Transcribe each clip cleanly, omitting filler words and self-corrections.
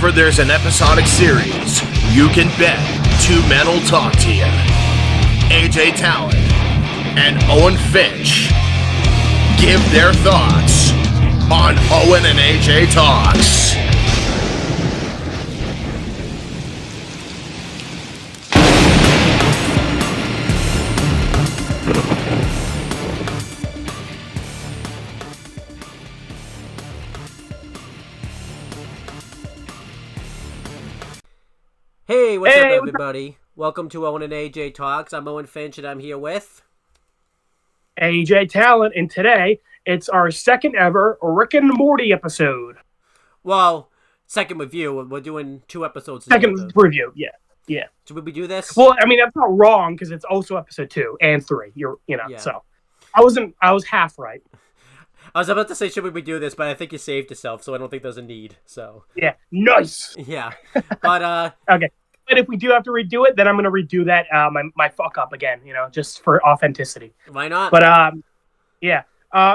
whenever there's an episodic series, you can bet two men will talk to you. AJ Talon and Owen Finch give their thoughts on Owen and AJ Talks. Hey, what's up, everybody? Welcome to Owen and AJ Talks. I'm Owen Finch, and I'm here with AJ Talon, and today it's our second ever Rick and Morty episode. Well, second review. We're doing two episodes. Second review, yeah. Should we do this? Well, I mean that's not wrong because it's also episode 2 and 3. So I was half right. I was about to say should we do this, but I think you saved yourself, so I don't think there's a need. So yeah, nice. Yeah, but okay. But if we do have to redo it, then I'm going to redo that my fuck up again, just for authenticity. Why not? But yeah.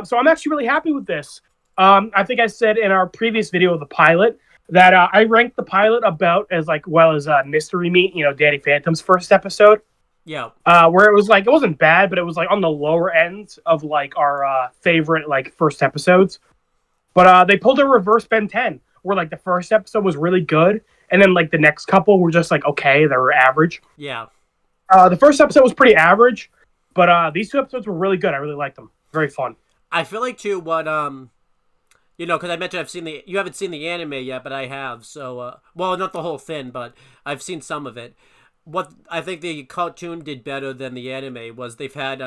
So I'm actually really happy with this. I think I said in our previous video of the pilot that I ranked the pilot about as well as Mystery Meat, Danny Phantom's first episode. Yeah. Where it was it wasn't bad, but it was on the lower end of our favorite first episodes. But they pulled a reverse Ben 10, where the first episode was really good. And then, the next couple were just, okay, they were average. Yeah. The first episode was pretty average, but these two episodes were really good. I really liked them. Very fun. I feel like, too, what, because I mentioned you haven't seen the anime yet, but I have, so, well, not the whole thing, but I've seen some of it. What I think the cartoon did better than the anime was they've had,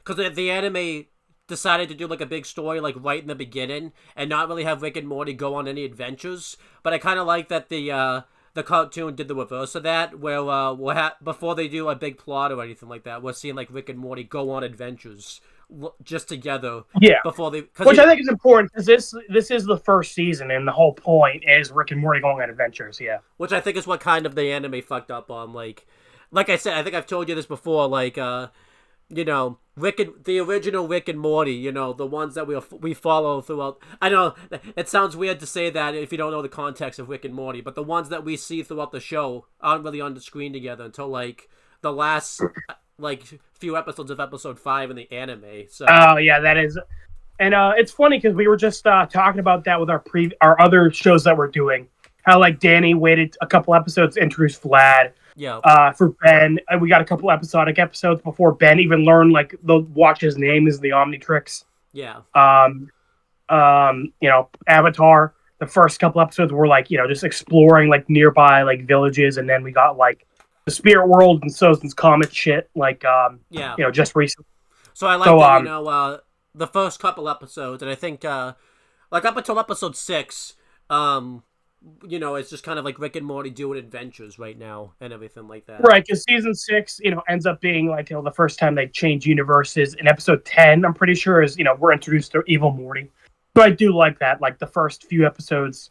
because the anime decided to do a big story right in the beginning and not really have Rick and Morty go on any adventures, but I kind of like that the cartoon did the reverse of that, where before they do a big plot or anything like that, we're seeing Rick and Morty go on adventures just together. Yeah, before they, which I think is important because this is the first season and the whole point is Rick and Morty going on adventures. Yeah, which I think is what kind of the anime fucked up on. Like I said, I think I've told you this before. The original Rick and Morty, the ones that we follow throughout. I know it sounds weird to say that if you don't know the context of Rick and Morty, but the ones that we see throughout the show aren't really on the screen together until the last few episodes of episode 5 in the anime. So. Oh yeah, that is, and it's funny because we were just talking about that with our other shows that we're doing. How Danny waited a couple episodes to introduce Vlad. Yeah. For Ben, and we got a couple episodic episodes before Ben even learned the watch's name is the Omnitrix. Yeah. Avatar. The first couple episodes were just exploring nearby villages, and then we got the spirit world and Sozin's Comet shit. Just recently. So I like that. The first couple episodes, and I think up until episode 6, it's just kind of Rick and Morty doing adventures right now and everything like that. Right, because season 6, ends up being the first time they change universes. In episode 10, I'm pretty sure is we're introduced to Evil Morty. So I do like that, the first few episodes.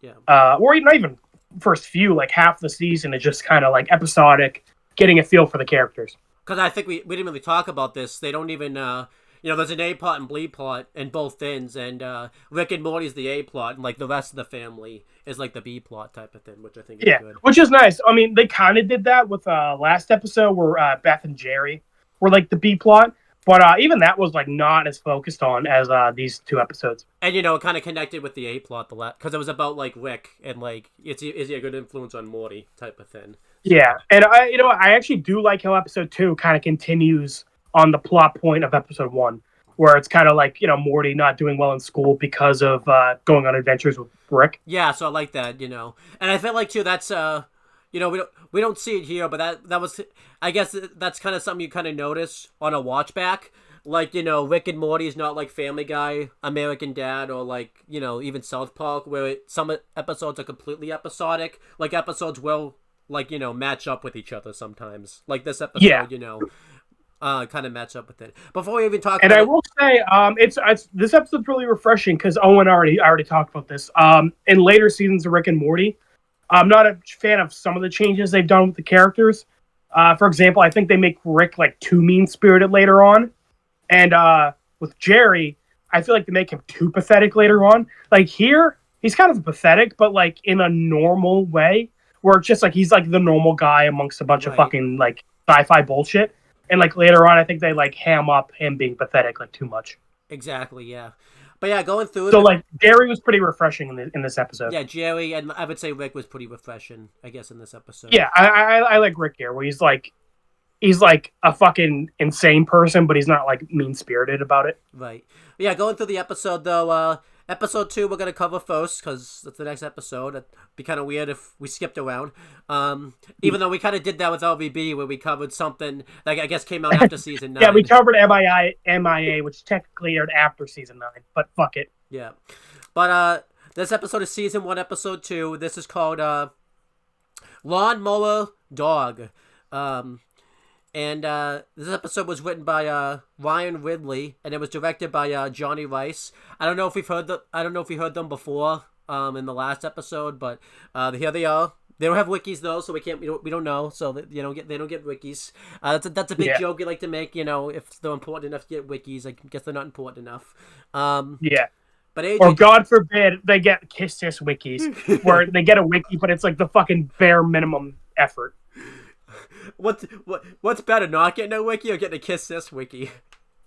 Yeah. Or not even first few, half the season is just kind of episodic, getting a feel for the characters. Because I think we didn't really talk about this. They don't even. There's an A plot and B plot in both ends, and Rick and Morty's the A plot, and the rest of the family is the B plot type of thing, which I think is good. Which is nice. I mean, they kind of did that with last episode where Beth and Jerry were the B plot, but even that was not as focused on as these two episodes. And it kind of connected with the A plot because it was about Rick and is he a good influence on Morty type of thing. Yeah, and I actually do like how episode 2 kind of continues on the plot point of episode 1, where it's kind of Morty not doing well in school because of going on adventures with Rick. Yeah, so I like that, and I feel too that's we don't see it here, but that was, I guess that's kind of something you kind of notice on a watch back. Rick and Morty is not Family Guy, American Dad, or even South Park, where some episodes are completely episodic. Episodes will match up with each other sometimes. This episode, kind of match up with it. Before we even talk, I will say, it's this episode's really refreshing because Owen already talked about this. In later seasons of Rick and Morty, I'm not a fan of some of the changes they've done with the characters. For example, I think they make Rick too mean-spirited later on, and with Jerry, I feel they make him too pathetic later on. Here, he's kind of pathetic, but like in a normal way, where it's just like he's like the normal guy amongst a bunch of fucking like sci-fi bullshit. And like later on, I think they like ham up him being pathetic like too much. Exactly, yeah. But yeah, going through it. So like Gary was pretty refreshing in this episode. Yeah, Jerry, and I would say Rick was pretty refreshing, I guess, in this episode. Yeah, I like Rick here, where he's like a fucking insane person, but he's not like mean spirited about it. Right. But yeah, going through the episode though. Episode 2 we're gonna cover first because that's the next episode. It'd be kind of weird if we skipped around. Even though we kind of did that with LVB, where we covered something that I guess came out after season 9. Yeah, we covered MIA, which technically aired after season 9, but fuck it. Yeah, but this episode is season 1, episode 2. This is called Lawnmower Dog. And this episode was written by Ryan Ridley, and it was directed by Johnny Rice. I don't know if you heard them before in the last episode, but here they are. They don't have wikis though, so we don't know. So they don't get wikis. That's a big joke you like to make. If they're important enough to get wikis, I guess they're not important enough. Yeah. But AJ, or God forbid they get Kiss This wikis, where they get a wiki, but it's like the fucking bare minimum effort. What's better, not getting a wiki or getting a Kiss This wiki?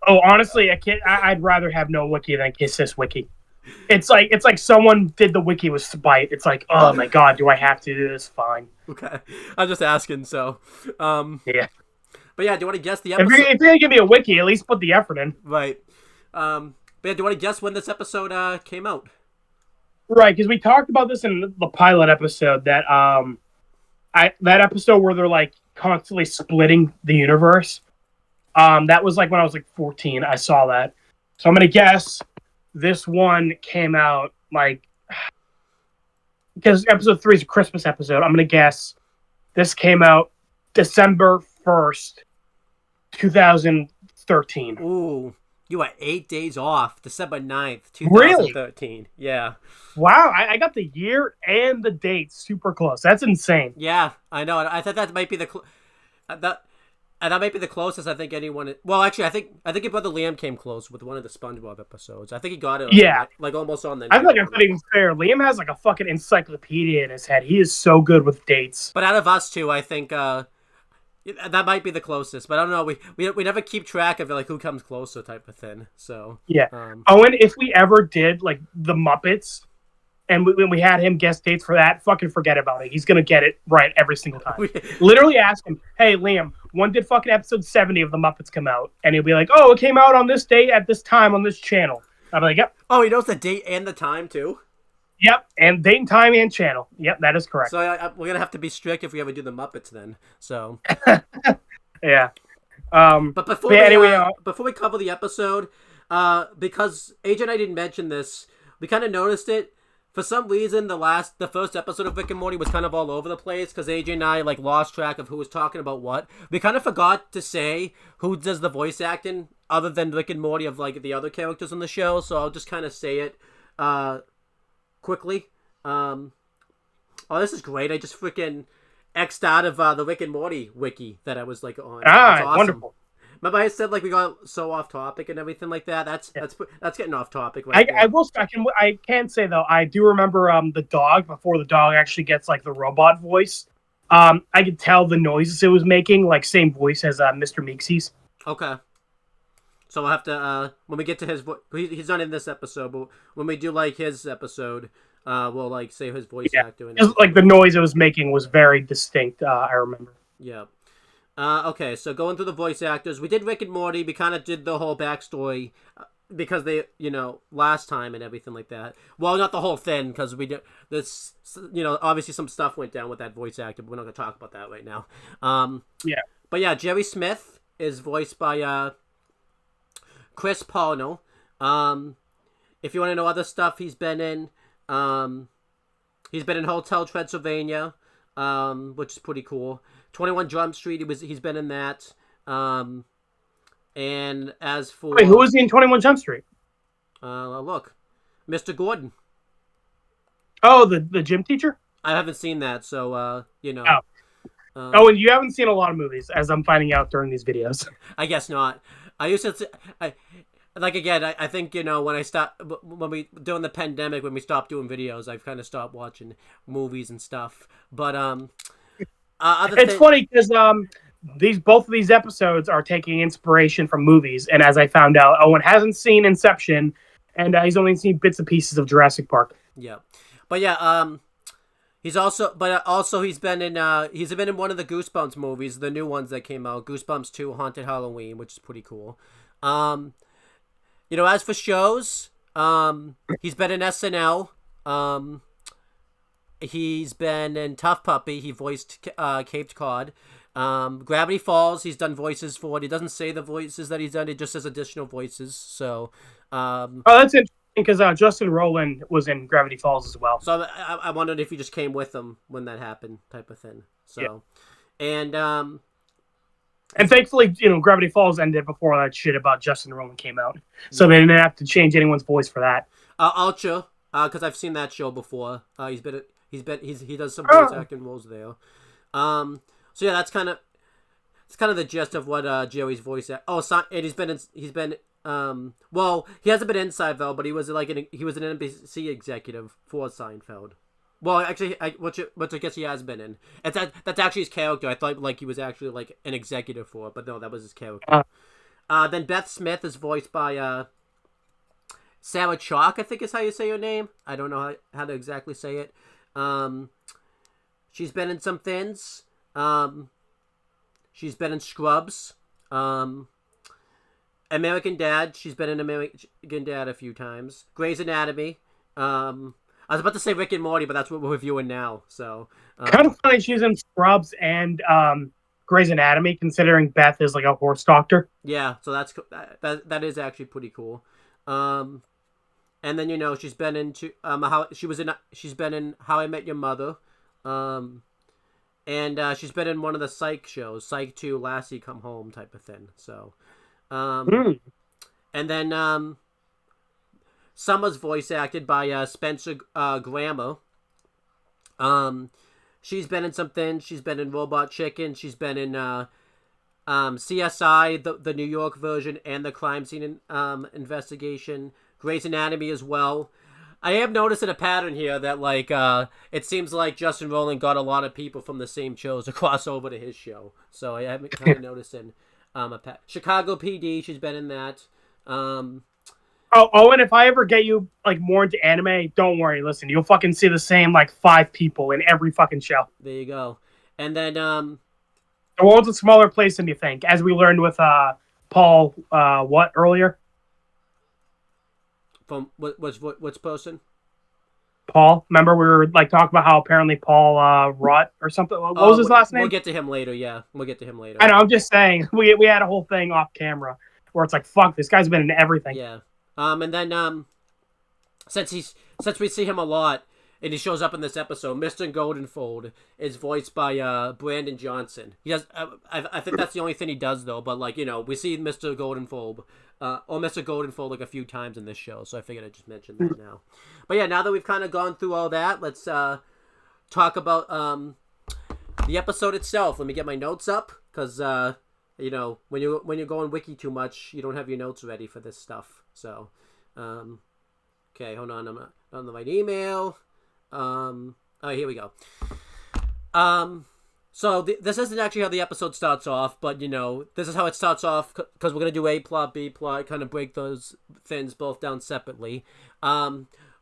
Oh, honestly, I'd rather have no wiki than Kiss This wiki. It's like someone did the wiki with spite. It's like, oh my god, do I have to do this? Fine. Okay, I'm just asking. So, yeah. But yeah, do you want to guess the episode? If you're gonna give me a wiki, at least put the effort in. Right. But yeah, do you want to guess when this episode came out? Right, because we talked about this in the pilot episode that that episode where they're like constantly splitting the universe. That was like when I was like 14. I saw that, so I'm gonna guess this one came out like because episode 3 is a Christmas episode. I'm gonna guess this came out December 1st, 2013. Ooh, you are 8 days off. December 9th, 2013. Really? Yeah. Wow, I got the year and the date super close. That's insane. Yeah, I know. I thought that might be that might be the closest I think anyone. Well, actually, I think your brother Liam came close with one of the SpongeBob episodes. I think he got it. Like almost on the. I feel like I'm not even fair. Liam has like a fucking encyclopedia in his head. He is so good with dates. But out of us two, I think that might be the closest. But I don't know. We never keep track of it, like who comes closer type of thing. So yeah. Owen, if we ever did like the Muppets. And when we had him guest dates for that, fucking forget about it. He's going to get it right every single time. Literally ask him, hey, Liam, when did fucking episode 70 of The Muppets come out? And he'll be like, oh, it came out on this date at this time on this channel. I'll be like, yep. Oh, he knows the date and the time, too? Yep, and date and time and channel. Yep, that is correct. So we're going to have to be strict if we ever do The Muppets then. So. Yeah. But before we cover the episode, because AJ and I didn't mention this, we kind of noticed it. For some reason, the first episode of Rick and Morty was kind of all over the place because AJ and I like lost track of who was talking about what. We kind of forgot to say who does the voice acting other than Rick and Morty of like the other characters on the show. So I'll just kind of say it quickly. Oh, this is great! I just freaking X'd out of the Rick and Morty wiki that I was like on. That's awesome. Wonderful. Remember I said like we got so off topic and everything like that. That's getting off topic. Right I can say though I do remember the dog before the dog actually gets like the robot voice. I could tell the noises it was making like same voice as Mr. Meeksy's. Okay. So we'll have to when we get to his voice. He's not in this episode, but when we do like his episode, we'll like say his voice actor. And like the noise it was making was very distinct. I remember. Yeah. Okay, so going through the voice actors, we did Rick and Morty. We kind of did the whole backstory because they, last time and everything like that. Well, not the whole thing because we did this. Obviously some stuff went down with that voice actor, but we're not going to talk about that right now. Yeah. But yeah, Jerry Smith is voiced by Chris Parnell. If you want to know other stuff he's been in Hotel Transylvania, which is pretty cool. 21 Jump Street, he's been in that. And as for... Wait, who was he in 21 Jump Street? Look. Mr. Gordon. Oh, the gym teacher? I haven't seen that, so, Oh. And you haven't seen a lot of movies, as I'm finding out during these videos. I guess not. I like again, I think when when we during the pandemic when we stopped doing videos, I've kind of stopped watching movies and stuff. But It's funny because both of these episodes are taking inspiration from movies, and as I found out, Owen hasn't seen Inception, and he's only seen bits and pieces of Jurassic Park. Yeah, but yeah, he's been in one of the Goosebumps movies, the new ones that came out, Goosebumps 2: Haunted Halloween, which is pretty cool. As for shows, he's been in SNL. He's been in Tough Puppy. He voiced Caped Cod. Gravity Falls. He's done voices for it. He doesn't say the voices that he's done. He just says additional voices. So, that's interesting because Justin Roiland was in Gravity Falls as well. So I wondered if he just came with him when that happened, type of thing. So, yeah. And thankfully, Gravity Falls ended before that shit about Justin Roiland came out, so they didn't have to change anyone's voice for that. Ultra, because I've seen that show before. He does some voice acting roles there. So yeah, it's kind of the gist of what Joey's voice. And he hasn't been in Seinfeld, but he was an NBC executive for Seinfeld. Well, actually, which I guess he has been in. That's actually his character. I thought he was actually an executive for it, but no, that was his character. Then Beth Smith is voiced by Sarah Chalk, I think is how you say her name. I don't know how to exactly say it. She's been in some things. She's been in Scrubs. American Dad. She's been in American Dad a few times. Grey's Anatomy. I was about to say Rick and Morty, but that's what we're reviewing now. So kind of funny she's in Scrubs and Grey's Anatomy, considering Beth is a horse doctor. Yeah, so that is actually pretty cool. And then she's been into she's been in How I Met Your Mother, and she's been in one of the Psych shows, Psych 2, Lassie Come Home type of thing. So, and then Summer's voice acted by Spencer Grammer. She's been in something. She's been in Robot Chicken. She's been in CSI, the New York version, and the Crime Scene Investigation. Grey's Anatomy as well. I am noticing a pattern here that it seems like Justin Roiland got a lot of people from the same shows to cross over to his show. So I am kind of noticing Chicago PD. She's been in that. Owen, if I ever get you more into anime, don't worry. Listen, you'll fucking see the same 5 people in every fucking show. There you go. And then the world's a smaller place than you think, as we learned with Paul. Earlier? From what's person? Paul. Remember we were talking about how apparently Paul Rutt or something. What was his last name? We'll get to him later. Yeah, we'll get to him later. I know. I'm just saying we had a whole thing off camera where it's fuck, this guy's been in everything. Yeah. And then since we see him a lot and he shows up in this episode, Mr. Goldenfold is voiced by Brandon Johnson. He does. I think that's the only thing he does though. But we see Mr. Goldenfold or Mr. Goldenfold a few times in this show, so I figured I'd just mention that now. But yeah, now that we've kind of gone through all that, let's talk about the episode itself. Let me get my notes up because when you're going wiki too much, you don't have your notes ready for this stuff. So, okay, hold on. I'm not on the right email. Here we go. So this isn't actually how the episode starts off, but this is how it starts off because we're gonna do A plot, B plot, kind of break those things both down separately.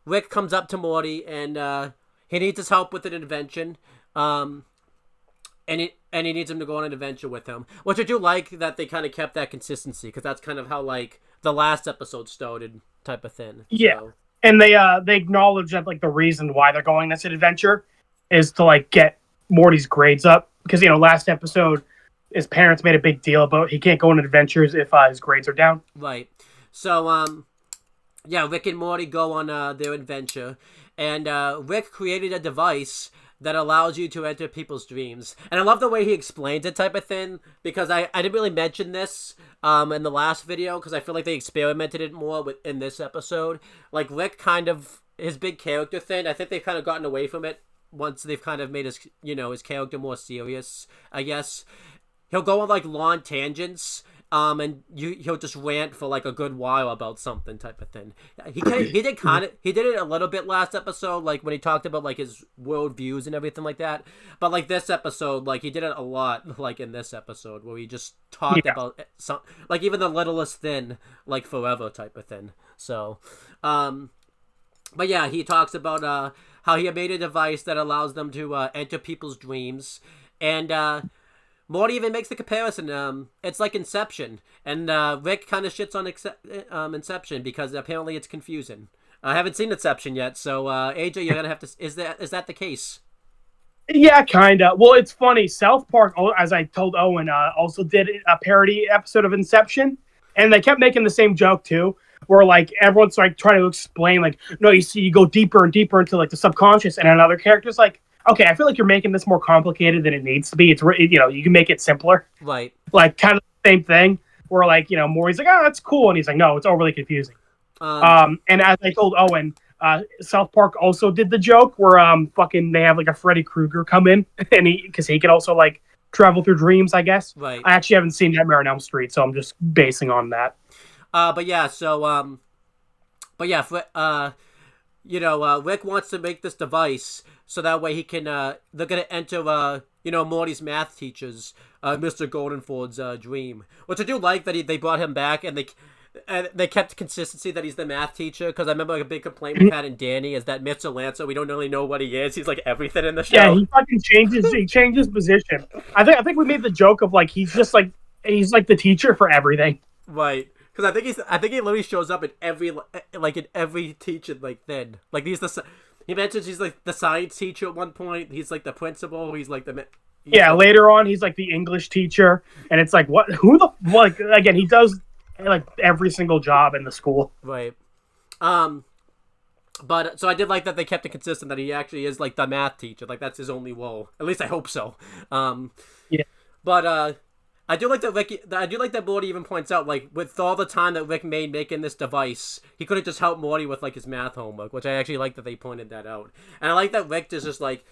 Rick comes up to Morty and he needs his help with an invention. And he needs him to go on an adventure with him, which I do like that they kind of kept that consistency because that's kind of how the last episode started, type of thing. Yeah, so. And they acknowledge that the reason why they're going this adventure is to get Morty's grades up because last episode his parents made a big deal about he can't go on adventures if his grades are down. Right. So yeah, Rick and Morty go on their adventure, and Rick created a device that allows you to enter people's dreams. And I love the way he explains it, type of thing, because I didn't really mention this in the last video, because I feel like they experimented it more in this episode. Rick his big character thing, I think they've kind of gotten away from it once they've kind of made his character more serious, I guess. He'll go on, long tangents, and he'll just rant for like a good while about something type of thing. He did it a little bit last episode, like when he talked about like his world views and everything like that. But like this episode, like he did it a lot, like in this episode where he just talked about some, like even the littlest thing, like forever type of thing. So, but yeah, he talks about how he made a device that allows them to enter people's dreams, and Morty even makes the comparison. It's like Inception, and Rick kind of shits on Inception because apparently it's confusing. I haven't seen Inception yet, so AJ, you're gonna have to. Is that the case? Yeah, kinda. Well, it's funny. South Park, as I told Owen, also did a parody episode of Inception, and they kept making the same joke too, where like everyone's like trying to explain, like, no, you see, you go deeper and deeper into like the subconscious, and another character's like, okay, I feel like you're making this more complicated than it needs to be. It's, you know, you can make it simpler. Right. Like, kind of the same thing, where, like, you know, Maury's like, oh, that's cool. And he's like, no, it's overly confusing. And as I told Owen, South Park also did the joke where, they have, like, a Freddy Krueger come in, and because he can also, like, travel through dreams, I guess. Right. I actually haven't seen Nightmare on Elm Street, so I'm just basing on that. Rick wants to make this device so that way he can, they're going to enter, Morty's math teacher's, Mr. Goldenford's dream. Which I do like that they brought him back and they kept consistency that he's the math teacher, because I remember like, a big complaint we've had in Danny is that Mr. Lancer, we don't really know what he is. He's like everything in the show. Yeah, he fucking changes position. I think we made the joke of like he's like the teacher for everything. Right. Because I think he literally shows up in every teacher like then. Like he mentions he's like the science teacher at one point. He's like the principal. He's like later on he's like the English teacher, and it's like again, he does like every single job in the school. Right. But so I did like that they kept it consistent that he actually is like the math teacher. Like that's his only role. At least I hope so. Yeah. But I do like that Morty even points out, like, with all the time that Rick made making this device, he could have just helped Morty with, like, his math homework, which I actually like that they pointed that out. And I like that Rick is just, like,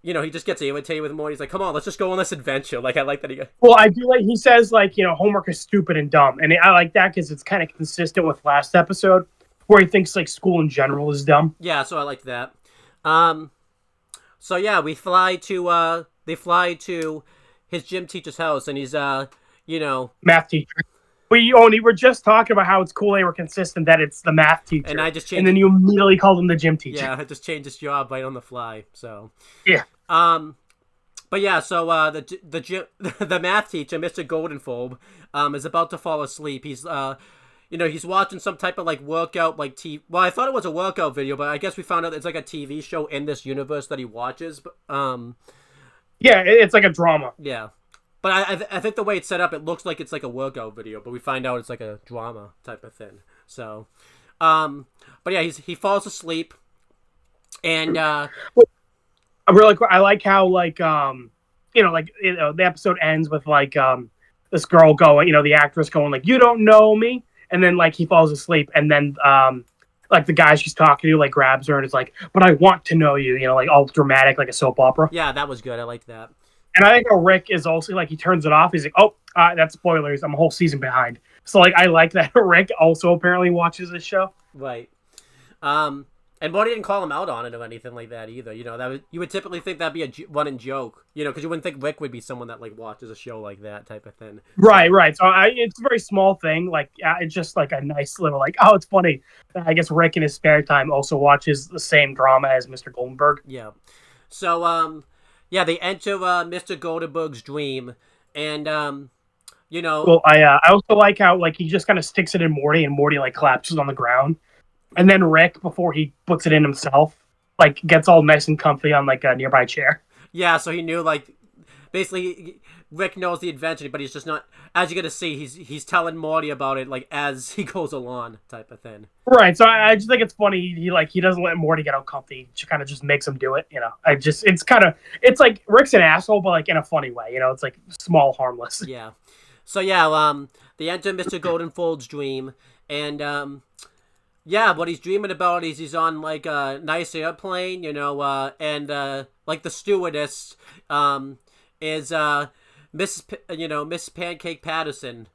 he just gets irritated with Morty. He's like, come on, let's just go on this adventure. Like, I like that he... Well, I do like, he says, like, homework is stupid and dumb. And I like that because it's kind of consistent with last episode, where he thinks, like, school in general is dumb. Yeah, so I like that. So, yeah, they fly to his gym teacher's house, and he's math teacher. We were just talking about how it's cool they were consistent that it's the math teacher, and I just changed. And then you immediately called him the gym teacher. Yeah, I just changed his job right on the fly. So yeah. But yeah, so the math teacher, Mr. Goldenfold, is about to fall asleep. He's he's watching some type of like workout, like well, I thought it was a workout video, but I guess we found out it's like a TV show in this universe that he watches. But yeah, it's like a drama. Yeah, but I think the way it's set up, it looks like it's like a workout video, but we find out it's like a drama type of thing. So, but yeah, he falls asleep, and I like how the episode ends with like this girl going, the actress going like, you don't know me, and then like he falls asleep, and then like the guy she's talking to like grabs her and is like, but I want to know you, like all dramatic, like a soap opera. Yeah, that was good. I liked that. And I think Rick is also like, he turns it off. He's like, oh, that's spoilers. I'm a whole season behind. So like, I like that Rick also apparently watches this show. Right. And Morty didn't call him out on it or anything like that either. You would typically think that'd be a running joke, because you wouldn't think Rick would be someone that like watches a show like that type of thing. Right. So it's a very small thing. Like it's just like a nice little like, oh, it's funny. I guess Rick in his spare time also watches the same drama as Mr. Goldenberg. Yeah. So they enter Mr. Goldenberg's dream, and Well, I also like how like he just kind of sticks it in Morty, and Morty like collapses on the ground. And then Rick, before he puts it in himself, like gets all nice and comfy on like a nearby chair. Yeah, so he knew like basically Rick knows the invention, but he's just not. As you're gonna see, he's telling Morty about it like as he goes along, type of thing. Right. So I just think it's funny. He doesn't let Morty get all comfy. He kind of just makes him do it. It's like Rick's an asshole, but like in a funny way. It's like small, harmless. Yeah. So yeah, they enter Mr. Goldenfold's dream, and yeah, what he's dreaming about is he's on, like, a nice airplane, and, like, the stewardess is Miss Pancake Patterson,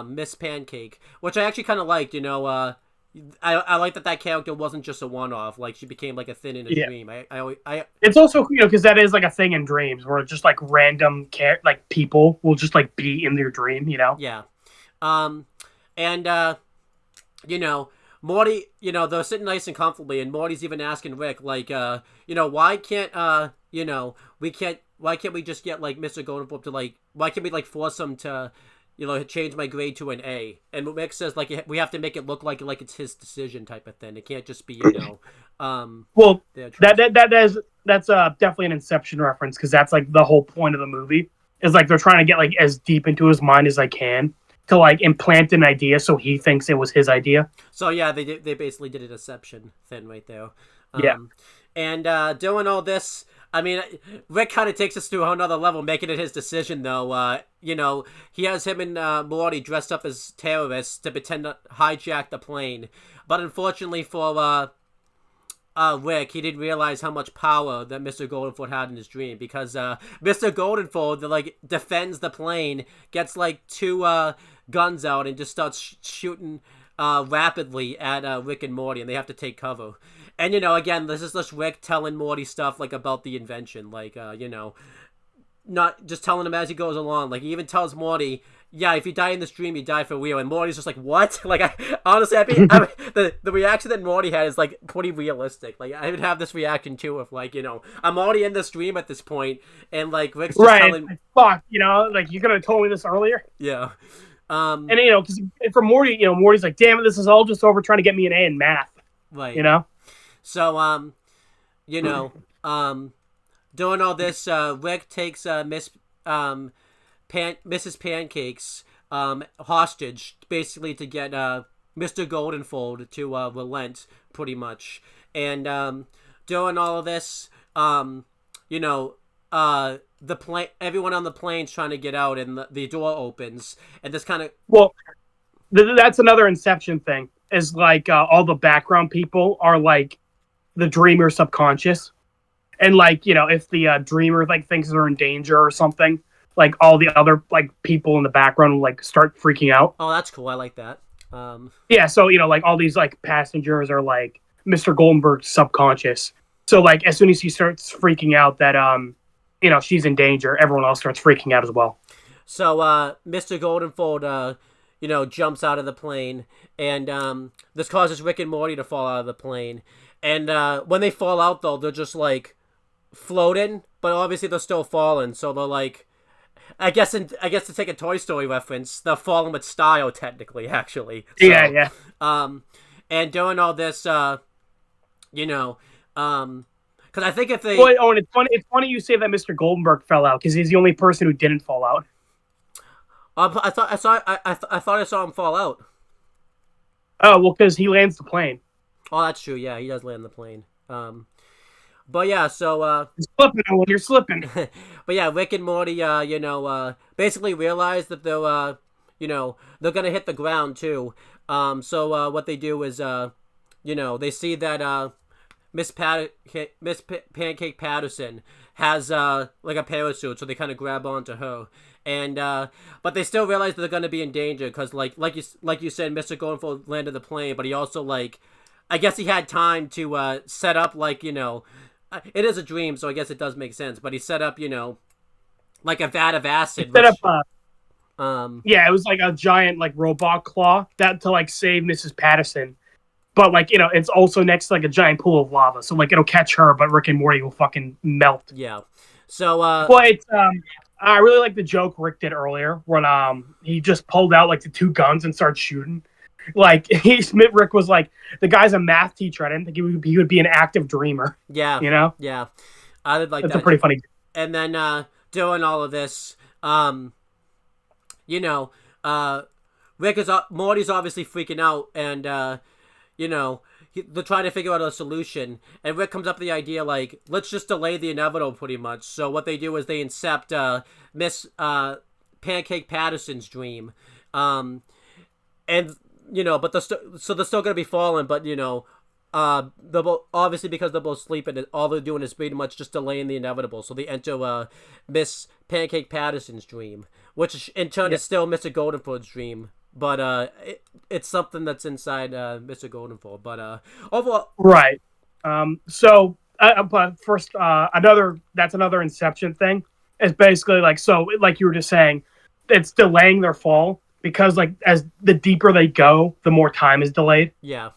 Miss Pancake, which I actually kind of liked. I like that character wasn't just a one-off. Like, she became like a thing in a dream. It's also, because that is like a thing in dreams where just like random like people will just like be in their dream. Yeah. And Morty, they're sitting nice and comfortably, and Morty's even asking Rick, like, why can't why can't we just get like Mr. Goldenthorpe to like, why can't we like force him to change my grade to an A? And Rick says, like, we have to make it look like it's his decision type of thing. It can't just be, well, that's definitely an Inception reference, because that's like the whole point of the movie, is like they're trying to get like as deep into his mind as I can to like implant an idea so he thinks it was his idea. So yeah, they basically did a deception thing right there. Yeah. And doing all this, I mean, Rick kind of takes us to another level, making it his decision, though. He has him and Morty dressed up as terrorists to pretend to hijack the plane. But unfortunately for Rick, he didn't realize how much power that Mr. Goldenthorpe had in his dream, because Mr. Goldenthorpe, like, defends the plane, gets, like, 2 guns out, and just starts shooting rapidly at Rick and Morty, and they have to take cover. And, again, this is just Rick telling Morty stuff, like, about the invention. Like, not just telling him as he goes along. Like, he even tells Morty, yeah, if you die in this dream, you die for real. And Morty's just like, what? Like, the reaction that Morty had is, like, pretty realistic. Like, I would have this reaction, too, if, like, I'm already in this dream at this point, and, like, Rick's just telling... Fuck, like, you could have told me this earlier. Yeah. And, because for Morty, Morty's like, damn it, this is all just over trying to get me an A in math. Right. So, doing all this, Rick takes Mrs. Pancake's hostage, basically to get Mr. Goldenfold to relent, pretty much. And doing all of this, the plane, everyone on the plane's trying to get out, and the door opens, and this kind of... Well, that's another Inception thing, is like all the background people are like the dreamer subconscious. And like, if the dreamer like thinks they're in danger or something, like all the other like people in the background will like start freaking out. Oh, that's cool. I like that. Yeah, so like all these like passengers are like Mr. Goldenberg's subconscious. So like as soon as he starts freaking out that she's in danger, everyone else starts freaking out as well. So Mr. Goldenfold jumps out of the plane, and this causes Rick and Morty to fall out of the plane. And when they fall out, though, they're just like floating, but obviously they're still falling. So they're like, I guess to take a Toy Story reference, they're falling with style, technically, actually. So, yeah. And doing all this, because I think if they... Well, Owen, it's funny you say that Mr. Goldenberg fell out, because he's the only person who didn't fall out. I thought I saw him fall out. Oh, well, because he lands the plane. Oh, that's true. Yeah, he does land the plane. But yeah, so you're slipping, Owen. You're slipping. But yeah, Rick and Morty, basically realize that they're gonna hit the ground too. So what they do is, they see that Miss Pancake Patterson has like a parachute, so they kind of grab onto her. And but they still realize that they're gonna be in danger, because like you said, Mr. Goldenfold landed the plane, but he also like, I guess he had time to set up like, it is a dream, so I guess it does make sense. But he set up like a vat of acid. Set up yeah, it was like a giant like robot claw that to like save Mrs. Patterson. But like, it's also next to like a giant pool of lava, so like it'll catch her, but Rick and Morty will fucking melt. Yeah. So but I really like the joke Rick did earlier when he just pulled out like the 2 guns and started shooting. Like Rick was like, the guy's a math teacher. I didn't think he would be an active dreamer. Yeah. Yeah. I did like that. That's a pretty funny. And then doing all of this, Morty's obviously freaking out, and they're trying to figure out a solution. And Rick comes up with the idea, like, let's just delay the inevitable, pretty much. So what they do is they incept Miss Pancake Patterson's dream, and but they're still gonna be falling, but obviously because they're both sleeping, all they're doing is pretty much just delaying the inevitable. So they enter Miss Pancake Patterson's dream, which in turn is still Mr. Goldenford's dream. But it's something that's inside Mr. Goldenford. But overall, right. But first, that's another Inception thing. It's basically like you were just saying, it's delaying their fall because like as the deeper they go, the more time is delayed. Yeah.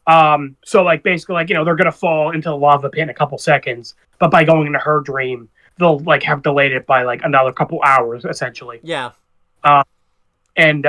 So like basically like they're gonna fall into the lava pit in a couple seconds, but by going into her dream, they'll like have delayed it by like another couple hours essentially. Yeah. And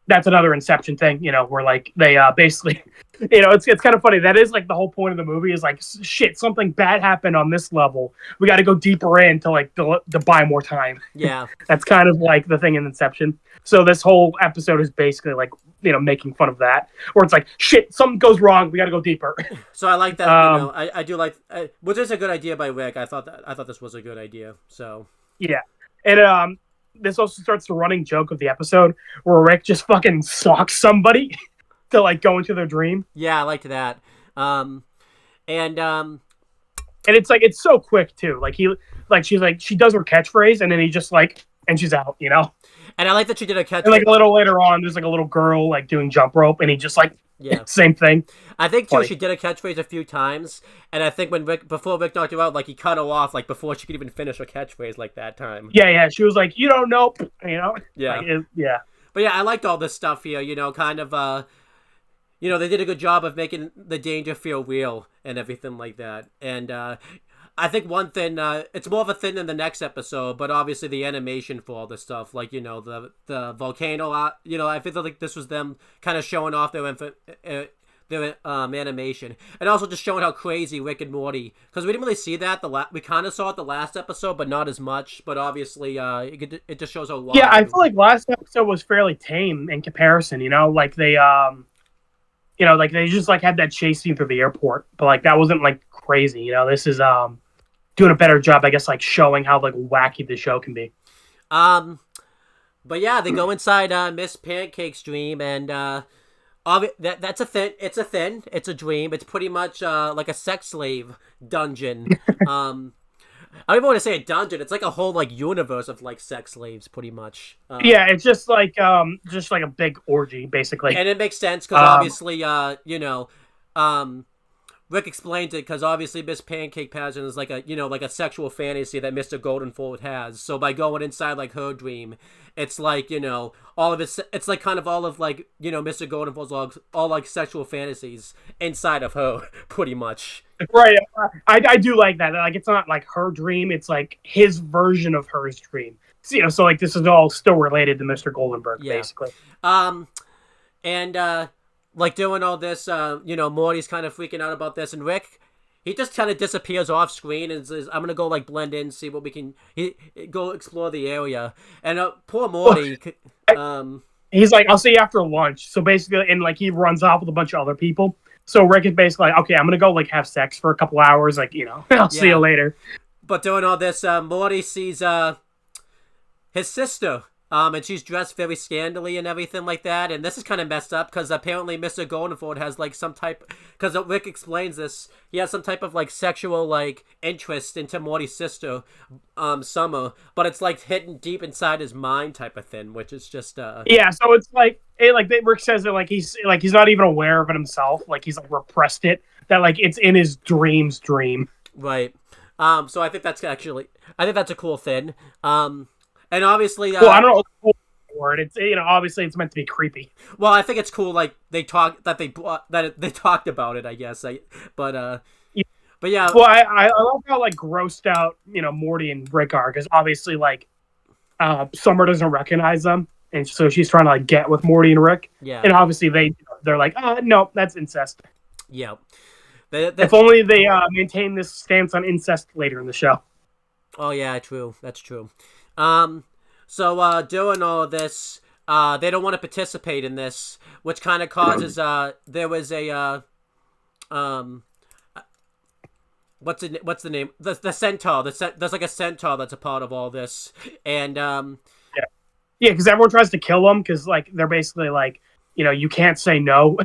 that's another Inception thing, where like they basically, it's kind of funny. That is like the whole point of the movie is like, shit, something bad happened on this level. We got to go deeper in to like to buy more time. Yeah. That's kind of like the thing in Inception. So this whole episode is basically like, making fun of that, where it's like, shit, something goes wrong. We got to go deeper. So I like that. I do like, which is a good idea by Rick. I thought this was a good idea. So yeah, and this also starts the running joke of the episode where Rick just fucking stalks somebody to like go into their dream. Yeah, I liked that. And it's like it's so quick too. Like she does her catchphrase and then he just like and she's out, And I like that she did a catchphrase. And like a little later on, there's like a little girl like doing jump rope and he just like same thing. I think too she did a catchphrase a few times, and I think before Rick knocked her out, like he cut her off like before she could even finish her catchphrase like that time. Yeah. She was like, "You don't know," Yeah. Like, yeah. But yeah, I liked all this stuff here. Kind of they did a good job of making the danger feel real and everything like that. And I think one thing, it's more of a thing in the next episode, but obviously the animation for all this stuff, like, the volcano, I feel like this was them kind of showing off their animation. And also just showing how crazy Rick and Morty, because we didn't really see that, we kind of saw it the last episode, but not as much, but obviously it just shows how long. Yeah, I feel like last episode was fairly tame in comparison, like they, like they just like had that chase scene through the airport, but like that wasn't like crazy, this is, doing a better job, I guess, like showing how like wacky the show can be. But yeah, they go inside Miss Pancake's dream, and that's a thing. It's a thing. It's a dream. It's pretty much like a sex slave dungeon. I don't even want to say a dungeon. It's like a whole like universe of like sex slaves, pretty much. Yeah, it's just like a big orgy, basically. And it makes sense because obviously, Rick explains it because obviously Miss Pancake Patterson is like a sexual fantasy that Mr. Goldenfold has. So by going inside like her dream, it's like all of it's like kind of all of like Mr. Goldenfold's all like sexual fantasies inside of her, pretty much. Right, I do like that. Like it's not like her dream; it's like his version of her dream. So, so like this is all still related to Mr. Goldenberg, basically. Like doing all this, Morty's kind of freaking out about this, and Rick, he just kind of disappears off screen and says, "I'm gonna go like blend in, see what we can go explore the area." And poor Morty, he's like, "I'll see you after lunch." So basically, and like he runs off with a bunch of other people. So Rick is basically like, "Okay, I'm gonna go like have sex for a couple hours, like I'll see you later." But doing all this, Morty sees his sister. And she's dressed very scandally and everything like that. And this is kind of messed up because apparently Mr. Goldenford has like some type, because Rick explains this, he has some type of like sexual like interest into Morty's sister, Summer, but it's like hidden deep inside his mind type of thing, which is just yeah. So it's like Rick says that like he's not even aware of it himself, like he's like repressed it, that like it's in his dream. Right. So I think that's a cool thing. And obviously, well, I don't know what the word. It's obviously it's meant to be creepy. Well, I think it's cool. Like they talked about it. I guess. But yeah. Well, I love how like grossed out Morty and Rick are, because obviously like Summer doesn't recognize them, and so she's trying to like get with Morty and Rick. Yeah. And obviously they're like, no, that's incest. Yeah. If only they maintain this stance on incest later in the show. Oh yeah, true. That's true. So doing all of this, they don't want to participate in this, which kind of causes, there was a, what's the name? The centaur. There's like a centaur that's a part of all this, and yeah, because everyone tries to kill them because like they're basically like you can't say no,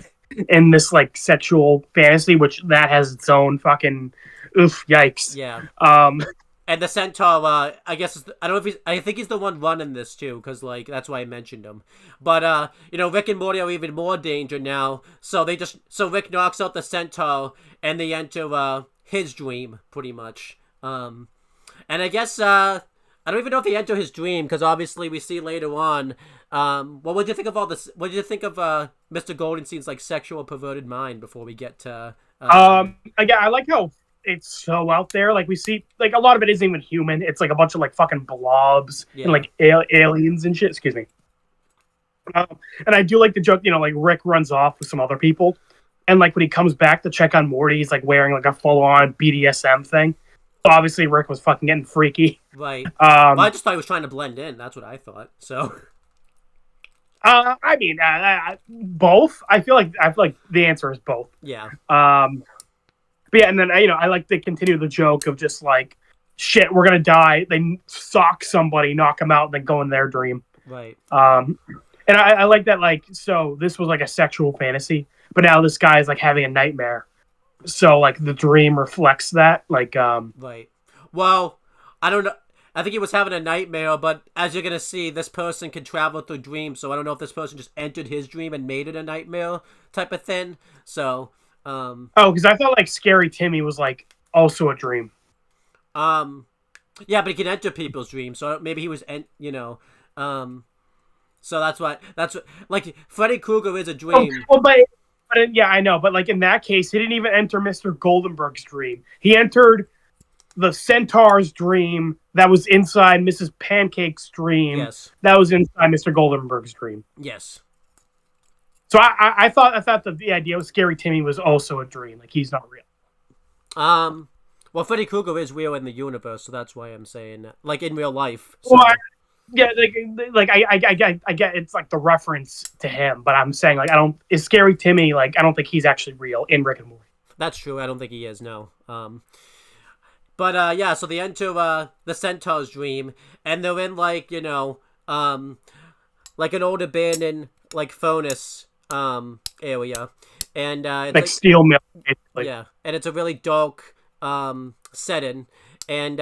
in this like sexual fantasy, which that has its own fucking oof, yikes. Yeah. Um, And the centaur, I guess I don't know if I think he's the one running this too, because like that's why I mentioned him. But Rick and Morty are even more danger now. So Rick knocks out the centaur, and they enter his dream pretty much. And I guess I don't even know if they enter his dream, because obviously we see later on. What would you think of all this? What did you think of Mr. Goldenstein's like sexual perverted mind before we get to? again, I like how it's so out there. Like we see, like a lot of it isn't even human. It's like a bunch of like fucking blobs and like aliens and shit. Excuse me. And I do like the joke. Like Rick runs off with some other people, and like when he comes back to check on Morty, he's like wearing like a full-on BDSM thing. So obviously, Rick was fucking getting freaky. Right. Well, I just thought he was trying to blend in. That's what I thought. So. I mean, both. I feel like the answer is both. Yeah. But yeah, and then I like to continue the joke of just like, shit, we're gonna die. They sock somebody, knock them out, and then go in their dream. Right. And I like that. Like, so this was like a sexual fantasy, but now this guy is like having a nightmare. So like the dream reflects that. Like, Right. Well, I don't know. I think he was having a nightmare, but as you're gonna see, this person can travel through dreams. So I don't know if this person just entered his dream and made it a nightmare type of thing. So. Because I felt like Scary Timmy was like also a dream. Yeah, but he can enter people's dreams, so maybe he was, so that's what like Freddy Krueger is a dream. But yeah, I know, but like in that case, he didn't even enter Mr. Goldenberg's dream. He entered the centaur's dream that was inside Mrs. Pancake's dream. Yes. That was inside Mr. Goldenberg's dream. Yes. So I thought that the idea of Scary Timmy was also a dream. Like he's not real. Well, Freddy Krueger is real in the universe, so that's why I'm saying that. Like in real life. So. Well, I get it's like the reference to him, but I'm saying like is Scary Timmy like I don't think he's actually real in Rick and Morty. That's true. I don't think he is. No. But yeah. So they enter the centaur's dream, and they're in like like an old abandoned like furnace area, and it's like steel mill, basically. Yeah, and it's a really dark setting, and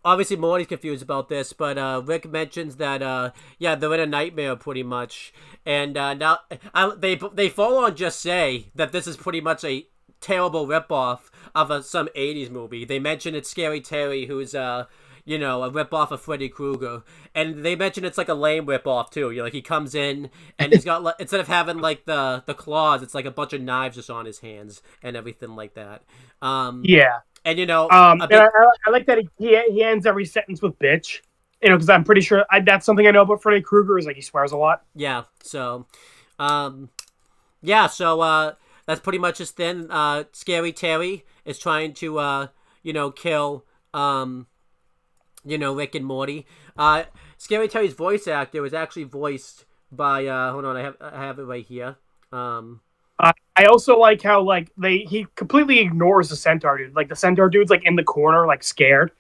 obviously Morty's confused about this, but Rick mentions that they're in a nightmare pretty much, and now they fall on just say that this is pretty much a terrible ripoff of some 80s movie. They mention it's Scary Terry, who's a ripoff of Freddy Krueger, and they mention it's like a lame ripoff too. Like he comes in and he's got instead of having like the claws, it's like a bunch of knives just on his hands and everything like that. Yeah. And I like that he ends every sentence with "bitch," because I'm pretty sure that's something I know about Freddy Krueger is like he swears a lot. Yeah. So, that's pretty much his thing. Scary Terry is trying to kill Rick and Morty. Scary Terry's voice actor was actually voiced by hold on, I have it right here. I also like how like he completely ignores the centaur dude. Like the centaur dude's like in the corner, like scared,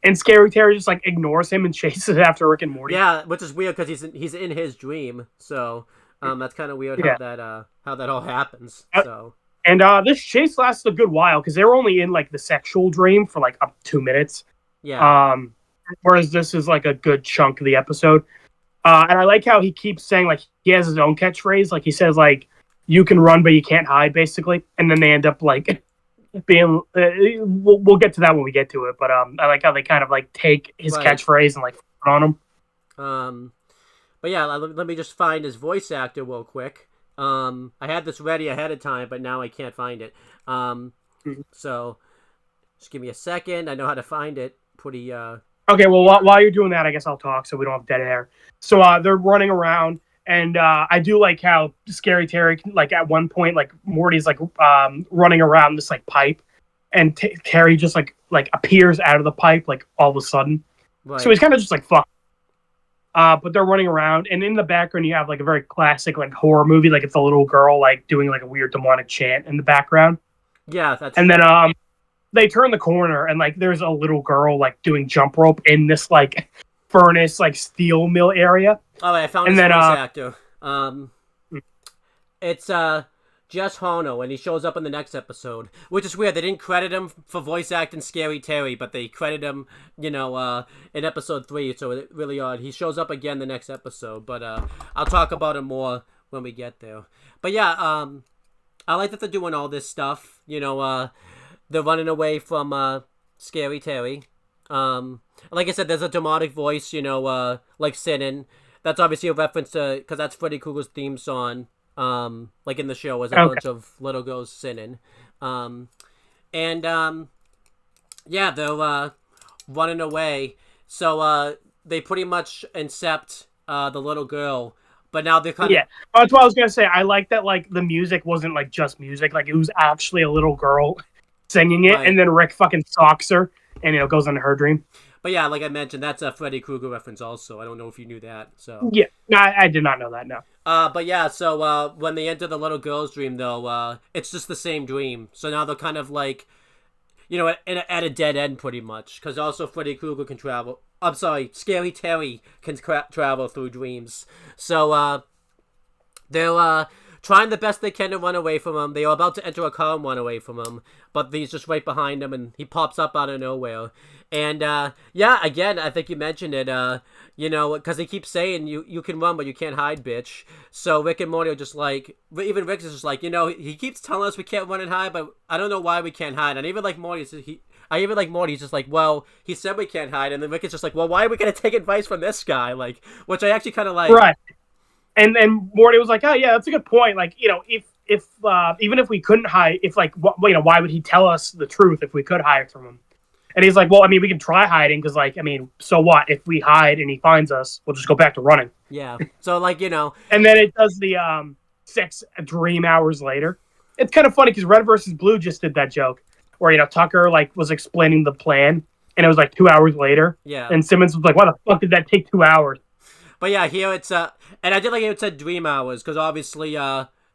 and Scary Terry just like ignores him and chases after Rick and Morty. Yeah, which is weird because he's in his dream. So that's kind of weird how that all happens. So and this chase lasts a good while because they were only in like the sexual dream for like up to 2 minutes. Yeah. Whereas this is like a good chunk of the episode. And I like how he keeps saying like he has his own catchphrase. Like he says like, "You can run, but you can't hide," basically. And then they end up like being. We'll get to that when we get to it. But I like how they kind of like take his catchphrase and like put on him. But yeah, let me just find his voice actor real quick. I had this ready ahead of time, but now I can't find it. So just give me a second. I know how to find it. Pretty. Okay, well while you're doing that, I guess I'll talk so we don't have dead air. So they're running around. And I do like how Scary Terry, like at one point, like Morty's like running around this like pipe, and Terry just like appears out of the pipe like all of a sudden. Right. So he's kind of just like fuck. But they're running around, and in the background you have like a very classic like horror movie, like it's a little girl like doing like a weird demonic chant in the background. Yeah, that's. And then they turn the corner, and like there's a little girl like doing jump rope in this like furnace, like steel mill area. Oh, I found And his then, voice actor. It's Jess Hono, and he shows up in the next episode, which is weird. They didn't credit him for voice acting Scary Terry, but they credit him, in episode 3. So it's really odd. He shows up again the next episode, but I'll talk about him more when we get there. But yeah, I like that they're doing all this stuff. They're running away from Scary Terry. Like I said, there's a demonic voice, like Sinning. That's obviously a reference to, because that's Freddy Krueger's theme song. Like in the show, was a bunch of little girls sinning. Yeah, they're running away. So they pretty much incept the little girl. But now they're kind of... Yeah, that's what I was going to say. I like that, like, the music wasn't, like, just music. Like, it was actually a little girl singing it, right. And then Rick fucking stalks her and, goes into her dream. But yeah, like I mentioned, that's a Freddy Krueger reference also. I don't know if you knew that. So yeah, no, I did not know that, no. But yeah, so when they enter the little girl's dream, though, it's just the same dream. So now they're kind of like, at a dead end, pretty much. Because also Freddy Krueger can travel... I'm sorry, Scary Terry can travel through dreams. So, they're trying the best they can to run away from him. They are about to enter a car and run away from him. But he's just right behind them, and he pops up out of nowhere. And, yeah, again, I think you mentioned it, because they keep saying you can run, but you can't hide, bitch. So Rick and Morty are just like... Even Rick is just like, he keeps telling us we can't run and hide, but I don't know why we can't hide. And even like Morty, he's just like, well, he said we can't hide. And then Rick is just like, well, why are we going to take advice from this guy? Like, which I actually kind of like. Right. And then Morty was like, oh, yeah, that's a good point. Like, if even if we couldn't hide, if like, why would he tell us the truth if we could hide from him? And he's like, well, I mean, we can try hiding because, like, I mean, so what? If we hide and he finds us, we'll just go back to running. Yeah. So, like, And then it does the 6 dream hours later. It's kind of funny because Red vs. Blue just did that joke where, Tucker, like, was explaining the plan and it was, like, 2 hours later. Yeah. And Simmons was like, why the fuck did that take 2 hours? But yeah, here it's, and I did like it said dream hours because obviously,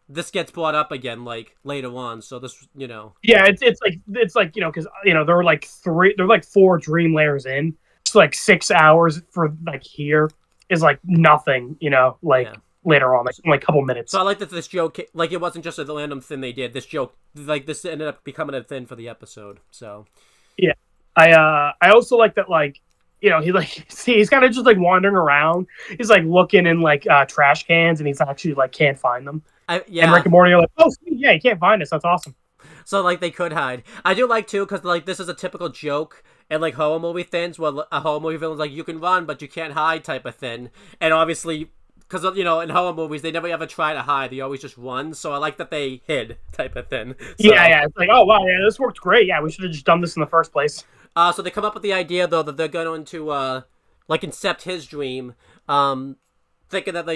this gets brought up again, like, later on, so this, Yeah, it's like, because, there were, like, 4 dream layers in. It's, like, 6 hours for, like, here is, like, nothing, later on, like, in, like, a couple minutes. So I like that this joke, like, it wasn't just a random thing they did. This joke, like, this ended up becoming a thing for the episode, so. Yeah. I also like that, like, he's kind of just, like, wandering around. He's, like, looking in, like, trash cans, and he's actually, like, can't find them. Yeah. And Rick and Morty are like, oh, yeah, you can't find us. That's awesome. So, like, they could hide. I do like, too, because, like, this is a typical joke and, like, horror movie things where a horror movie villain's like, you can run, but you can't hide type of thing. And obviously, because, in horror movies, they never ever try to hide. They always just run. So I like that they hid type of thing. So, yeah. It's like, oh, wow, yeah, this worked great. Yeah, we should have just done this in the first place. So they come up with the idea, though, that they're going to, like, incept his dream, thinking that,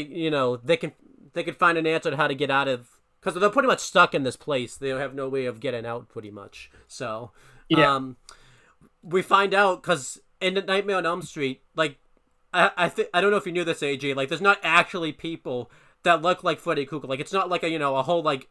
they can find an answer to how to get out of... Because they're pretty much stuck in this place. They have no way of getting out, pretty much. So, yeah. We find out, because in the Nightmare on Elm Street, like, I don't know if you knew this, AJ, like, there's not actually people that look like Freddy Krueger. Like, it's not like a whole, like...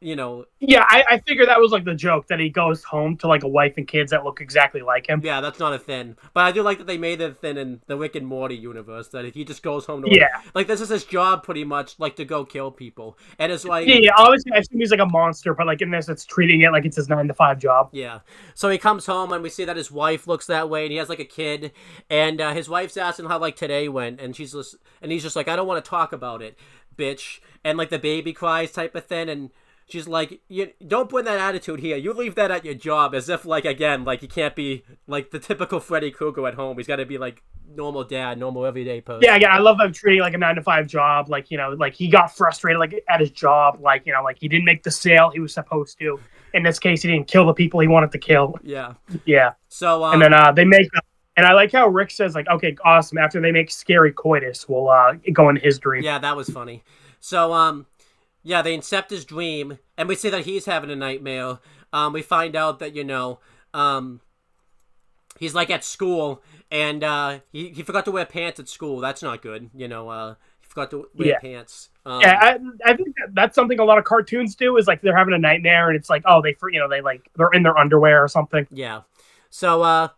Yeah, I figured that was, like, the joke, that he goes home to, like, a wife and kids that look exactly like him. Yeah, that's not a thing. But I do like that they made it a thing in the Rick and Morty universe, that he just goes home to... Yeah. Like, this is his job, pretty much, like, to go kill people. And it's like... Yeah, obviously, I assume he's, like, a monster, but, like, in this, it's treating it like it's his 9-to-5 job. Yeah. So he comes home, and we see that his wife looks that way, and he has, like, a kid, and his wife's asking how, like, today went, and he's just like, I don't want to talk about it, bitch. And, like, the baby cries type of thing, and... She's like, you don't bring that attitude here. You leave that at your job, as if, like, again, like, he can't be, like, the typical Freddy Krueger at home. He's got to be, like, normal dad, normal everyday person. Yeah, I love him treating, like, a 9-to-5 job. Like, like, he got frustrated, like, at his job. Like, like, he didn't make the sale he was supposed to. In this case, he didn't kill the people he wanted to kill. Yeah. Yeah. So, and then they make... And I like how Rick says, like, okay, awesome. After they make scary coitus, we'll go into his dream. Yeah, that was funny. So, yeah, they incept his dream, and we see that he's having a nightmare. We find out that, he's, like, at school, and he forgot to wear pants at school. That's not good, he forgot to wear pants. I think that's something a lot of cartoons do, is, like, they're having a nightmare, and it's like, oh, they're in their underwear or something. Yeah. So,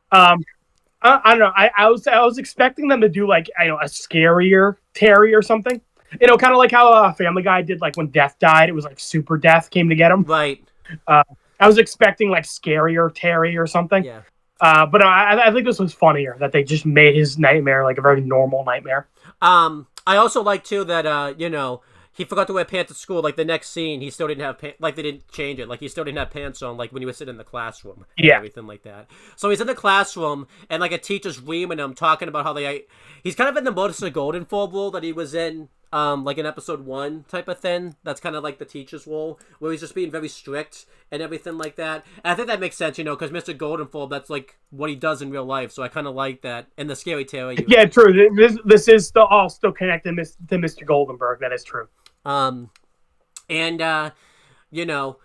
I don't know. I was expecting them to do like I know a scarier Terry or something. You know, kind of like how Family Guy did, like when Death died, it was like Super Death came to get him. Right. I was expecting like scarier Terry or something. Yeah. But I think this was funnier that they just made his nightmare like a very normal nightmare. I also like too that you know, he forgot to wear pants at school. Like the next scene, he still didn't have pants. Like they didn't change it. Like he still didn't have pants on. Like when he was sitting in the classroom. And everything like that. So he's in the classroom, and like a teacher's reaming him, talking about how he's kind of in the Mr. Goldenfold role that he was in. Like in episode 1 type of thing. That's kind of like the teacher's role, where he's just being very strict and everything like that. And I think that makes sense, you know, because Mr. Goldenfold, that's like what he does in real life. So I kind of like that. And the Scary Terry. Yeah, true. This is still connected to Mr. Goldenberg. That is true. You know,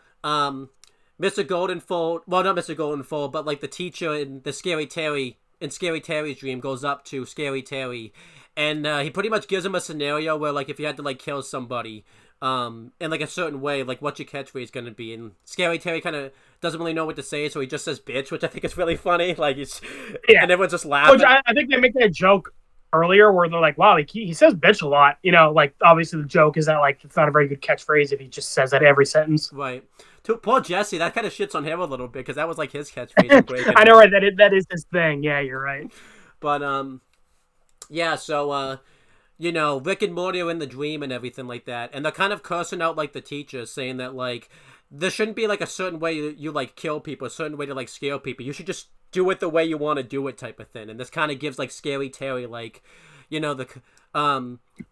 Mr. Goldenfold, well, not Mr. Goldenfold, but like the teacher in the Scary Terry, in Scary Terry's dream, goes up to Scary Terry. And he pretty much gives him a scenario where, like, if you had to, like, kill somebody in, like, a certain way, like, what's your catchphrase going to be? And Scary Terry kind of doesn't really know what to say, so he just says bitch, which I think is really funny. Like, and everyone's just laughing. Which I think they make that joke earlier where they're like, wow, he says bitch a lot. You know, like, obviously the joke is that, like, it's not a very good catchphrase if he just says that every sentence. Right. Poor Jesse, that kind of shits on him a little bit, because that was, like, his catchphrase. I know, right? That is his thing. Yeah, you're right. But, yeah, so, you know, Rick and Morty are in the dream and everything like that, and they're kind of cursing out, like, the teachers, saying that, like, there shouldn't be, like, a certain way you like, kill people, a certain way to, like, scare people. You should just do it the way you want to do it type of thing. And this kind of gives, like, Scary Terry, like, you know, the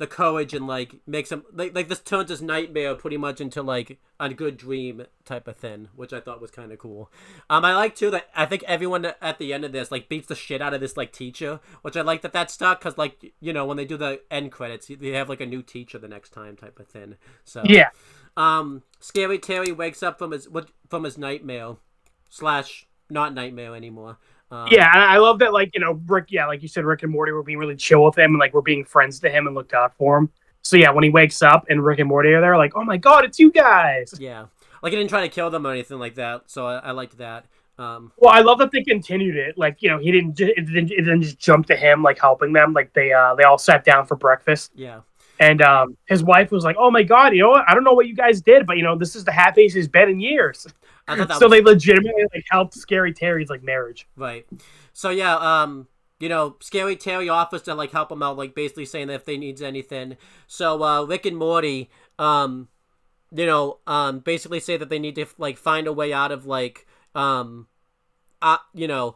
courage and, like, makes him, like this turns his nightmare pretty much into, like, a good dream type of thing, which I thought was kind of cool. I like, too, that I think everyone at the end of this, like, beats the shit out of this, like, teacher, which I like that stuck, because, like, you know, when they do the end credits, they have, like, a new teacher the next time type of thing. So, yeah. Scary Terry wakes up from his nightmare / not nightmare anymore. Yeah, and I love that, like, you know, Rick, yeah, like you said, Rick and Morty were being really chill with him, and, like, we're being friends to him and looked out for him. So, yeah, when he wakes up and Rick and Morty are there, like, oh my god, it's you guys! Yeah. Like, he didn't try to kill them or anything like that, so I liked that. Well, I love that they continued it. Like, you know, it didn't just jump to him, like, helping them. Like, they all sat down for breakfast. Yeah. And his wife was like, oh my god, you know what? I don't know what you guys did, but, you know, this is the happiest he's been in years. So they legitimately, like, helped Scary Terry's, like, marriage. Right. So, yeah, you know, Scary Terry offers to, like, help him out, like, basically saying that if they needs anything. So, Rick and Morty, you know, basically say that they need to, like, find a way out of, like, you know,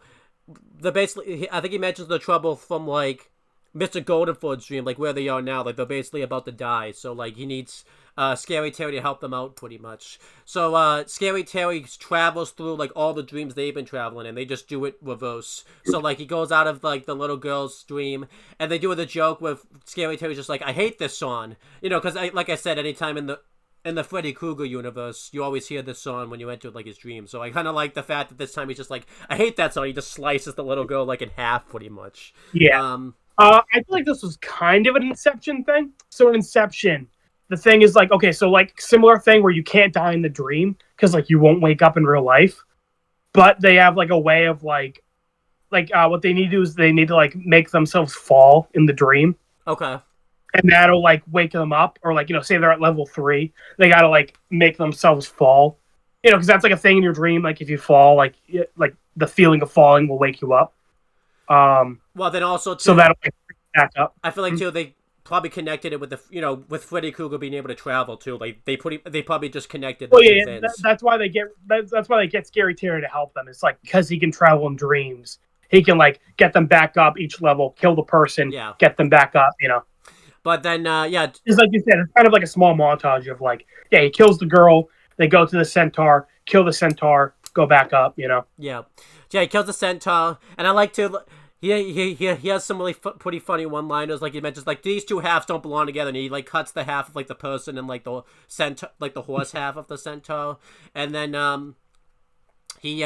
I think he mentions the trouble from, like, Mr. Goldenford's dream, like, where they are now. Like, they're basically about to die. So, like, he needs Scary Terry to help them out, pretty much. So, Scary Terry travels through, like, all the dreams they've been traveling in. They just do it reverse. So, like, he goes out of, like, the little girl's dream, and they do the joke with Scary Terry's just like, I hate this song. You know, because, like I said, anytime in the Freddy Krueger universe, you always hear this song when you enter, like, his dream. So I kind of like the fact that this time he's just like, I hate that song. He just slices the little girl, like, in half, pretty much. Yeah. I feel like this was kind of an Inception thing. So in Inception, the thing is, like, okay, so, like, similar thing where you can't die in the dream because, like, you won't wake up in real life. But they have, like, a way of, like what they need to do is they need to, like, make themselves fall in the dream. Okay. And that'll, like, wake them up. Or, like, you know, say they're at level 3. They gotta, like, make themselves fall. You know, because that's, like, a thing in your dream. Like, if you fall, like, the feeling of falling will wake you up. Well, then also, too, so that'll, like, back up. I feel like, too, they probably connected it with with Freddy Krueger being able to travel, too. Like, they probably just connected the two things. That's why they get Scary Terry to help them. It's, like, because he can travel in dreams. He can, like, get them back up each level, kill the person, get them back up, you know. But then, yeah. It's like you said, it's kind of like a small montage of, like, yeah, he kills the girl, they go to the centaur, kill the centaur, go back up, you know. Yeah. Yeah, he kills the centaur, and I like to... He has some really pretty funny one-liners, like he mentions, like, these two halves don't belong together, and he, like, cuts the half of, like, the person and, like, the centaur, like, the horse half of the centaur, and then, he,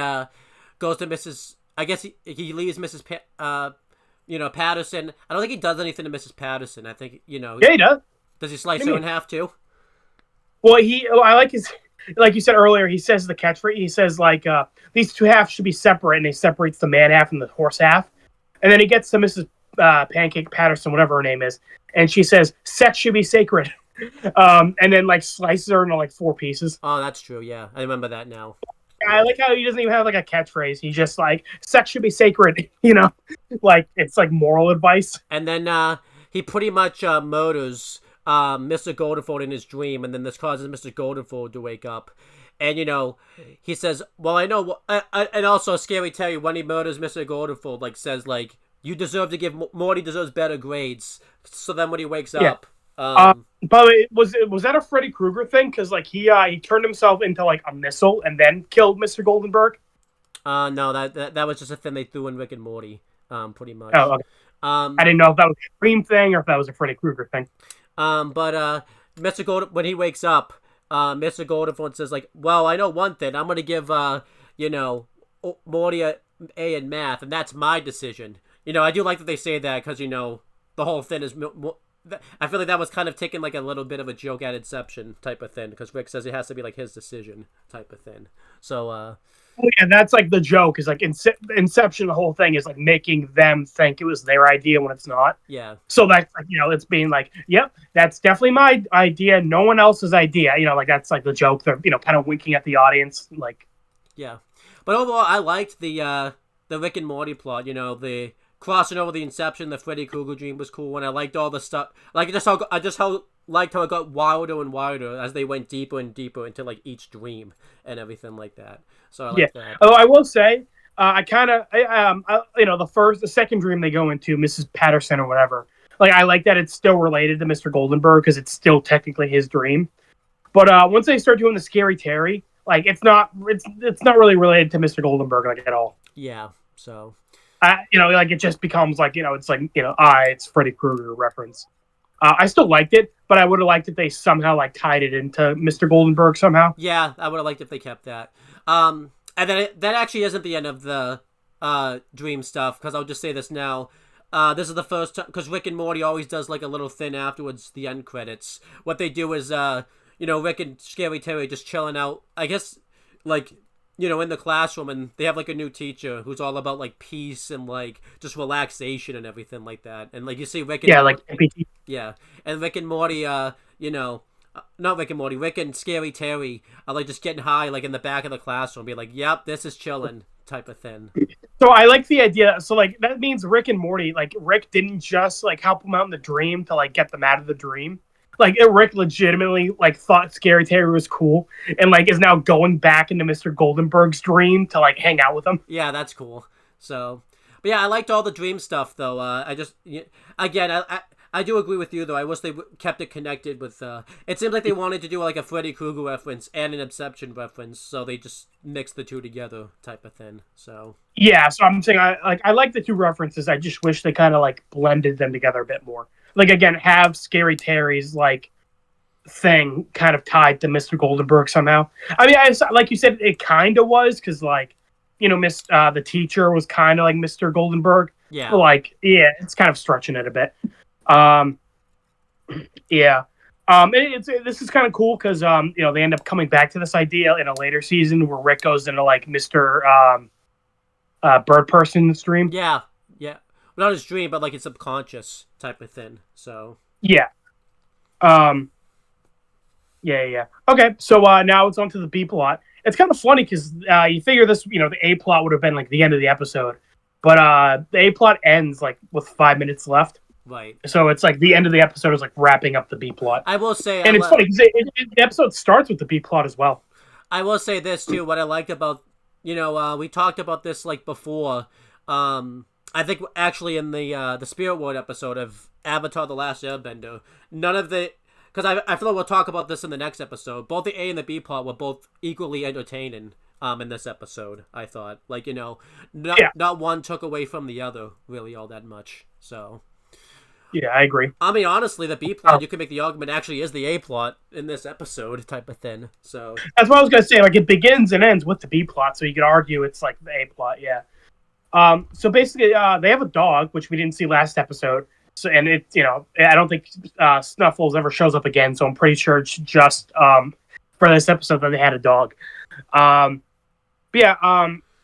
goes to Mrs. I guess he leaves Mrs. Patterson. I don't think he does anything to Mrs. Patterson. I think, you know... Yeah, he does. Does he slice her in half, too? Well, I like his... Like you said earlier, he says the catchphrase, he says, like, these two halves should be separate, and he separates the man half and the horse half. And then he gets to Mrs. Pancake Patterson, whatever her name is, and she says, "Sex should be sacred." And then like slices her into like 4 pieces. Oh, that's true. Yeah, I remember that now. I like how he doesn't even have like a catchphrase. He's just like, "Sex should be sacred," like it's like moral advice. And then he pretty much murders Mr. Goldenfold in his dream, and then this causes Mr. Goldenfold to wake up. And, he says, well, I know, and also Scary Terry, when he murders Mr. Goldenfold, like, says, like, you deserve to Morty deserves better grades. So then when he wakes up... By the way, was that a Freddy Krueger thing? Because, like, he turned himself into, like, a missile and then killed Mr. Goldenberg? No, that was just a thing they threw in Rick and Morty, pretty much. Oh, okay. I didn't know if that was a dream thing or if that was a Freddy Krueger thing. But Mr. Golden, when he wakes up, Mr. Goldenfold says, like, well, I know one thing. I'm going to give, Morty a in math, and that's my decision. I do like that they say that because, the whole thing is... I feel like that was kind of taken like a little bit of a joke at Inception type of thing because Rick says it has to be like his decision type of thing. So, yeah, that's like the joke is like Inception. The whole thing is like making them think it was their idea when it's not. Yeah. So that's like it's being like, yep, that's definitely my idea. No one else's idea. Like that's like the joke. They're kind of winking at the audience. Like, yeah, but overall, I liked the Rick and Morty plot. The crossing over the Inception, the Freddy Krueger dream was cool, and I liked all the stuff. Like liked how it got wilder and wilder as they went deeper and deeper into like each dream and everything like that. So I like that. Although I will say, the second dream they go into, Mrs. Patterson or whatever. Like I like that it's still related to Mr. Goldenberg because it's still technically his dream. But once they start doing the Scary Terry, like it's not really related to Mr. Goldenberg like at all. Yeah. So. Like it just becomes like it's like it's Freddy Krueger reference. I still liked it, but I would have liked if they somehow like tied it into Mr. Goldenberg somehow. Yeah, I would have liked if they kept that. And then that actually isn't the end of the dream stuff because I'll just say this now. This is the first time because Rick and Morty always does like a little thing afterwards, the end credits. What they do is Rick and Scary Terry just chilling out. I guess like. In the classroom, and they have, like, a new teacher who's all about, like, peace and, like, just relaxation and everything like that. And, like, you see Rick and... Yeah, like MPT. Yeah. And Rick and Morty, not Rick and Morty, Rick and Scary Terry are, like, just getting high, like, in the back of the classroom, be like, yep, this is chilling type of thing. So I like the idea. So, like, that means Rick and Morty, like, Rick didn't just, like, help them out in the dream to, like, get them out of the dream. Like, Rick legitimately, like, thought Scary Terry was cool and, like, is now going back into Mr. Goldenberg's dream to, like, hang out with him. Yeah, that's cool. So, but yeah, I liked all the dream stuff, though. I do agree with you, though. I wish they kept it connected with, it seems like they wanted to do, like, a Freddy Krueger reference and an Inception reference, so they just mixed the two together type of thing, so. Yeah, so I'm saying, I like the two references. I just wish they kind of, like, blended them together a bit more. Like, again, have Scary Terry's, like, thing kind of tied to Mr. Goldenberg somehow. I mean, like you said, it kind of was, because, like, the teacher was kind of like Mr. Goldenberg. Yeah. But, like, yeah, it's kind of stretching it a bit. Yeah. This is kind of cool, because, they end up coming back to this idea in a later season where Rick goes into, like, Mr. Bird Person's dream. Yeah, yeah. Not his dream, but like his subconscious type of thing. So yeah, yeah. Okay, so now it's on to the B plot. It's kind of funny because you figure this, the A plot would have been like the end of the episode, but the A plot ends like with 5 minutes left. Right. So it's like the end of the episode is like wrapping up the B plot. I will say, and it's funny because the episode starts with the B plot as well. I will say this too. What I liked about, we talked about this like before. I think actually in the Spirit World episode of Avatar: The Last Airbender, none of the... Because I feel like we'll talk about this in the next episode. Both the A and the B plot were both equally entertaining in this episode, I thought. Like, not one took away from the other really all that much. So... Yeah, I agree. I mean, honestly, the B plot, you can make the argument actually is the A plot in this episode type of thing. So that's what I was going to say. Like, it begins and ends with the B plot, so you could argue it's like the A plot, yeah. So basically, they have a dog, which we didn't see last episode. So, and it, I don't think Snuffles ever shows up again. So I'm pretty sure it's just for this episode that they had a dog. But yeah,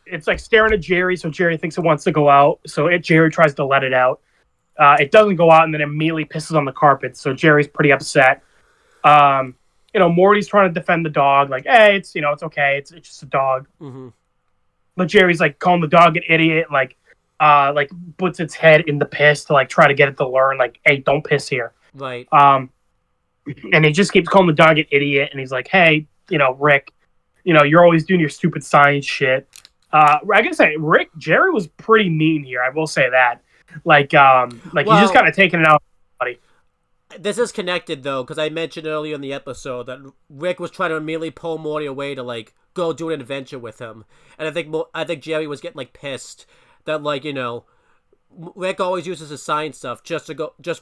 it's like staring at Jerry, so Jerry thinks it wants to go out. So Jerry tries to let it out. It doesn't go out, and then immediately pisses on the carpet. So Jerry's pretty upset. Morty's trying to defend the dog, like, hey, it's okay, it's just a dog. Mm-hmm. But Jerry's like calling the dog an idiot, like puts its head in the piss to like try to get it to learn, like, hey, don't piss here. Right. And he just keeps calling the dog an idiot, and he's like, hey, Rick, you're always doing your stupid science shit. I gotta say, Jerry was pretty mean here. I will say that. He's just kind of taking it out on everybody. This is connected, though, because I mentioned earlier in the episode that Rick was trying to immediately pull Morty away to, like, go do an adventure with him. And I think Jerry was getting, like, pissed that, like, Rick always uses his science stuff just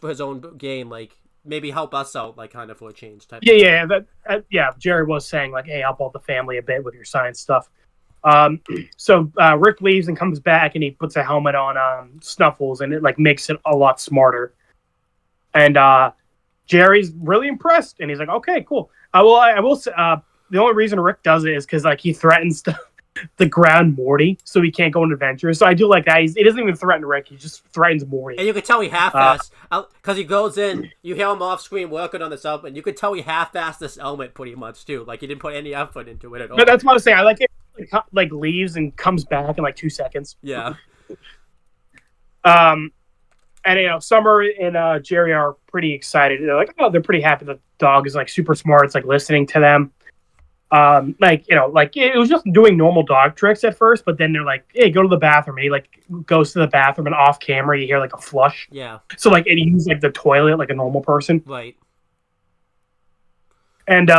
for his own gain, like, maybe help us out, like, kind of for a change type. Yeah. Jerry was saying, like, hey, help out the family a bit with your science stuff. So Rick leaves and comes back, and he puts a helmet on Snuffles, and it, like, makes it a lot smarter. And Jerry's really impressed, and he's like, okay, cool. I will say, the only reason Rick does it is because, like, he threatens to ground Morty so he can't go on adventures. So I do like that. He doesn't even threaten Rick. He just threatens Morty. And you can tell he half-assed, because he goes in, you hear him off-screen working on this helmet, and you can tell he half-assed this helmet pretty much, too. Like, he didn't put any effort into it at all. But that's what I was saying. I like it, like, leaves and comes back in, like, 2 seconds. Yeah. And, Summer and Jerry are pretty excited. They're like, they're pretty happy the dog is, like, super smart. It's, like, listening to them. It was just doing normal dog tricks at first, but then they're like, hey, go to the bathroom. And he, like, goes to the bathroom, and off camera you hear, like, a flush. Yeah. So, like, and he uses, like, the toilet like a normal person. Right. And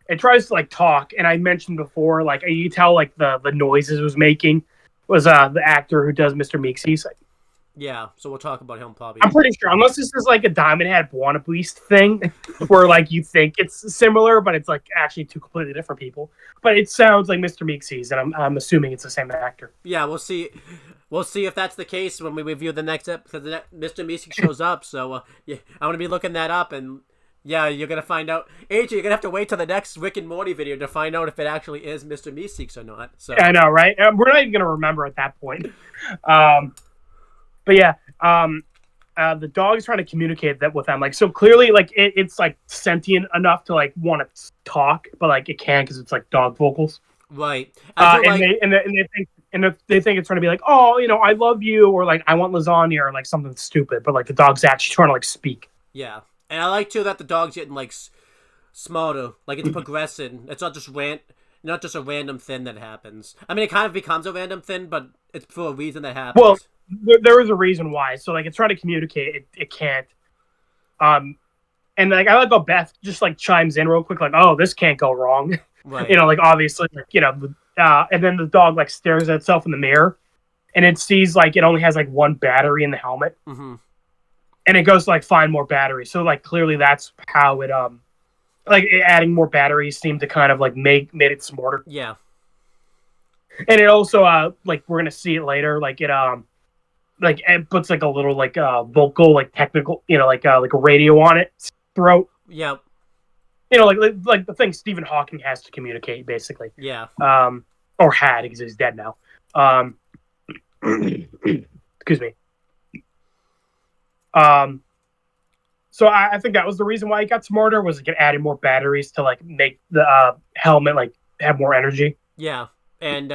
it tries to, like, talk. And I mentioned before, like, you tell, like, the noises it was making was the actor who does Mr. Meeksy. Yeah, so we'll talk about him probably. I'm pretty sure, unless this is like a Diamond Head Buona Beast thing, where like you think it's similar, but it's like actually two completely different people. But it sounds like Mr. Meeksy's, and I'm assuming it's the same actor. Yeah, we'll see. We'll see if that's the case when we review the next episode. Mr. Meeksy shows up, so yeah, I'm gonna be looking that up, and yeah, you're gonna find out. AJ, you're gonna have to wait till the next Rick and Morty video to find out if it actually is Mr. Meeksy or not. So yeah, I know, right? We're not even gonna remember at that point. But yeah, the dog is trying to communicate that with them. Like, so clearly, like, it's like sentient enough to like want to talk, but like it can't because it's like dog vocals. Right. They think it's trying to be like, oh, I love you, or like I want lasagna, or like something stupid. But like the dog's actually trying to like speak. Yeah, and I like too that the dog's getting like smarter. Like it's progressing. It's not just a random thing that happens. I mean, it kind of becomes a random thing, but it's for a reason that happens. Well, there is a reason why. So, like, it's trying to communicate. It can't. And, like, I like how Beth just, like, chimes in real quick, like, oh, this can't go wrong. Right. Like, obviously, like, and then the dog, like, stares at itself in the mirror, and it sees, like, it only has, like, one battery in the helmet. Mm-hmm. And it goes to, like, find more batteries. So, like, clearly that's how it, adding more batteries seemed to kind of, like, made it smarter. Yeah. And it also, like, we're gonna see it later, like, it puts like a little like vocal, like technical, like a radio on its throat. Yeah. Like the thing Stephen Hawking has to communicate, basically. Yeah. Or had, because he's dead now. Excuse me. So I think that was the reason why it got smarter, was it added more batteries to like make the helmet like have more energy. Yeah, and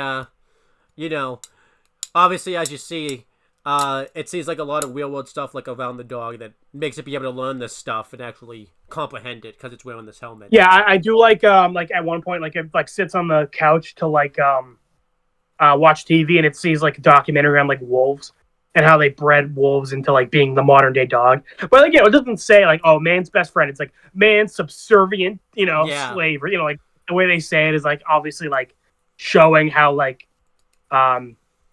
obviously as you see. It seems like a lot of real-world stuff like around the dog that makes it be able to learn this stuff and actually comprehend it because it's wearing this helmet. Yeah, I do like at one point, like it like sits on the couch to like watch TV, and it sees like a documentary on like wolves and how they bred wolves into like being the modern day dog. But like, it doesn't say like, oh, man's best friend. It's like man's subservient, slave. Or, like the way they say it is like obviously like showing how like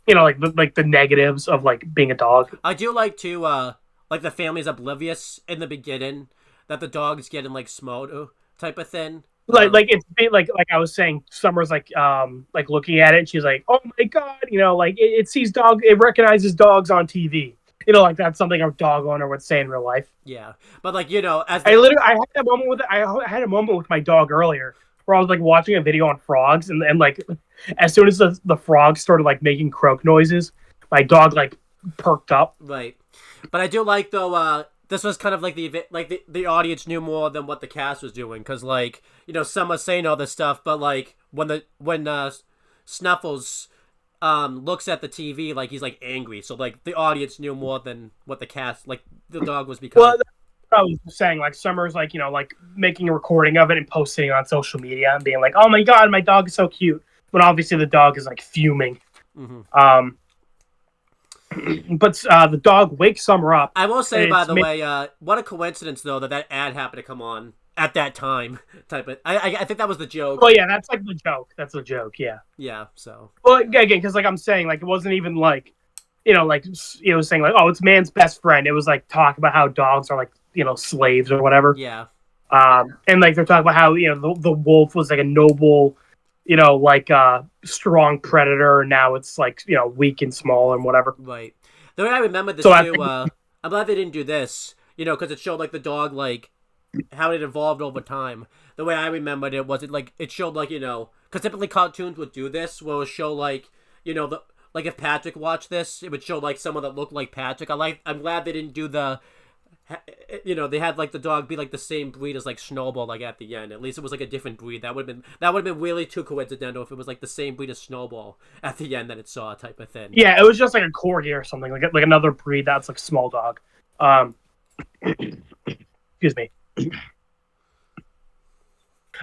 like the negatives of like being a dog. I do like to like the family's oblivious in the beginning that the dog's getting like smarter type of thing. Like it's like I was saying, Summer's like looking at it, and she's like, oh my god, like it sees it recognizes dogs on TV. Like that's something a dog owner would say in real life. Yeah, but like as I had a moment with my dog earlier where I was like watching a video on frogs, and like as soon as the frogs started like making croak noises, my dog like perked up. Right. But I do like though. This was kind of like the audience knew more than what the cast was doing, because like some was saying all this stuff, but like when Snuffles looks at the TV, like he's like angry, so like the audience knew more than what the cast, like the dog was becoming. Well, I was saying like Summer's like like making a recording of it and posting it on social media and being like, oh my god, my dog is so cute, but obviously the dog is like fuming. Mm-hmm. But the dog wakes Summer up. I will say, by the way, what a coincidence though that ad happened to come on at that time. Type of, I think that was the joke. Oh yeah, that's like the joke. That's the joke. Yeah. Yeah. So. Well, again, because like I'm saying, like it wasn't even like, like saying like, oh, it's man's best friend. It was like talk about how dogs are like slaves or whatever. Yeah. And like they're talking about how the wolf was like a noble, like strong predator, and now it's like weak and small and whatever. Right. The way I remember this So too, I'm glad they didn't do this, because it showed like the dog, like how it evolved over time. The way I remembered it was it showed like because typically cartoons would do this, where it would show like like if Patrick watched this, it would show like someone that looked like Patrick. I'm glad they didn't do the. They had like the dog be like the same breed as like Snowball, like at the end. At least it was like a different breed. That would have been really too coincidental if it was like the same breed as Snowball at the end that it saw, type of thing. Yeah, it was just like a corgi or something, like another breed that's like small dog. Excuse me. But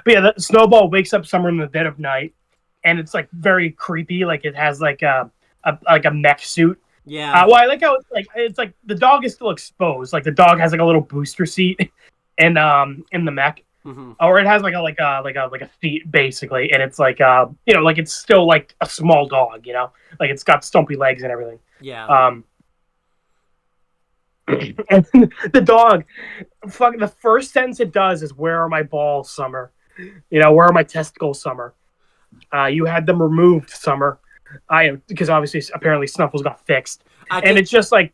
yeah, Snowball wakes up Summer in the dead of night, and it's like very creepy. Like it has like a mech suit. Yeah. Well, I like how it's like the dog is still exposed. Like the dog has like a little booster seat in the mech, mm-hmm. or it has like a seat basically, and it's like like it's still like a small dog, like it's got stumpy legs and everything. Yeah. And the dog, the first sentence it does is, "Where are my balls, Summer? Where are my testicles, Summer? You had them removed, Summer." Because obviously, apparently, Snuffles got fixed, and it's just like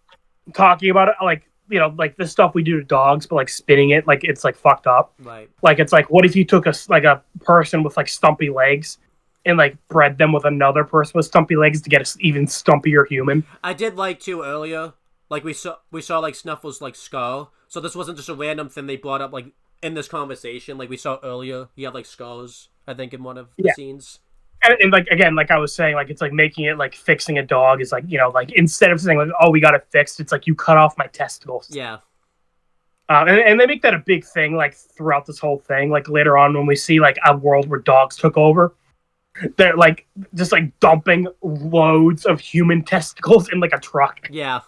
talking about it, like like the stuff we do to dogs, but like spinning it, like it's like fucked up. Right. Like it's like, what if you took a person with like stumpy legs, and like bred them with another person with stumpy legs to get an even stumpier human? I did like too earlier, like we saw like Snuffles like skull, so this wasn't just a random thing they brought up like in this conversation. Like we saw earlier, he had like skulls, I think, in one of the scenes. And like again, like I was saying, like it's like making it like fixing a dog is like like instead of saying like, oh, we got it fixed, it's like, you cut off my testicles. Yeah. And they make that a big thing like throughout this whole thing. Like later on when we see like a world where dogs took over, they're like just like dumping loads of human testicles in like a truck. Yeah.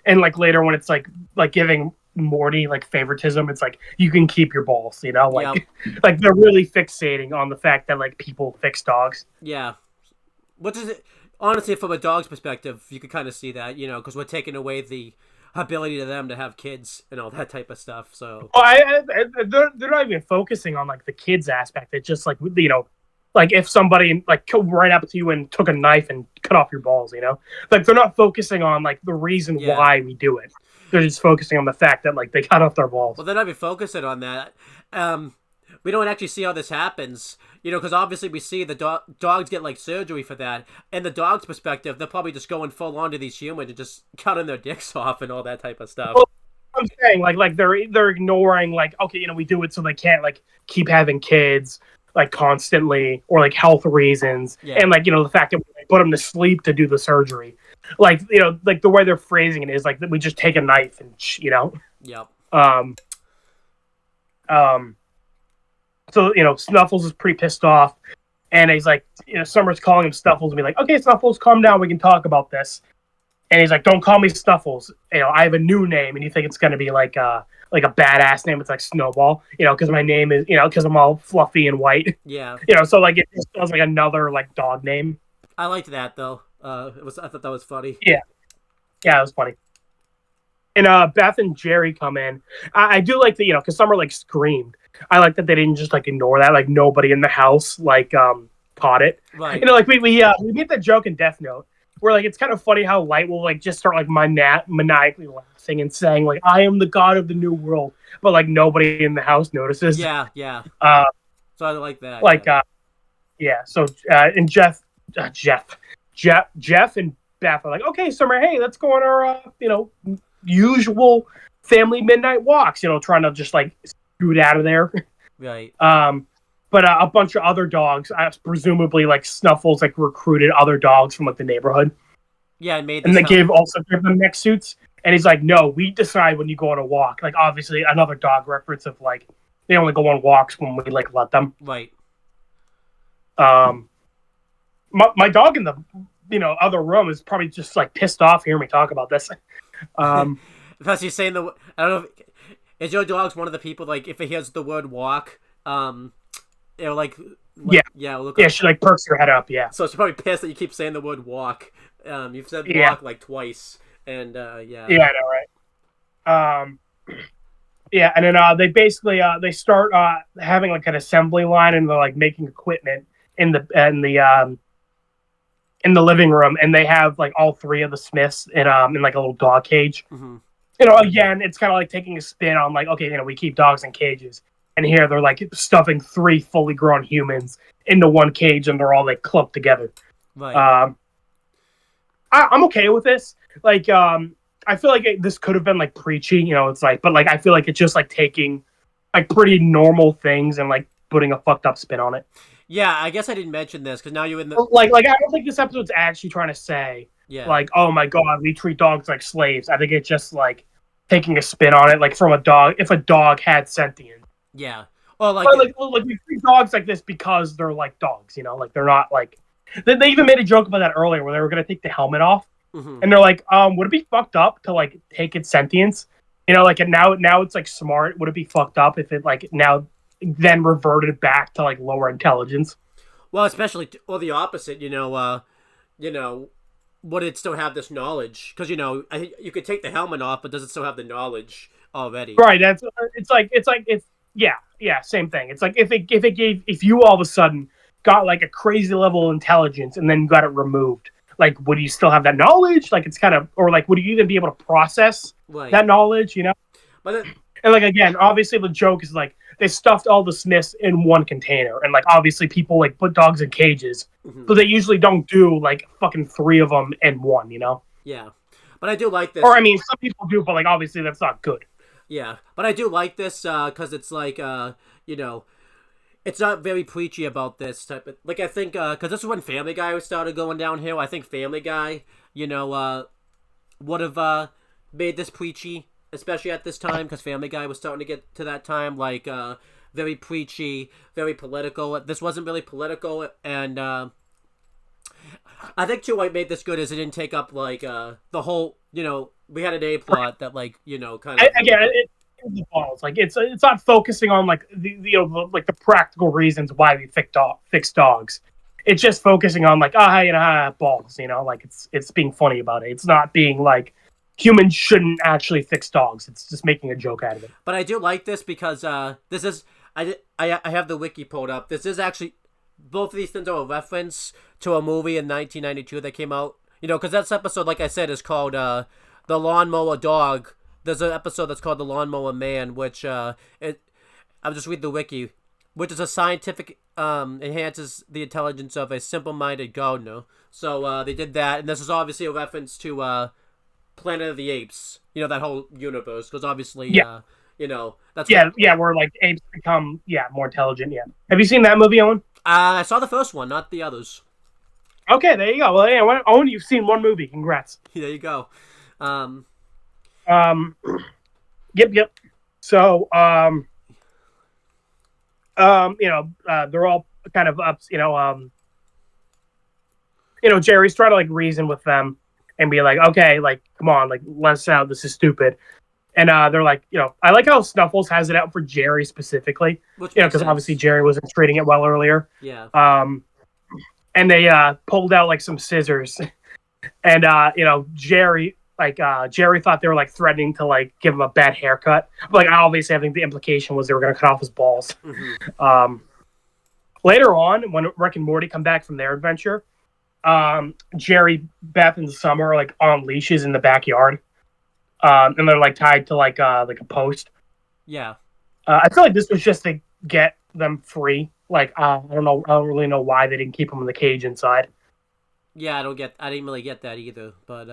And like later when it's like giving Morty like favoritism, it's like, you can keep your balls, like yep. Like they're really fixating on the fact that like people fix dogs. Yeah. What does it honestly, from a dog's perspective, you could kind of see that, because we're taking away the ability to them to have kids and all that type of stuff. So they're not even focusing on like the kids aspect. It's just like like if somebody like right up to you and took a knife and cut off your balls, like they're not focusing on like the reason why we do it. They're just focusing on the fact that like they cut off their balls. Well, they're not even focusing on that. We don't actually see how this happens, because obviously we see the dogs get like surgery for that. And the dog's perspective, they're probably just going full on to these humans and just cutting their dicks off and all that type of stuff. Well, I'm saying like they're ignoring like, okay, we do it so they can't like keep having kids like constantly, or like health reasons, and like the fact that we put them to sleep to do the surgery. Like like the way they're phrasing it is like that we just take a knife and Yep. So Snuffles is pretty pissed off, and he's like, Summer's calling him Snuffles and be like, okay, Snuffles, calm down, we can talk about this. And he's like, don't call me Snuffles. I have a new name, and you think it's gonna be like a badass name. It's like Snowball, because my name is, because I'm all fluffy and white. Yeah. So like it just sounds like another like dog name. I liked that though. I thought that was funny. Yeah, it was funny. And Beth and Jerry come in. I do like that, because Summer like screamed. I like that they didn't just like ignore that. Like nobody in the house like caught it. Right. Like we made that joke in Death Note where like it's kind of funny how Light will like just start like maniacally laughing and saying like I am the god of the new world, but like nobody in the house notices. Yeah. So I like that. Like so and Jeff and Beth are like, okay, Summer, hey, let's go on our usual family midnight walks, trying to just like scoot out of there. Right. But a bunch of other dogs, presumably like Snuffles, like recruited other dogs from like the neighborhood. Yeah, and they give them mech suits. And he's like, no, we decide when you go on a walk. Like obviously another dog reference of like they only go on walks when we like let them. Right. My dog in the other room is probably just like pissed off hearing me talk about this. Plus, he's saying I don't know. Is your dog's one of the people like if it hears the word walk, it'll like look yeah, she like perks her head up. Yeah. So she's probably pissed that you keep saying the word walk. You've said walk like twice, and yeah. Yeah, I know, right? Yeah, and then they basically they start having like an assembly line and they're like making equipment in the living room, and they have like all three of the Smiths in like a little dog cage. Mm-hmm. Again, it's kind of like taking a spin on like, okay, we keep dogs in cages, and here they're like stuffing 3 fully grown humans into one cage, and they're all like clumped together. Right. I'm okay with this. Like, I feel like this could have been like preachy, it's like, but like I feel like it's just like taking like pretty normal things and like putting a fucked up spin on it. Yeah, I guess I didn't mention this because now you're in the like I don't think this episode's actually trying to say like, oh my god, we treat dogs like slaves. I think it's just like taking a spin on it, like from a dog. If a dog had sentience, yeah. Well, like we treat dogs like this because they're like dogs, like they're not like. They even made a joke about that earlier where they were gonna take the helmet off, and they're like, would it be fucked up to like take its sentience? Like and now it's like smart. Would it be fucked up if it like now then reverted back to like lower intelligence? Well, especially or the opposite, would it still have this knowledge? Because you could take the helmet off, but does it still have the knowledge already? Right. It's same thing. It's like if you all of a sudden got like a crazy level of intelligence and then got it removed, like would you still have that knowledge? Like it's kind of, or like would you even be able to process that knowledge? But and like again, obviously the joke is like they stuffed all the Smiths in one container, and like obviously people like put dogs in cages, but they usually don't do like fucking 3 of them in one, Yeah, but I do like this. Or I mean, some people do, but like obviously that's not good. Yeah, but I do like this because it's like it's not very preachy about this type of like I think because this is when Family Guy started going downhill. I think Family Guy, would have made this preachy. Especially at this time, because Family Guy was starting to get to that time, like, very preachy, very political. This wasn't really political, and I think, too, what made this good is it didn't take up, like, the whole, we had an A-plot that, like, kind of... Again, it's balls. Like, it's not focusing on, like, the practical reasons why we fix dogs. It's just focusing on, like, balls, like, it's being funny about it. It's not being, like... Humans shouldn't actually fix dogs. It's just making a joke out of it. But I do like this because this is I have the wiki pulled up. This is actually both of these things are a reference to a movie in 1992 that came out. Because that episode, like I said, is called "The Lawnmower Dog." There's an episode that's called "The Lawnmower Man," which I'll just read the wiki, which is a scientific enhances the intelligence of a simple-minded gardener. So they did that, and this is obviously a reference to. Planet of the Apes, that whole universe, because obviously, that's where like apes become more intelligent. Yeah, have you seen that movie, Owen? I saw the first one, not the others. Okay, there you go. Well, yeah, Owen, you've seen one movie. Congrats. There you go. Yep. So, they're all kind of up. Jerry's trying to like reason with them. And be like, okay, like, come on, like, let us out. This is stupid. And they're like, I like how Snuffles has it out for Jerry specifically. Because obviously Jerry wasn't treating it well earlier. Yeah. And they pulled out like some scissors, and Jerry thought they were like threatening to like give him a bad haircut. But, like, obviously, I think the implication was they were going to cut off his balls. Mm-hmm. Later on, when Rick and Morty come back from their adventure. Jerry, Beth, and Summer are like on leashes in the backyard, and they're like tied to like a post. Yeah. I feel like this was just to get them free. Like I don't know, I don't really know why they didn't keep them in the cage inside. Yeah, I didn't really get that either, but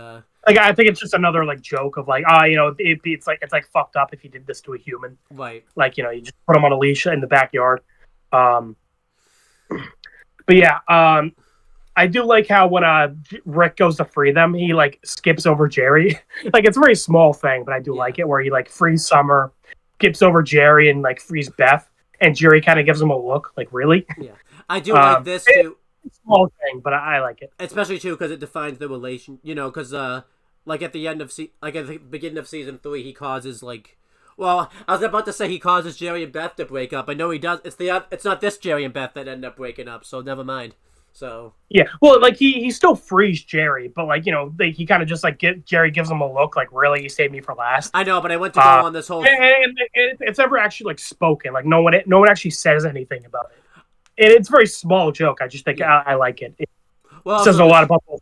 Like I think it's just another like joke of like, it's like fucked up if you did this to a human. right. Like you just put them on a leash in the backyard. But yeah, I do like how when Rick goes to free them, he like skips over Jerry. Like it's a very small thing, but I do like it where he like frees Summer, skips over Jerry, and like frees Beth, and Jerry kind of gives him a look like really. Yeah, I do like this too. It's a small thing, but I like it, especially too because it defines the relation. Because like at the end of like at the beginning of season 3, he causes like. Well, I was about to say he causes Jerry and Beth to break up. I know he does. It's not this Jerry and Beth that end up breaking up, so never mind. So yeah, well, like he still frees Jerry, but like he kind of just like Jerry gives him a look like really you saved me for last. I know, but I went to go on this whole. And it's never actually like spoken. Like no one actually says anything about it. And it's a very small joke. I just think I like it. It says a lot about both.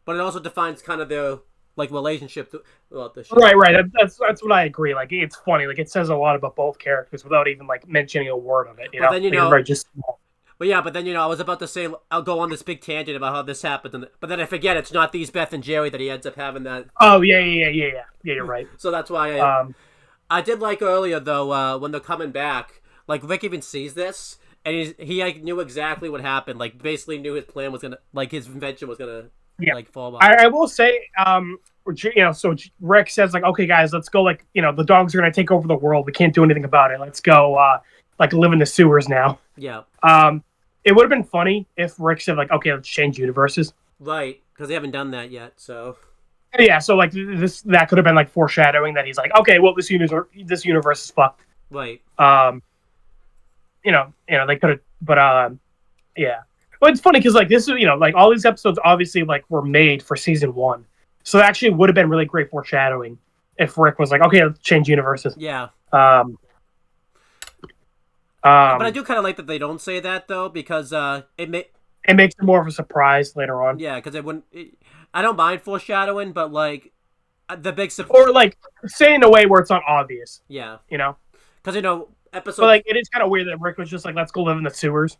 But it also defines kind of their like relationship throughout the show. Right. That's what I agree. Like it's funny. Like it says a lot about both characters without even like mentioning a word of it. But then it's very just small. But yeah, but then I was about to say I'll go on this big tangent about how this happened, but then I forget it's not these Beth and Jerry that he ends up having that. Oh yeah. You're right. So that's why I did like earlier though when they're coming back, like Rick even sees this and he like knew exactly what happened, like basically knew his plan was gonna like his invention was gonna like fall off. I will say so Rick says like, okay guys, let's go, like the dogs are gonna take over the world. We can't do anything about it. Let's go like live in the sewers now. Yeah. It would have been funny if Rick said like, okay, let's change universes. Right, because they haven't done that yet. So yeah, so like that could have been like foreshadowing that he's like, okay, well this universe is fucked. Right. They could have, but yeah. Well, it's funny because like this is like all these episodes obviously like were made for season 1, so it actually would have been really great foreshadowing if Rick was like, okay, let's change universes. Yeah. But I do kind of like that they don't say that though, because it makes it more of a surprise later on. Yeah, because I don't mind foreshadowing, but like the big or like say in a way where it's not obvious. Yeah. Because episode. But like it is kind of weird that Rick was just like, let's go live in the sewers.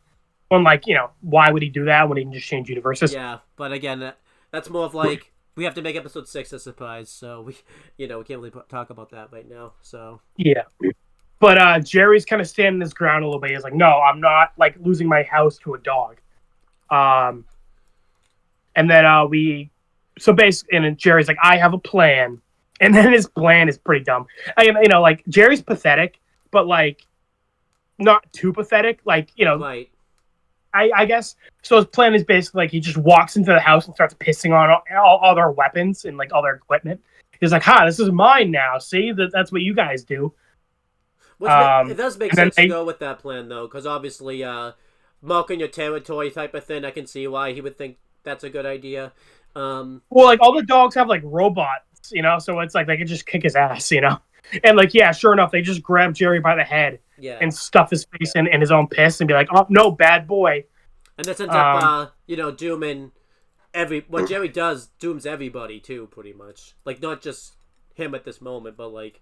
When like why would he do that when he can just change universes? Yeah, but again, that's more of like we have to make episode 6 a surprise, so we can't really talk about that right now. So yeah. But Jerry's kind of standing his ground a little bit. He's like, no, I'm not like losing my house to a dog. And then and Jerry's like, I have a plan. And then his plan is pretty dumb. Like Jerry's pathetic, but like not too pathetic. Like, right. I guess. So his plan is basically like he just walks into the house and starts pissing on all their weapons and like all their equipment. He's like, this is mine now. See, that's what you guys do. It does make sense to go with that plan, though, because obviously, marking your territory type of thing, I can see why he would think that's a good idea. Well, like, all the dogs have, like, robots, so it's like they can just kick his ass, And, like, yeah, sure enough, they just grab Jerry by the head and stuff his face in his own piss and be like, oh, no, bad boy. And this ends up, dooming what Jerry does dooms everybody, too, pretty much. Like, not just him at this moment, but, like...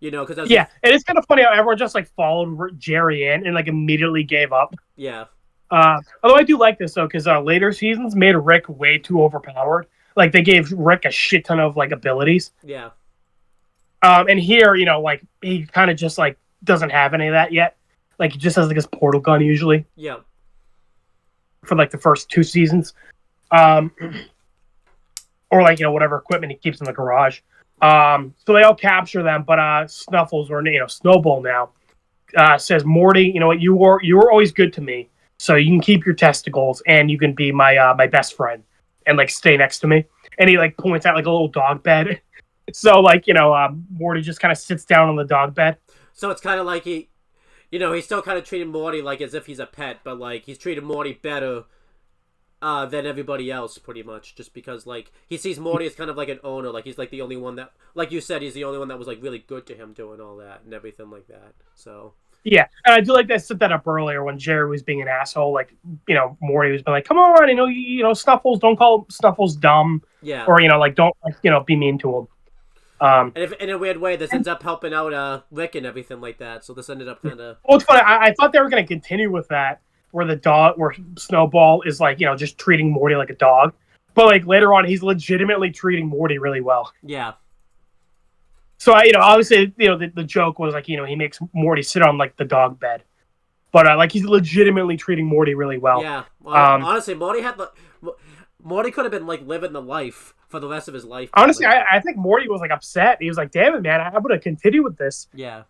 because and it's kind of funny how everyone just like followed Jerry in and like immediately gave up. Yeah. Although I do like this though, because later seasons made Rick way too overpowered. Like they gave Rick a shit ton of like abilities. Yeah. And here, like he kind of just like doesn't have any of that yet. Like he just has like his portal gun usually. Yeah. For like the first 2 seasons, or like whatever equipment he keeps in the garage. So they all capture them, but Snuffles or Snowball now says, Morty, what you were always good to me, so you can keep your testicles and you can be my my best friend and like stay next to me. And he like points out like a little dog bed. So like Morty just kind of sits down on the dog bed. So it's kind of like he's still kind of treating Morty like as if he's a pet, but like he's treating Morty better than everybody else, pretty much, just because like he sees Morty as kind of like an owner, like he's like the only one that, like you said, he's the only one that was like really good to him doing all that and everything like that. So Yeah, and I do like that. I set that up earlier when Jerry was being an asshole. Like, Morty was like, "Come on, Snuffles. Don't call Snuffles dumb, Yeah. or like don't be mean to him." And if, in a weird way, this ends up helping out Rick and everything like that. So this ended up kind of. Well, it's funny. I thought they were going to continue with that, where Snowball is like just treating Morty like a dog, but like later on, he's legitimately treating Morty really well. Yeah. So obviously, the joke was like, he makes Morty sit on like the dog bed, but like he's legitimately treating Morty really well. Yeah. Well, honestly, Morty could have been like living the life for the rest of his life. Honestly, I think Morty was like upset. He was like, "Damn it, man! I would have continued with this." Yeah.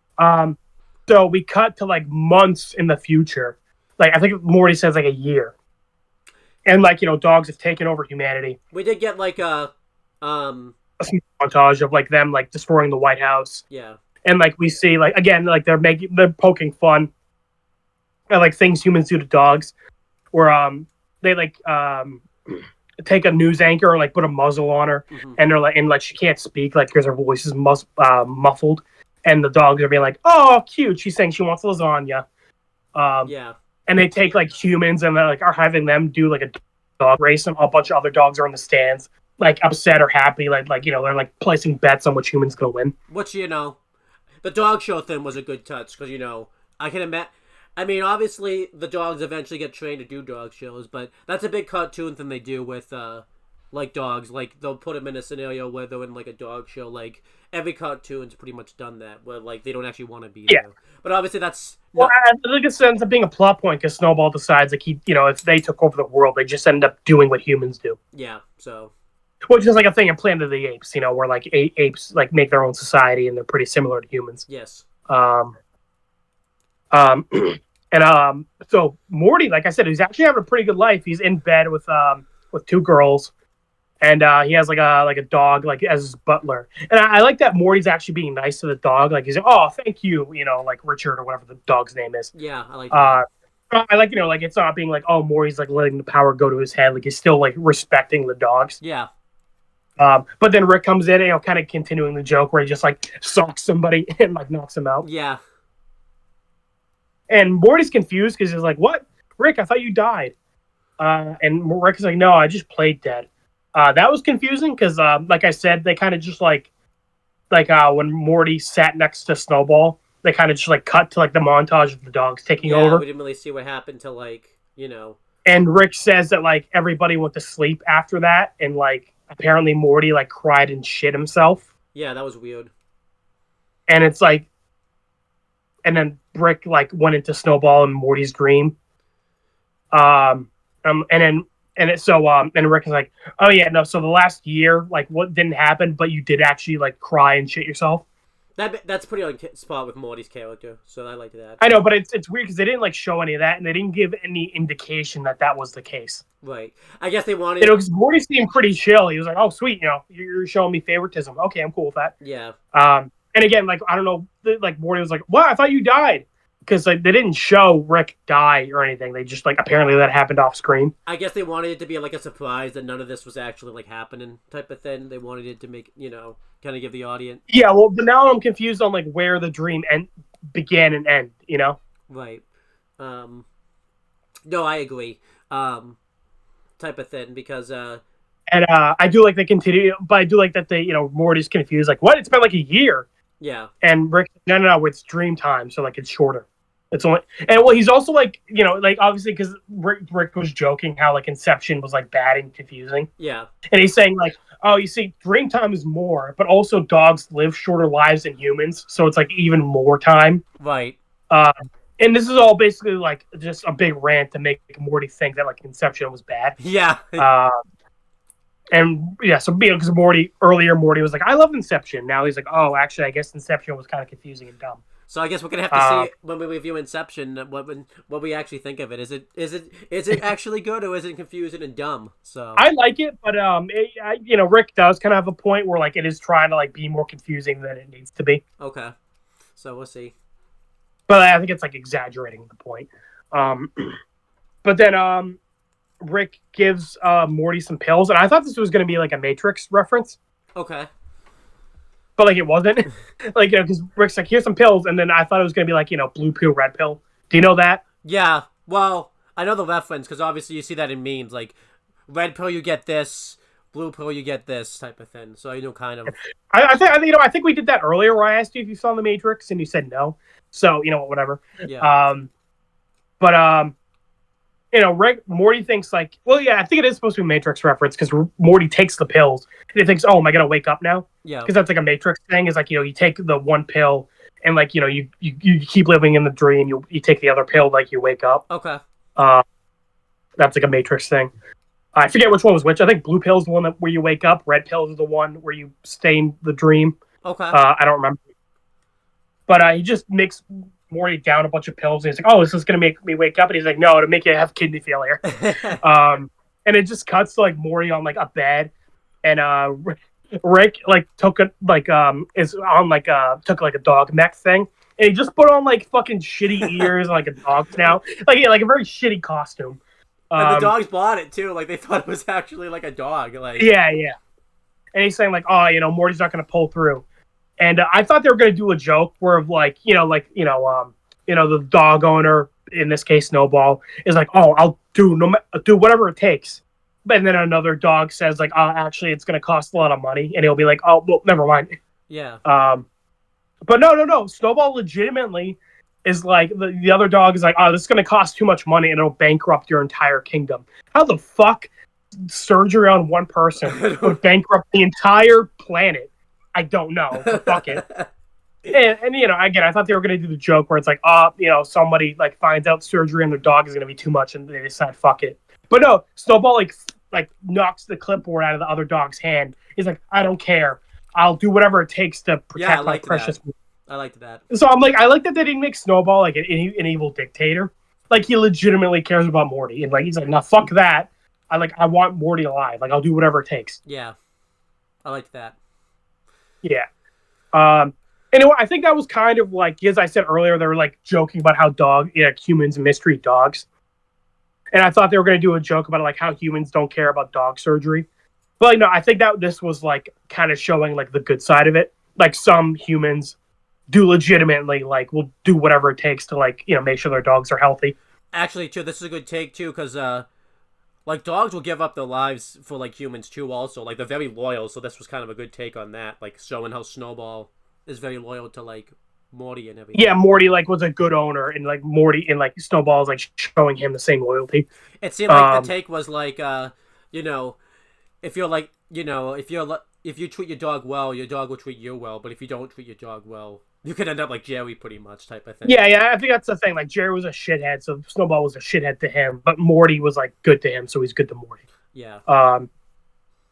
So we cut to like months in the future. Like I think Morty says like a year, and like dogs have taken over humanity. We did get like a montage of like them like destroying the White House. Yeah. And like we see like again like they're poking fun at like things humans do to dogs, where they like take a news anchor and like put a muzzle on her, and they're like she can't speak like because her voice is muffled, and the dogs are being like, "Oh, cute, she's saying she wants lasagna." Yeah. And they take like humans and they like are having them do like a dog race, and a bunch of other dogs are in the stands like upset or happy, like they're like placing bets on which human's gonna win. Which the dog show thing was a good touch because I can imagine. I mean, obviously the dogs eventually get trained to do dog shows, but that's a big cartoon thing they do with like dogs. Like they'll put them in a scenario where they're in like a dog show. Like every cartoon's pretty much done that, where like they don't actually want to be there. But obviously that's well, I think it ends up being a plot point because Snowball decides like if they took over the world, they just end up doing what humans do. Yeah. So. Which is like a thing in Planet of the Apes, where like apes like make their own society and they're pretty similar to humans. Yes. So Morty, like I said, he's actually having a pretty good life. He's in bed with two girls, and he has like a dog like as his butler. And I like that Morty's actually being nice to the dog. Like he's like, "Oh, thank you," like Richard or whatever the dog's name is. Yeah, I like that. I like like it's not being like, "Oh, Morty's like letting the power go to his head." Like he's still like respecting the dogs. Yeah. But then Rick comes in and kind of continuing the joke where he just like socks somebody and like knocks him out. Yeah. And Morty's confused because he's like, "What, Rick? I thought you died." And Rick is like, "No, I just played dead." That was confusing because, like I said, they kind of just like when Morty sat next to Snowball, they kind of just like cut to like the montage of the dogs taking over. We didn't really see what happened to like. And Rick says that like everybody went to sleep after that, and like apparently Morty like cried and shit himself. Yeah, that was weird. And it's like, and then Rick like went into Snowball and Morty's dream. And Rick is like, "Oh yeah, no. So the last year, like, what didn't happen, but you did actually like cry and shit yourself." That's pretty on spot with Morty's character, so I like that. I know, but it's weird because they didn't like show any of that, and they didn't give any indication that was the case. Right. I guess they wanted. Because Morty seemed pretty chill. He was like, "Oh, sweet, you're showing me favoritism. Okay, I'm cool with that." Yeah. And again, like I don't know, like Morty was like, "What? I thought you died." Because like they didn't show Rick die or anything. They just like apparently that happened off screen. I guess they wanted it to be like a surprise that none of this was actually like happening type of thing. They wanted it to make kind of give the audience. Yeah, well, but now I'm confused on like where the dream began and end. Right. No, I agree. Type of thing because. And I do like they continue, but I do like that they Morty's confused. Like, what? It's been like a year. Yeah. And Rick, no, it's dream time, so like it's shorter. It's only, and well, he's also like, like obviously because Rick was joking how like Inception was like bad and confusing. Yeah. And he's saying like, "Oh, you see, dream time is more, but also dogs live shorter lives than humans, so it's like even more time." Right. And this is all basically like just a big rant to make Morty think that like Inception was bad. Yeah. And yeah, so because Morty was like, "I love Inception." Now he's like, "Oh, actually, I guess Inception was kind of confusing and dumb." So I guess we're gonna have to see when we review Inception what we actually think of it. Is it actually good or is it confusing and dumb? So I like it, but Rick does kind of have a point where like it is trying to like be more confusing than it needs to be. Okay, so we'll see. But I think it's like exaggerating the point. But then Rick gives Morty some pills, and I thought this was going to be like a Matrix reference. Okay. but like it wasn't. Like, because Rick's like, here's some pills, and then I thought it was gonna be like, blue pill, red pill. Do you know that? Yeah, well, I know the reference because obviously you see that in memes. Like, red pill you get this, blue pill you get this type of thing. So I know kind of. I think we did that earlier where I asked you if you saw the Matrix and you said no. So whatever. Yeah. Morty thinks like, well, yeah, I think it is supposed to be a Matrix reference because Morty takes the pills and he thinks, oh, am I gonna wake up now? Yeah. Because that's like a Matrix thing. Is like you take the one pill and like you keep living in the dream. You take the other pill, like you wake up. Okay. That's like a Matrix thing. I forget which one was which. I think blue pill is the one where you wake up. Red pill is the one where you stay in the dream. Okay. I don't remember. But he just makes Morty down a bunch of pills, and he's like, "Oh, this is gonna make me wake up." And he's like, "No, to make you have kidney failure." And it just cuts to like Morty on like a bed, and Rick like took a is on like took like a dog mech thing, and he just put on like fucking shitty ears and like a dog snout, like a very shitty costume. And the dogs bought it too. Like they thought it was actually like a dog. Like yeah. And he's saying like, "Oh, Morty's not gonna pull through." And I thought they were going to do a joke where, the dog owner, in this case Snowball, is like, "Oh, I'll do whatever it takes." And then another dog says like, actually, it's going to cost a lot of money," and he'll be like, "Oh, well, never mind." Yeah. But no. Snowball legitimately is like the other dog is like, "Oh, this is going to cost too much money and it'll bankrupt your entire kingdom." How the fuck surgery on one person would bankrupt the entire planet? I don't know. Fuck it. And again, I thought they were going to do the joke where it's like, somebody like finds out surgery on their dog is going to be too much and they decide, fuck it. But no, Snowball like knocks the clipboard out of the other dog's hand. He's like, I don't care. I'll do whatever it takes to protect my precious. I liked that. So I'm like, I like that they didn't make Snowball like an evil dictator. Like he legitimately cares about Morty, and like he's like, nah, fuck that. I want Morty alive. Like I'll do whatever it takes. Yeah, I liked that. Yeah. Anyway, I think that was kind of like, as I said earlier, they were like joking about how humans mistreat dogs. And I thought they were going to do a joke about like how humans don't care about dog surgery. But like, no, I think that this was like kind of showing like the good side of it. Like some humans do legitimately like will do whatever it takes to like, make sure their dogs are healthy. Actually, too, this is a good take too, because like dogs will give up their lives for like humans too. Also, like they're very loyal, so this was kind of a good take on that, like showing how Snowball is very loyal to like Morty and everything. Yeah, Morty like was a good owner, and like Morty and like Snowball is like showing him the same loyalty. It seemed like the take was like, if you're like, if you treat your dog well, your dog will treat you well. But if you don't treat your dog well, you could end up like Jerry, pretty much, type of thing. Yeah, I think that's the thing. Like Jerry was a shithead, so Snowball was a shithead to him, but Morty was like good to him, so he's good to Morty. Yeah.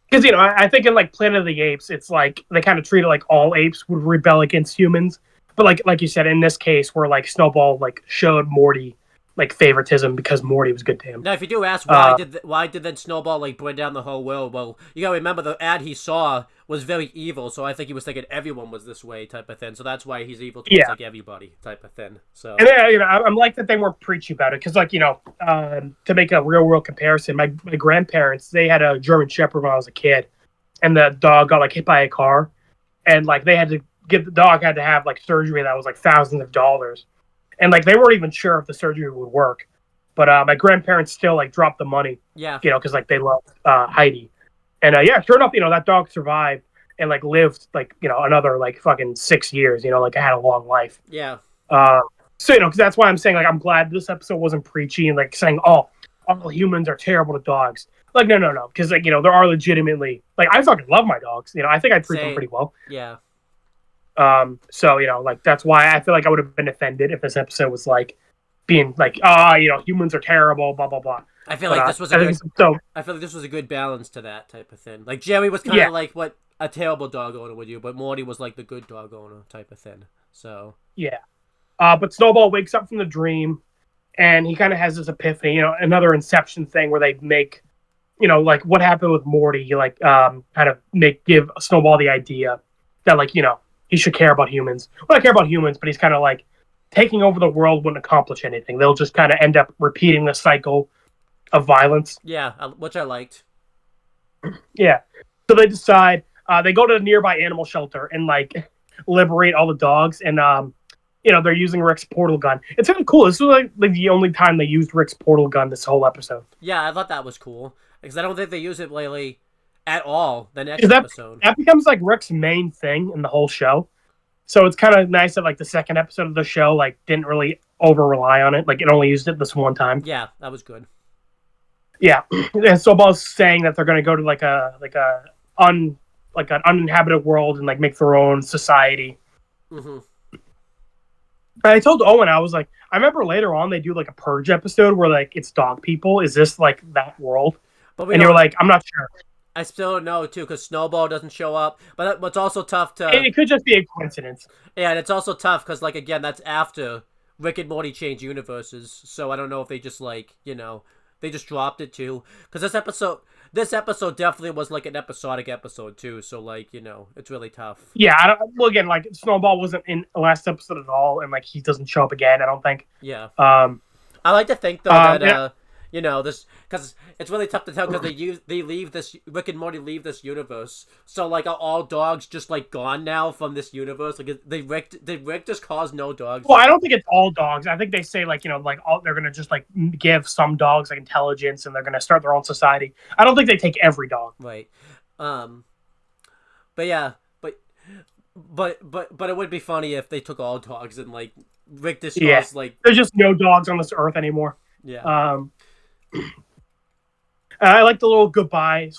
Because I think in like Planet of the Apes, it's like they kind of treat it like all apes would rebel against humans, but like you said, in this case, where like Snowball like showed Morty like favoritism because Morty was good to him. Now, if you do ask why did then Snowball like burn down the whole world, well, you gotta remember the ad he saw was very evil, so I think he was thinking everyone was this way, type of thing. So that's why he's evil towards like everybody, type of thing. So and I'm like that they weren't preachy about it because like to make a real world comparison, my grandparents, they had a German Shepherd when I was a kid, and the dog got like hit by a car, and like the dog had to have like surgery that was like thousands of dollars. And like they weren't even sure if the surgery would work, but my grandparents still like dropped the money. Yeah. Because like they loved Heidi, and sure enough, that dog survived and like lived like another like fucking 6 years. Like had a long life. Yeah. So because that's why I'm saying like I'm glad this episode wasn't preachy and like saying all humans are terrible to dogs. Like no, because like there are legitimately like I fucking love my dogs. I think I treat them pretty well. Yeah. So like that's why I feel like I would have been offended if this episode was like being like humans are terrible, blah blah blah. I feel like this was a good balance to that type of thing. Like Jerry was kind of like what a terrible dog owner would do, but Morty was like the good dog owner type of thing. So yeah. But Snowball wakes up from the dream, and he kind of has this epiphany. Another Inception thing where they make, like what happened with Morty. You like kind of give Snowball the idea that like he should care about humans. Well, not care about humans, but he's kind of like taking over the world wouldn't accomplish anything. They'll just kind of end up repeating the cycle of violence. Yeah, which I liked. Yeah. So they decide, They go to a nearby animal shelter and like liberate all the dogs, and they're using Rick's portal gun. It's kind of cool. This was like the only time they used Rick's portal gun this whole episode. Yeah, I thought that was cool because I don't think they use it lately at all. The next episode that becomes like Rick's main thing in the whole show. So it's kind of nice that like the second episode of the show like didn't really over rely on it. Like it only used it this one time. Yeah, that was good. Yeah, and Snowball's saying that they're going to go to like an uninhabited world and like make their own society. Mm-hmm. And I told Owen, I was like, I remember later on they do like a purge episode where like it's dog people. Is this like that world? And you're like, I'm not sure. I still don't know too because Snowball doesn't show up. But it's also tough to. It could just be a coincidence. Yeah, and it's also tough because like again that's after Rick and Morty change universes. So I don't know if they just like they just dropped it too because this episode definitely was like an episodic episode too. So like it's really tough. Yeah, again, like Snowball wasn't in the last episode at all, and like he doesn't show up again. I don't think. Yeah. I like to think though that this because it's really tough to tell because they leave this Rick and Morty leave this universe. So like are all dogs just like gone now from this universe? Like Rick just caused no dogs. Well, I don't think it's all dogs. I think they say like they're gonna just like give some dogs like intelligence and they're gonna start their own society. I don't think they take every dog. Right. But yeah, but it would be funny if they took all dogs and like Rick just caused like there's just no dogs on this earth anymore. Yeah. I like the little goodbye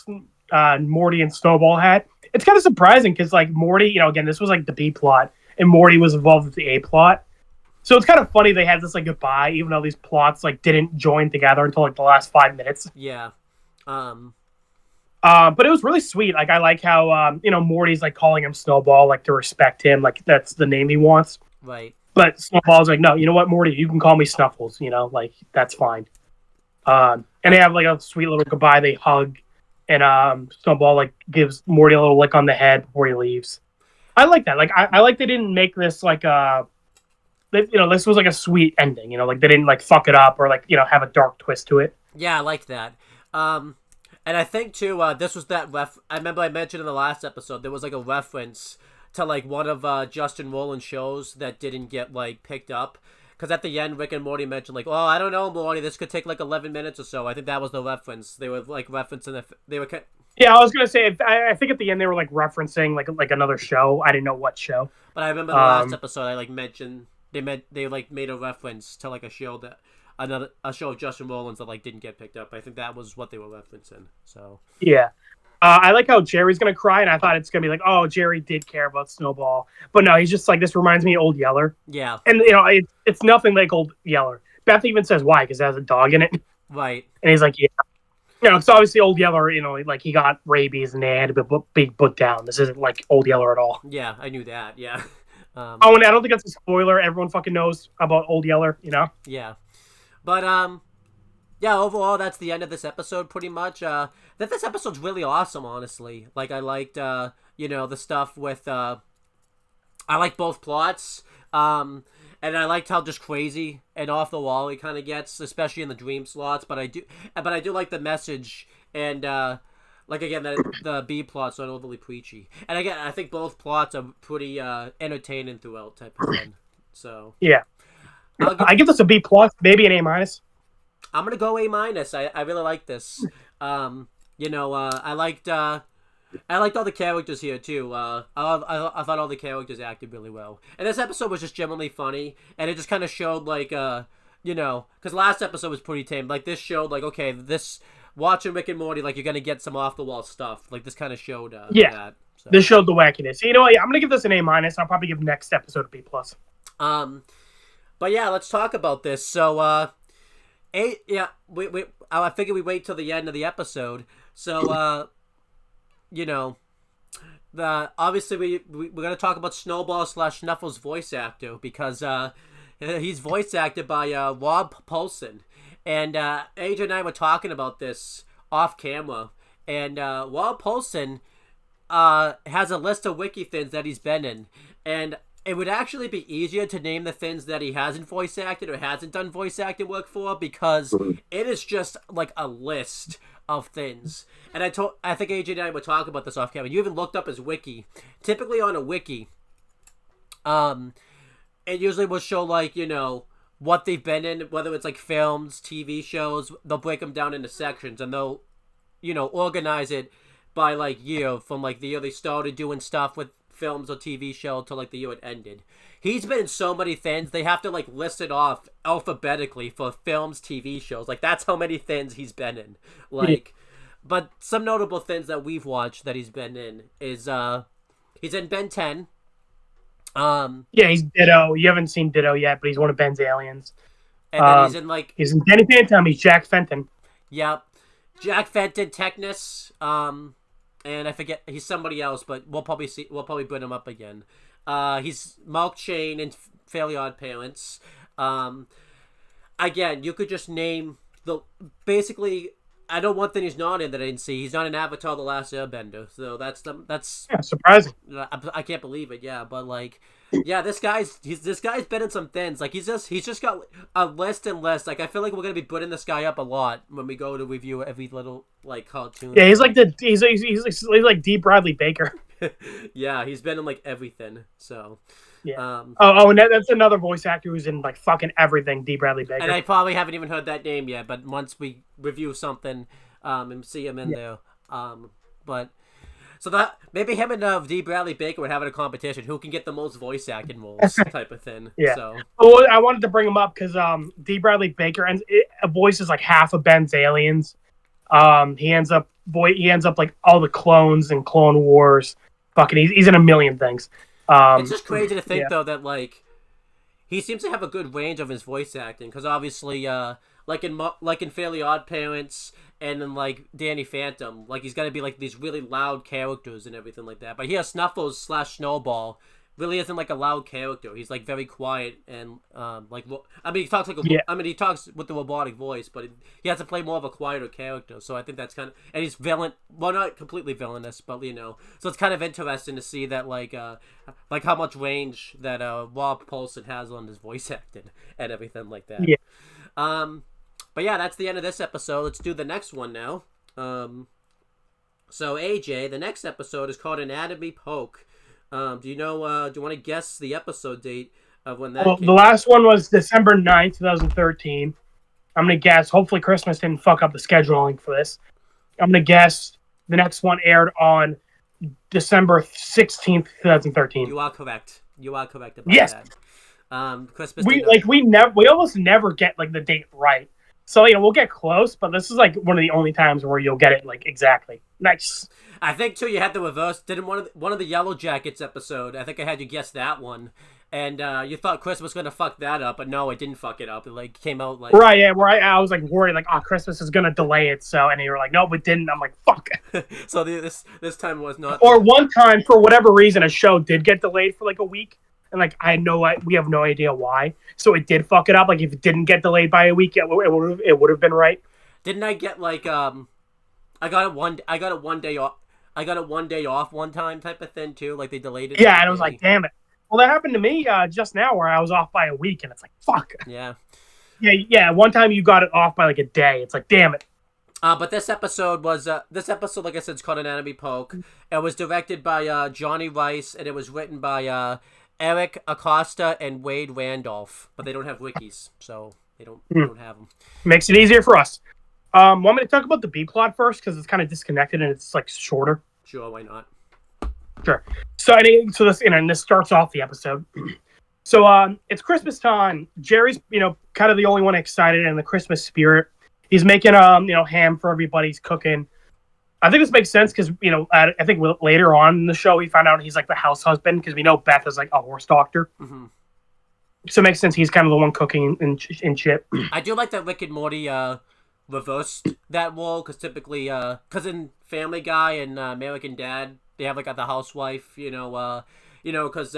Morty and Snowball had. It's kind of surprising because like Morty, again, this was like the B plot, and Morty was involved with the A plot. So it's kind of funny they had this like goodbye, even though these plots like didn't join together until like the last 5 minutes. Yeah. But it was really sweet. Like I like how Morty's like calling him Snowball, like to respect him, like that's the name he wants. Right. But Snowball's like, no, you know what, Morty, you can call me Snuffles. Like that's fine. And they have like a sweet little goodbye. They hug, and Snowball like gives Morty a little lick on the head before he leaves. I like that. Like I like they didn't make this like this was like a sweet ending. Like they didn't like fuck it up or like have a dark twist to it. Yeah, I like that. And I think too, this was that I remember I mentioned in the last episode there was like a reference to like one of Justin Roiland's shows that didn't get like picked up. Because at the end, Rick and Morty mentioned, like, I don't know, Morty, this could take, like, 11 minutes or so. I think that was the reference. They were, like, referencing Yeah, I was going to say, I think at the end they were, like, referencing, like another show. I didn't know what show. But I remember the last episode, I, like, mentioned, they made a reference to, like, a show of Justin Roiland's that, like, didn't get picked up. I think that was what they were referencing, so. Yeah. I like how Jerry's going to cry, and I thought it's going to be like, oh, Jerry did care about Snowball. But no, he's just like, this reminds me of Old Yeller. Yeah. And, it's nothing like Old Yeller. Beth even says why, because it has a dog in it. Right. And he's like, yeah. It's obviously Old Yeller, like he got rabies and they had to be put down. This isn't like Old Yeller at all. Yeah, I knew that, yeah. And I don't think that's a spoiler. Everyone fucking knows about Old Yeller, Yeah. But, yeah, overall, that's the end of this episode, pretty much. This episode's really awesome, honestly. Like, I liked, the stuff with, I like both plots, and I liked how just crazy and off the wall he kind of gets, especially in the dream slots, but I do like the message, and, like, again, the B plots aren't overly preachy. And again, I think both plots are pretty, entertaining throughout type of thing, so. Yeah. I give this a B+, maybe an A-. I'm gonna go A-. I really like this. I liked all the characters here too. I thought all the characters acted really well, and this episode was just genuinely funny, and it just kind of showed like because last episode was pretty tame. Like this showed like okay, this watching Rick and Morty like you're gonna get some off the wall stuff. Like this kind of showed that. So. This showed the wackiness. So, I'm gonna give this an A-. I'll probably give next episode a B+. But yeah, let's talk about this. So I figured we wait till the end of the episode. So, obviously we're gonna talk about Snowball / Snuffles' voice actor because he's voice acted by Rob Paulsen, and AJ and I were talking about this off camera, and Rob Paulsen has a list of wiki things that he's been in, and it would actually be easier to name the things that he hasn't voice acted or hasn't done voice acting work for because it is just like a list of things. And I think AJ and I were talking about this off camera. You even looked up his wiki. Typically on a wiki, it usually will show like, you know, what they've been in, whether it's like films, TV shows. They'll break them down into sections, and they'll, you know, organize it by like year, from like the year they started doing stuff with films or TV show to like the year it ended. He's been in so many things, they have to like list it off alphabetically for films, TV shows. Like, that's how many things he's been in. Like, but some notable things that we've watched that he's been in is he's in Ben 10. Yeah, he's Ditto. You haven't seen Ditto yet, but he's one of Ben's aliens. And then he's in like, he's in Danny Phantom. He's Jack Fenton. Yep, Jack Fenton, Technus, and I forget, he's somebody else, but we'll probably bring him up again. He's Mark Chain in Fairly Odd Parents. Again, you could just name basically. I know one thing he's not in that I didn't see. He's not in Avatar: The Last Airbender, so that's surprising. I can't believe it. Yeah, but like, yeah, this guy's been in some thins. Like, he's just got a list and list. Like, I feel like we're gonna be putting this guy up a lot when we go to review every little like cartoon. Yeah, he's like he's like D. Bradley Baker. Yeah, he's been in like everything. So. Yeah. And that's another voice actor who's in like fucking everything. D. Bradley Baker. And I probably haven't even heard that name yet. But once we review something, and see him in there, but so that maybe him and D. Bradley Baker would have a competition. Who can get the most voice acting roles, type of thing. Yeah. So. Well, I wanted to bring him up because D. Bradley Baker voices like half of Ben's aliens. He ends up like all the clones in Clone Wars. Fucking, he's in a million things. It's just crazy to think though that like he seems to have a good range of his voice acting, because obviously like in Fairly Odd Parents and in like Danny Phantom, like he's got to be like these really loud characters and everything like that. But here Snuffles / Snowball really isn't like a loud character. He's like very quiet and like, I mean, he talks like he talks with the robotic voice, but he has to play more of a quieter character. So I think that's kind of, and he's villain, well, not completely villainous, but you know, so it's kind of interesting to see that like how much range that Rob Paulson has on his voice acting and everything like that. Yeah. But yeah, that's the end of this episode. Let's do the next one now. So AJ, the next episode is called Anatomy Poke. Do you want to guess the episode date of when that came the last one was December 9th, 2013. I'm going to guess, hopefully Christmas didn't fuck up the scheduling for this. I'm going to guess the next one aired on December 16th, 2013. You are correct. About that. Christmas. We almost never get like the date right. So, you know, we'll get close, but this is like one of the only times where you'll get it like exactly. Nice. I think too you had the reverse. Didn't one of the Yellow Jackets episode? I think I had you guess that one, and you thought Chris was gonna fuck that up, but no, it didn't fuck it up. It like came out like right. Yeah, where I was like worried, like, oh, Christmas is gonna delay it. So, and you were like, no, it didn't. I'm like, fuck. So this time was not. Or one time, for whatever reason, a show did get delayed for like a week. And like we have no idea why, so it did fuck it up. Like if it didn't get delayed by a week, it would have been right. Didn't I get like I got it one day off. I got it one day off one time type of thing too. Like they delayed it. Yeah, and I was like, damn it. Well, that happened to me just now, where I was off by a week, and it's like, fuck. Yeah. Yeah. One time you got it off by like a day. It's like, damn it. But this episode, like I said, is called Anatomy Poke. It was directed by Johnny Rice, and it was written by Eric Acosta and Wade Randolph, but they don't have wikis, so they don't have them. Makes it easier for us. Want me to talk about the B plot first, because it's kind of disconnected and it's like shorter. Sure, why not? Sure. So this starts off the episode. So it's Christmas time. Jerry's kind of the only one excited in the Christmas spirit. He's making ham for everybody. He's cooking. I think this makes sense because, I think later on in the show, we found out he's like the house husband, because we know Beth is like a horse doctor. Mm-hmm. So it makes sense he's kind of the one cooking and shit. I do like that Rick and Morty reversed that role, because typically, because in Family Guy and American Dad, they have like the housewife, because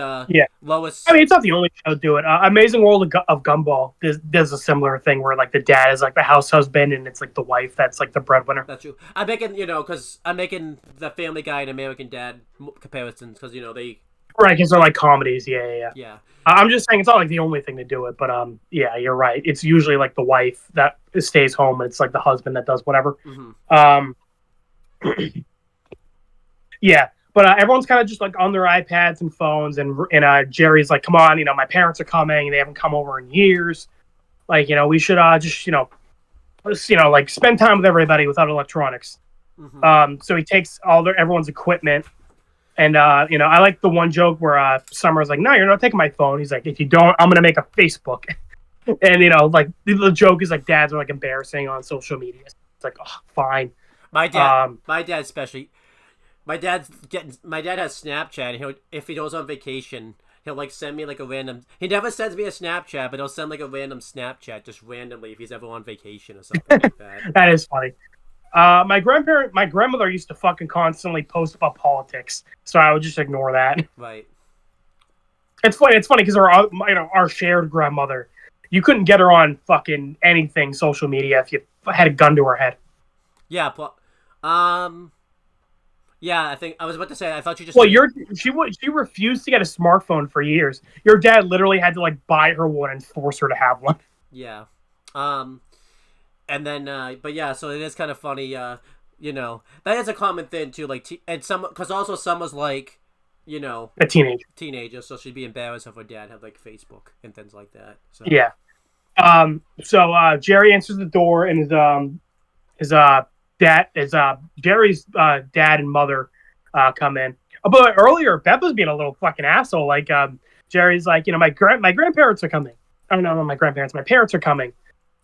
Lois. I mean, it's not the only show to do it. Amazing World of Gumball does a similar thing where like the dad is like the house husband and it's like the wife that's like the breadwinner. That's true. I'm making, because I'm making the Family Guy and American Dad comparisons, because they. Right, because they're like comedies. Yeah. Yeah. I'm just saying it's not like the only thing to do it, but yeah, you're right. It's usually like the wife that stays home, and it's like the husband that does whatever. Um, yeah, but everyone's kind of just like on their iPads and phones, and Jerry's like, "Come on, my parents are coming. They haven't come over in years. Like, we should just let's like spend time with everybody without electronics." So he takes everyone's equipment. And, I like the one joke where Summer's like, "No, you're not taking my phone." He's like, "If you don't, I'm going to make a Facebook." And, like, the joke is like dads are like embarrassing on social media. It's like, oh, fine. My dad especially. My dad has Snapchat. And if he goes on vacation, he'll like send me like a random. He never sends me a Snapchat, but he'll send like a random Snapchat just randomly if he's ever on vacation or something like that. That is funny. My grandmother used to fucking constantly post about politics, so I would just ignore that. Right. It's funny because our shared grandmother, you couldn't get her on fucking anything social media if you had a gun to her head. Yeah. Yeah, I think I was about to say. I thought you just. Well, she refused to get a smartphone for years. Your dad literally had to like buy her one and force her to have one. Yeah. And then, but yeah, so it is kind of funny, that is a common thing too, like, because also Summer's like, a teenager, so she'd be embarrassed if her dad had like Facebook and things like that. So. Yeah. So Jerry answers the door, and Jerry's dad and mother come in. But earlier, Beth was being a little fucking asshole. Like, Jerry's like, my grandparents are coming. Oh no, my grandparents, my parents are coming.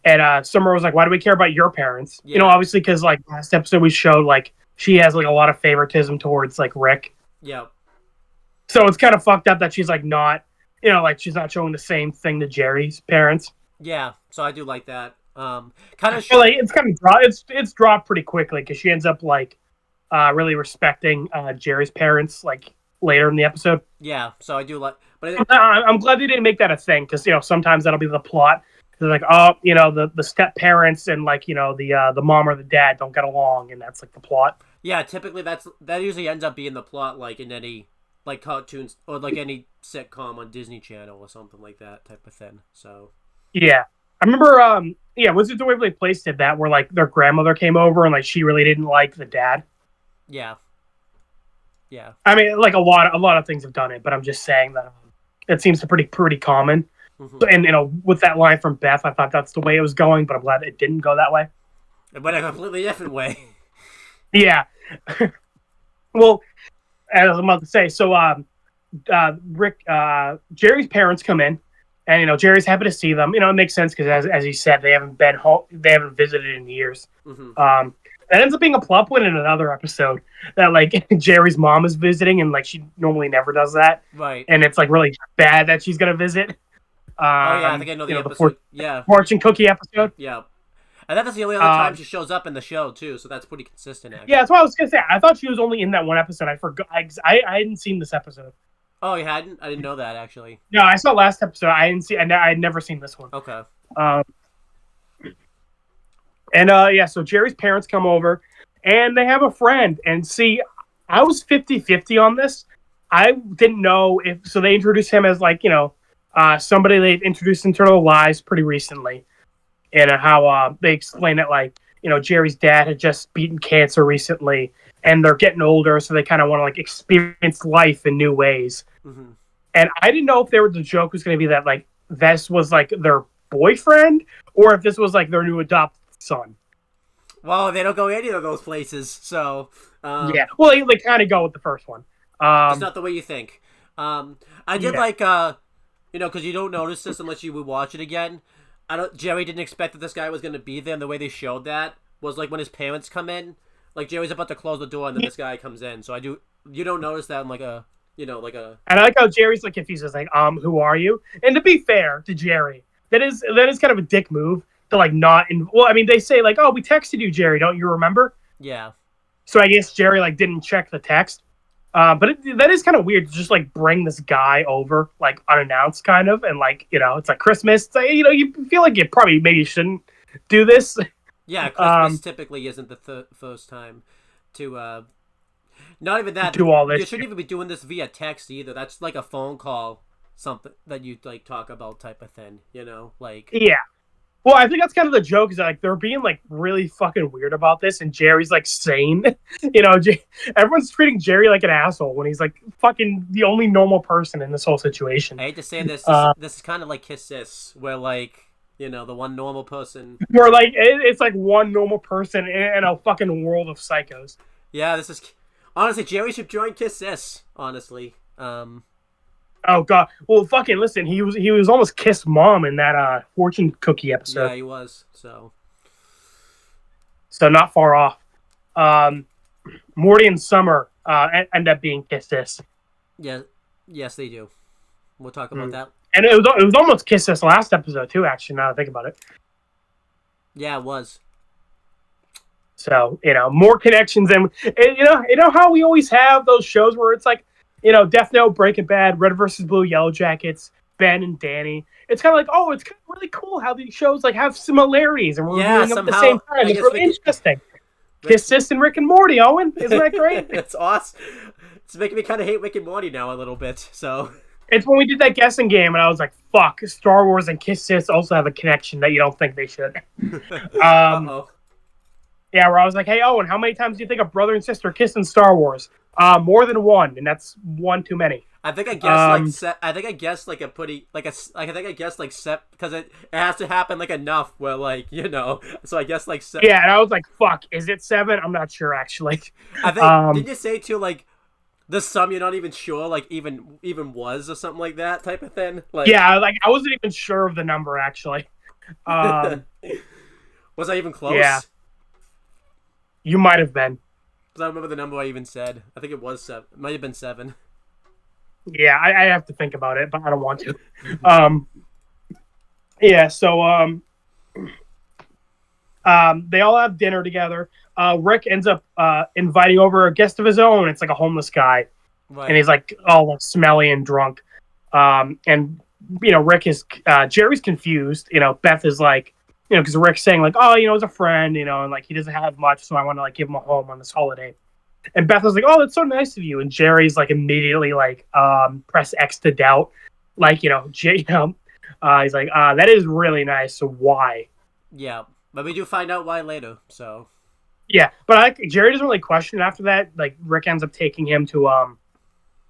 And Summer was like, "Why do we care about your parents?" Yeah. Obviously because like last episode we showed like she has like a lot of favoritism towards like Rick. Yeah. So it's kind of fucked up that she's like not, like she's not showing the same thing to Jerry's parents. Yeah. So I do like that. Kind of. Like it's kind of it's dropped pretty quickly because she ends up like really respecting Jerry's parents like later in the episode. Yeah. So I do like, but I'm glad they didn't make that a thing because sometimes that'll be the plot. They're like, oh, the step parents and like the mom or the dad don't get along, and that's like the plot. Yeah, typically that usually ends up being the plot, like in any like cartoons or like any sitcom on Disney Channel or something like that type of thing. So yeah, I remember. Was it the Waverly Place did that where like their grandmother came over and like she really didn't like the dad? Yeah. Yeah. I mean, like a lot of things have done it, but I'm just saying that it seems to pretty common. Mm-hmm. And with that line from Beth, I thought that's the way it was going, but I'm glad it didn't go that way. It went a completely different way. Yeah. Well, as I'm about to say, so Rick, Jerry's parents come in, and Jerry's happy to see them. It makes sense because as he said, they haven't been home, they haven't visited in years. Mm-hmm. That ends up being a plot point in another episode that like Jerry's mom is visiting, and like she normally never does that. Right. And it's like really bad that she's gonna visit. I think I know the episode. The fortune cookie episode. Yeah, and that's the only other time she shows up in the show too, so that's pretty consistent. Actually. Yeah, that's what I was gonna say. I thought she was only in that one episode. I forgot. I hadn't seen this episode. Oh, you hadn't? I didn't know that actually. No, I saw last episode. I didn't see. I had never seen this one. Okay. So Jerry's parents come over, and they have a friend. And see, I was 50-50 on this. I didn't know if so. They introduced him as like somebody they introduced into their lives pretty recently, and how they explain it like Jerry's dad had just beaten cancer recently, and they're getting older, so they kind of want to like experience life in new ways. Mm-hmm. And I didn't know if the joke was going to be that like this was like their boyfriend, or if this was like their new adopted son. Well, they don't go any of those places, so yeah. Well, they kind of go with the first one. It's not the way you think. I did like because you don't notice this unless you would watch it again. Jerry didn't expect that this guy was going to be there, and the way they showed that was like when his parents come in, like Jerry's about to close the door, and then this guy comes in. So you don't notice that in like a. And I like how Jerry's like confused. Like, who are you? And to be fair to Jerry, that is kind of a dick move to like not. Well, I mean, they say like, oh, we texted you, Jerry. Don't you remember? Yeah. So I guess Jerry like didn't check the text. But that is kind of weird to just like bring this guy over like unannounced, kind of, and like it's like Christmas. It's like, you feel like you probably maybe shouldn't do this. Yeah, Christmas typically isn't the first time to. Not even that. do all this. You shouldn't even be doing this via text either. That's like a phone call, something that you like talk about type of thing. You know, like Yeah. Well, I think that's kind of the joke is that, like, they're being like really fucking weird about this, and Jerry's like sane. Everyone's treating Jerry like an asshole when he's like fucking the only normal person in this whole situation. I hate to say this. This is kind of like Kiss Sis, where like the one normal person. Where like it's like one normal person in a fucking world of psychos. Yeah, this is honestly Jerry should join Kiss Sis. Honestly, Oh god. Well, fucking listen. He was almost Kiss Mom in that fortune cookie episode. Yeah, he was. So not far off. Morty and Summer end up being Kiss Sis. Yeah, yes, they do. We'll talk about that. And it was almost Kiss Sis last episode too. Actually, now that I think about it. Yeah, it was. So more connections, and how we always have those shows where it's like. Death Note, Breaking Bad, Red vs. Blue, Yellow Jackets, Ben and Danny. It's kind of like, it's kind of really cool how these shows like have similarities and we're doing them at the same time. It's really interesting. Kiss Sis and Rick and Morty, Owen. Isn't that great? It's awesome. It's making me kind of hate Rick and Morty now a little bit. So it's when we did that guessing game, and I was like, "Fuck, Star Wars and Kiss Sis also have a connection that you don't think they should." Uh-oh. Yeah, where I was like, "Hey, Owen, how many times do you think a brother and sister kiss in Star Wars?" More than one, and that's one too many. I think I guessed I think I guessed like a pretty like a. I think I guessed like set because it has to happen like enough where like So I guess like 7. Yeah, and I was like, "Fuck, is it 7? I'm not sure actually." I think did you say too like the sum you're not even sure like even was or something like that type of thing? Like yeah, like I wasn't even sure of the number actually. Was I even close? Yeah, you might have been. Because I remember the number I even said. I think it was 7. It might have been 7. Yeah, I have to think about it, but I don't want to. Yeah, so they all have dinner together. Rick ends up inviting over a guest of his own. It's like a homeless guy, right. And he's like all smelly and drunk. And Rick is Jerry's confused. Beth is like. Because Rick's saying like, oh, it's a friend, and like he doesn't have much, so I want to like give him a home on this holiday. And Beth was like, oh, that's so nice of you. And Jerry's like immediately like, press X to doubt, like he's like, that is really nice. So why? Yeah, but we do find out why later. So yeah, but Jerry doesn't really question it after that. Like Rick ends up taking him to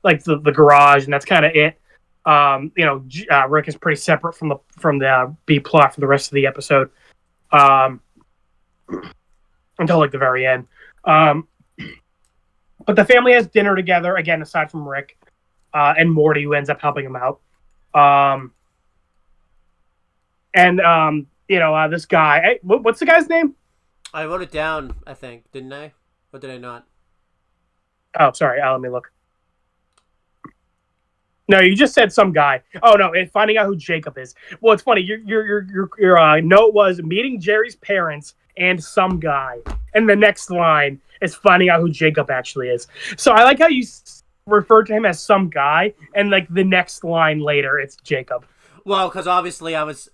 like the garage, and that's kind of it. Rick is pretty separate from the B plot for the rest of the episode, until like the very end. But the family has dinner together again, aside from Rick, and Morty, who ends up helping him out. This guy, what's the guy's name? I wrote it down, I think, didn't I? Or did I not? Oh, sorry. Let me look. No, you just said some guy. Oh no, and finding out who Jacob is. Well, it's funny. Your note was meeting Jerry's parents and some guy, and the next line is finding out who Jacob actually is. So I like how you referred to him as some guy, and like the next line later, it's Jacob. Well, because obviously I was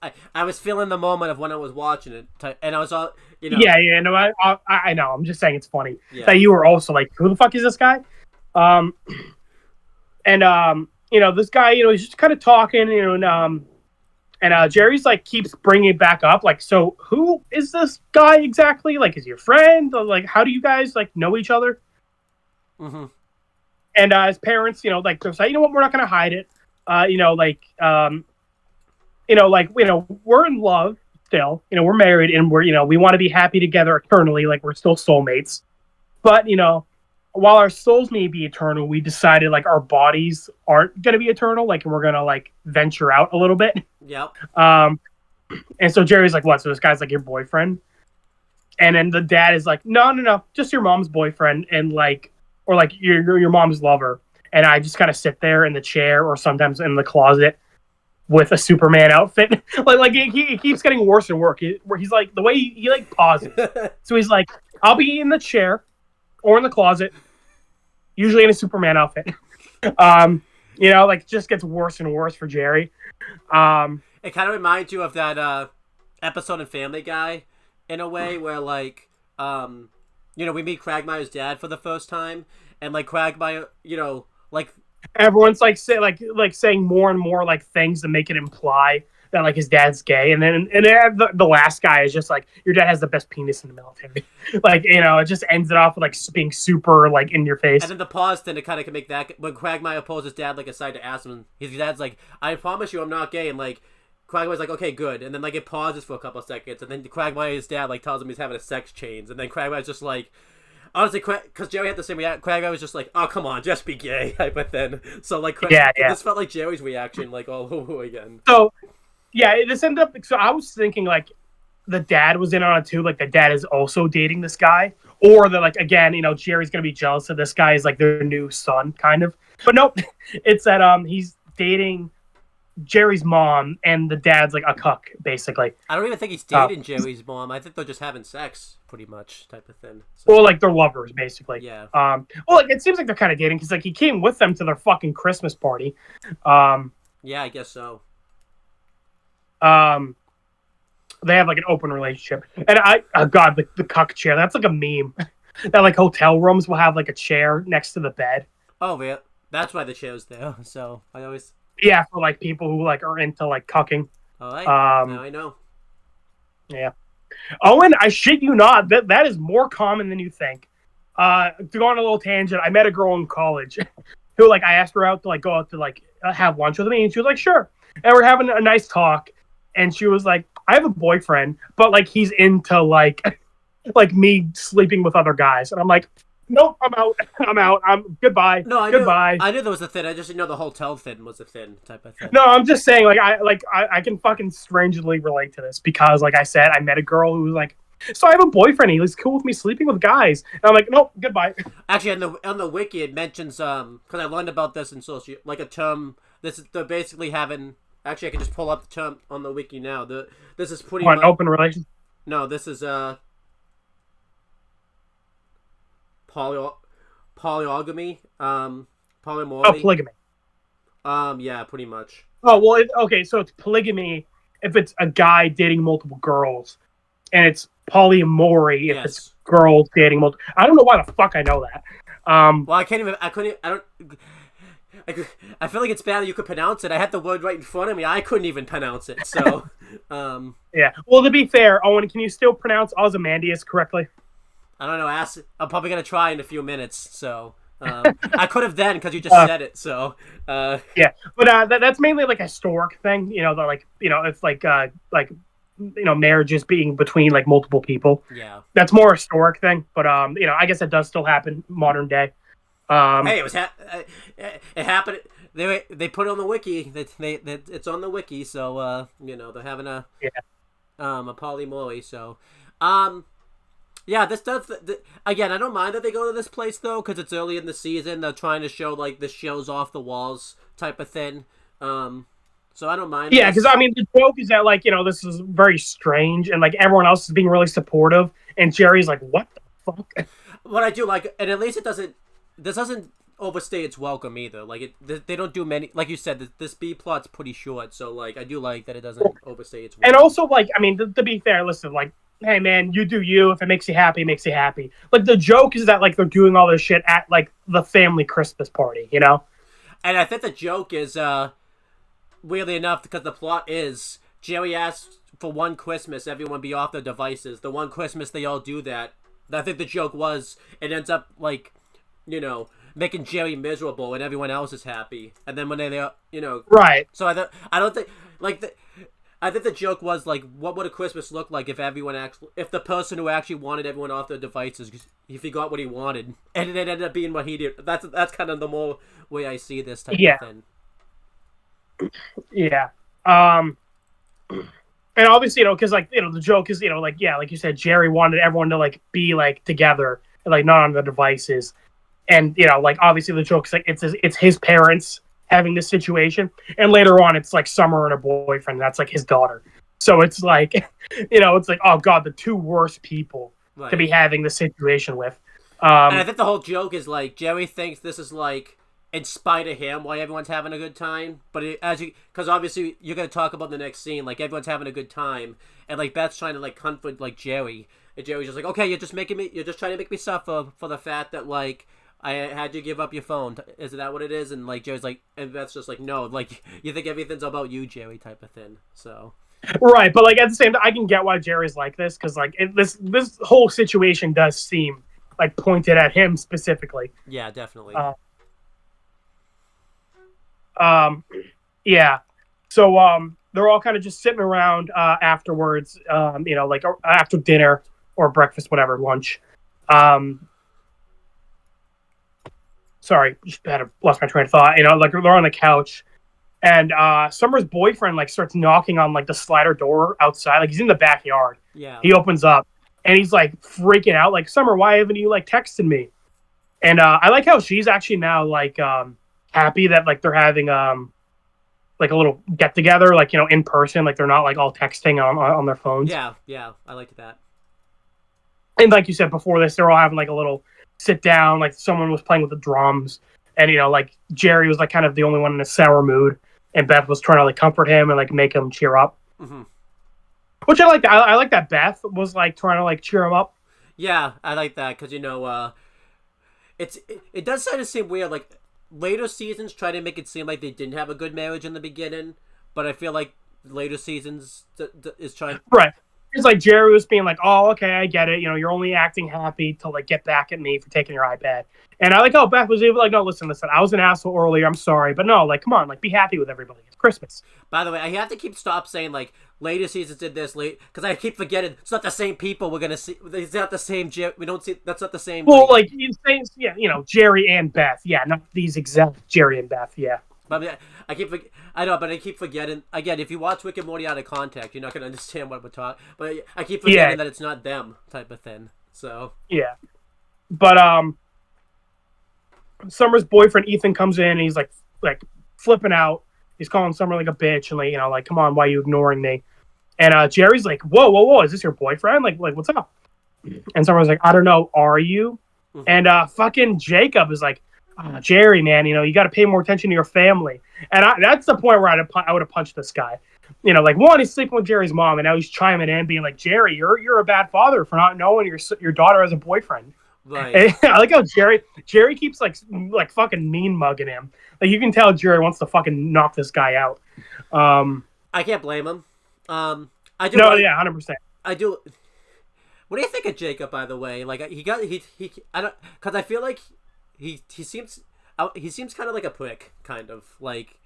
feeling the moment of when I was watching it, and I was all Yeah, no, I know. I'm just saying it's funny that you were also like, who the fuck is this guy? This guy, he's just kind of talking, and Jerry's like keeps bringing it back up, like, so who is this guy exactly? Like, is he your friend? Or, like, how do you guys like know each other? Mm-hmm. And his parents, like they're saying, what, we're not gonna hide it. We're in love still. We're married, and we're we want to be happy together eternally. Like, we're still soulmates, but while our souls may be eternal, we decided like our bodies aren't going to be eternal. Like, and we're going to like venture out a little bit. Yep. And so Jerry's like, what? So this guy's like your boyfriend? And then the dad is like, no, just your mom's boyfriend. And like, or like your mom's lover. And I just kind of sit there in the chair or sometimes in the closet with a Superman outfit. like he keeps getting worse and worse. Where he's like, the way he like pauses. So he's like, I'll be in the chair or in the closet, usually in a Superman outfit. Just gets worse and worse for Jerry. It kind of reminds you of that episode in Family Guy, in a way, where like, we meet Quagmire's dad for the first time, and like Quagmire, you know, like everyone's like saying more and more like things to make it imply that like his dad's gay, and then the last guy is just like, your dad has the best penis in the military. Like, you know, it just ends it off with like being super like in your face. And then the pause then to kind of can make that when Quagmire pulls his dad like aside to ask him, his dad's like, I promise you I'm not gay, and like Quagmire's like, okay, good, and then like it pauses for a couple of seconds, and then Quagmire's dad like tells him he's having a sex change, and then Quagmire's just like, honestly, because Jerry had the same reaction, Quagmire was just like, oh come on, just be gay, but then so like this felt like Jerry's reaction like all over again. So yeah, this ended up. So I was thinking like the dad was in on it too. Like the dad is also dating this guy, or that like again, you know, Jerry's gonna be jealous of this guy is like their new son, kind of. But nope, it's that he's dating Jerry's mom, and the dad's like a cuck, basically. I don't even think he's dating Jerry's mom. I think they're just having sex, pretty much, type of thing. So, or like they're lovers, basically. Yeah. Well, like, it seems like they're kind of dating because like he came with them to their fucking Christmas party. Yeah, I guess so. They have like an open relationship, and God, the cuck chair. That's like a meme. That like hotel rooms will have like a chair next to the bed. Oh yeah, that's why the chair's there. So I always. Yeah, for like people who like are into like cucking. All right. Now I know. Yeah. Owen, I shit you not, that is more common than you think. To go on a little tangent, I met a girl in college who like I asked her out to like go out to like have lunch with me, and she was like, sure. And we're having a nice talk, and she was like, I have a boyfriend, but like he's into like me sleeping with other guys, and I'm like, nope, I'm out. Goodbye. No, goodbye. I knew there was a thing. I just didn't know the hotel thing was a thing type of thing. No, I'm just saying, I can fucking strangely relate to this because, like I said, I met a girl who was like, so I have a boyfriend. He's cool with me sleeping with guys. And I'm like, nope, goodbye. Actually, on the wiki it mentions because I learned about this in social, like a term. They're basically having. Actually, I can just pull up the term on the wiki now. This is pretty much open relation. No, this is polygamy, polyamory. Oh, polygamy. Yeah, pretty much. Oh well, okay. So it's polygamy if it's a guy dating multiple girls, and it's polyamory if it's girls dating multiple. I don't know why the fuck I know that. Well, I can't even. I couldn't. I don't. I feel like it's bad that you could pronounce it. I had the word right in front of me. I couldn't even pronounce it. So, yeah. Well, to be fair, Owen, can you still pronounce Ozymandias correctly? I don't know. I'm probably gonna try in a few minutes. So, I could have then because you just said it. So, yeah. But that's mainly like a historic thing. You know, it's like marriages being between like multiple people. Yeah. That's more a historic thing. But I guess it does still happen modern day. Hey, it happened. They put it on the wiki. It's on the wiki, so they're having a polyamory. So, yeah, this does. Again, I don't mind that they go to this place though, because it's early in the season. They're trying to show like the shows off the walls type of thing. So I don't mind. Yeah, because I mean, the joke is that like this is very strange, and like everyone else is being really supportive, and Jerry's like, what the fuck? What I do like, and at least it doesn't. This doesn't overstay its welcome either. Like they don't do many. Like you said, this B plot's pretty short, so like I do like that it doesn't overstay its welcome. And also, like I mean, to be fair, listen, like, hey man, you do you. If it makes you happy, it makes you happy. Like the joke is that like they're doing all this shit at like the family Christmas party, you know. And I think the joke is, weirdly enough, because the plot is Jerry asks for one Christmas everyone be off their devices. The one Christmas they all do that. I think the joke was it ends up like. Making Jerry miserable and everyone else is happy. And then when they right. So I don't think I think the joke was like, what would a Christmas look like if the person who actually wanted everyone off their devices, if he got what he wanted, and it ended up being what he did. That's kind of the more way I see this type of thing. Yeah. And obviously, because the joke is, like you said, Jerry wanted everyone to like be like together and like not on the devices. And, like, obviously the joke's like, it's his parents having this situation. And later on, it's like Summer and her boyfriend. That's like his daughter. So it's like, it's like, oh, God, the two worst people to be having this situation with. And I think the whole joke is like, Jerry thinks this is like, in spite of him, why everyone's having a good time. But because obviously you're going to talk about the next scene, like, everyone's having a good time. And, like, Beth's trying to, like, comfort, like, Jerry. And Jerry's just like, okay, you're just trying to make me suffer for the fact that, like, I had you give up your phone. Is that what it is? And like Jerry's like, and Beth's just like, no, like you think everything's about you, Jerry, type of thing. So Right, but like at the same time, I can get why Jerry's like this because like this whole situation does seem like pointed at him specifically. yeah, definitely. Yeah. So they're all kind of just sitting around afterwards. Like after dinner or breakfast, whatever, lunch. Sorry, just lost my train of thought. Like they're on the couch. And Summer's boyfriend like starts knocking on like the slider door outside. Like he's in the backyard. Yeah. He opens up and he's like freaking out. Like, Summer, why haven't you like texted me? And I like how she's actually now like happy that like they're having like a little get together, like in person. Like they're not like all texting on their phones. Yeah, I like that. And like you said before this, they're all having like a little sit down. Like someone was playing with the drums, and like Jerry was like kind of the only one in a sour mood. And Beth was trying to like comfort him and like make him cheer up, which I like. I like that Beth was like trying to like cheer him up. Yeah, I like that because it does kind of seem weird. Like later seasons try to make it seem like they didn't have a good marriage in the beginning, but I feel like later seasons is trying. Right. It's like Jerry was being like, "Oh, okay, I get it. You're only acting happy to like get back at me for taking your iPad." And I like how Beth was able like, "No, listen, I was an asshole earlier. I'm sorry, but no, like, come on, like, be happy with everybody. It's Christmas." By the way, I have to stop saying like later seasons did this because I keep forgetting it's not the same people we're gonna see. It's not the same. We don't see. That's not the same. Well, like you say, yeah, Jerry and Beth. Yeah, not these exact Jerry and Beth. Yeah. But I know, but I keep forgetting. Again, if you watch Rick and Morty out of context, you're not going to understand what we're talking. But I keep forgetting that it's not them type of thing. So yeah, but Summer's boyfriend Ethan comes in and he's like flipping out. He's calling Summer like a bitch and like like, come on, why are you ignoring me? And Jerry's like, whoa, is this your boyfriend? Like what's up? And Summer's like, I don't know, are you? And fucking Jacob is like, Jerry, man, you got to pay more attention to your family. And that's the point where I would have punched this guy. Like, one, he's sleeping with Jerry's mom, and now he's chiming in, being like, Jerry, you're a bad father for not knowing your daughter has a boyfriend. Right. And I like how Jerry keeps like fucking mean mugging him. Like, you can tell Jerry wants to fucking knock this guy out. I can't blame him. I do. No, yeah, 100%. I do. What do you think of Jacob, by the way? Like, I don't, because I feel like he seems kind of like a prick, kind of like.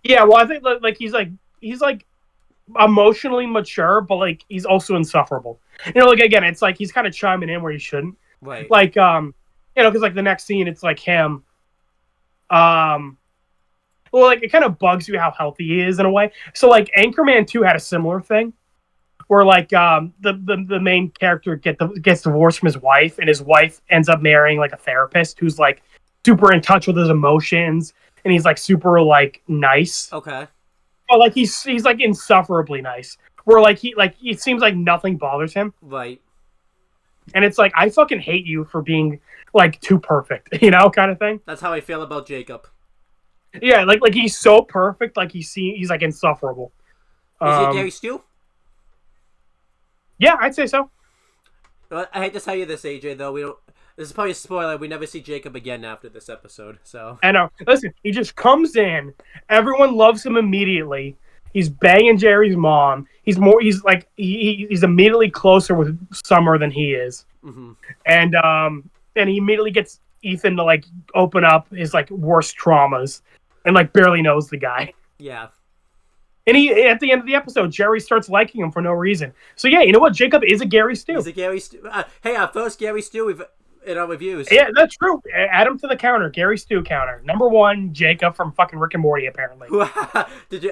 Yeah, well, I think like he's like emotionally mature, but like he's also insufferable. Like again, it's like he's kind of chiming in where he shouldn't. Right. Like because like the next scene, it's like him. Well, like it kind of bugs you how healthy he is in a way. So like Anchorman 2 had a similar thing, where like the main character gets divorced from his wife, and his wife ends up marrying like a therapist who's like super in touch with his emotions, and he's like super like nice. Okay. But like he's like insufferably nice. Where like it seems like nothing bothers him. Right. And it's like, I fucking hate you for being like too perfect, kind of thing. That's how I feel about Jacob. Yeah, like he's so perfect, like he's like insufferable. Is he Gary Stu? Yeah, I'd say so. I hate to tell you this, AJ, though. This is probably a spoiler. We never see Jacob again after this episode. So I know. Listen, he just comes in. Everyone loves him immediately. He's banging Jerry's mom. He's immediately closer with Summer than he is. Mm-hmm. And he immediately gets Ethan to like open up his like worst traumas, and like barely knows the guy. Yeah. And he, at the end of the episode, Jerry starts liking him for no reason. So yeah, you know what? Jacob is a Gary Stu. He's a Gary Stu. Hey, our first Gary Stu in our reviews. Yeah, that's true. Add him to the counter. Gary Stu counter. Number 1, Jacob from fucking Rick and Morty, apparently. Did you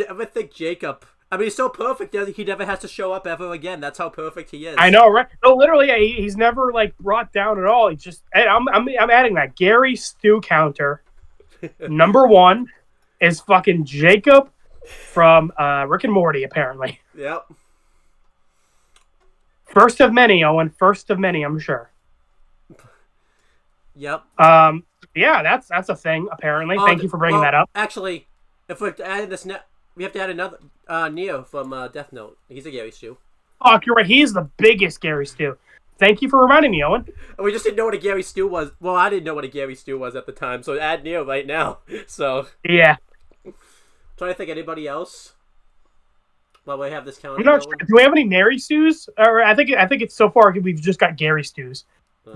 ever think Jacob? I mean, he's so perfect that he never has to show up ever again. That's how perfect he is. I know, right? No, literally, yeah, he's never like brought down at all. He just, I'm adding that Gary Stu counter. Number 1 is fucking Jacob from Rick and Morty, apparently. Yep. First of many, Owen. First of many, I'm sure. Yep. Yeah, that's a thing, apparently. Thank you for bringing that up. Actually, if we're adding this, we have to add another Neo from Death Note. He's a Gary Stu. Oh, you're right. He's the biggest Gary Stu. Thank you for reminding me, Owen. We just didn't know what a Gary Stew was. Well, I didn't know what a Gary Stew was at the time, so add Neil right now. So Yeah. trying to think anybody else. While we have this calendar. I'm not sure. Do we have any Mary Stews? Or I think it's so far we've just got Gary Stews.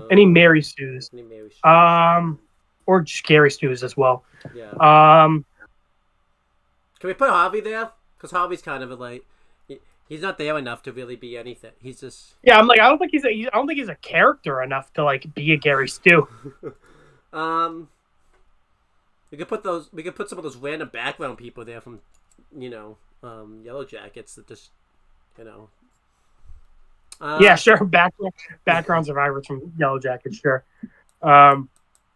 Any Mary Stews? Any Mary Stews? Or just Gary Stews as well. Yeah. Um. Can we put Harvey there? Because Harvey's kind of he's not there enough to really be anything. He's just. Yeah, I'm like I don't think he's a character enough to like be a Gary Stew. We could put some of those random background people there from, Yellow Jackets that just, yeah, sure. Background survivors from Yellow Jackets, sure. Nah,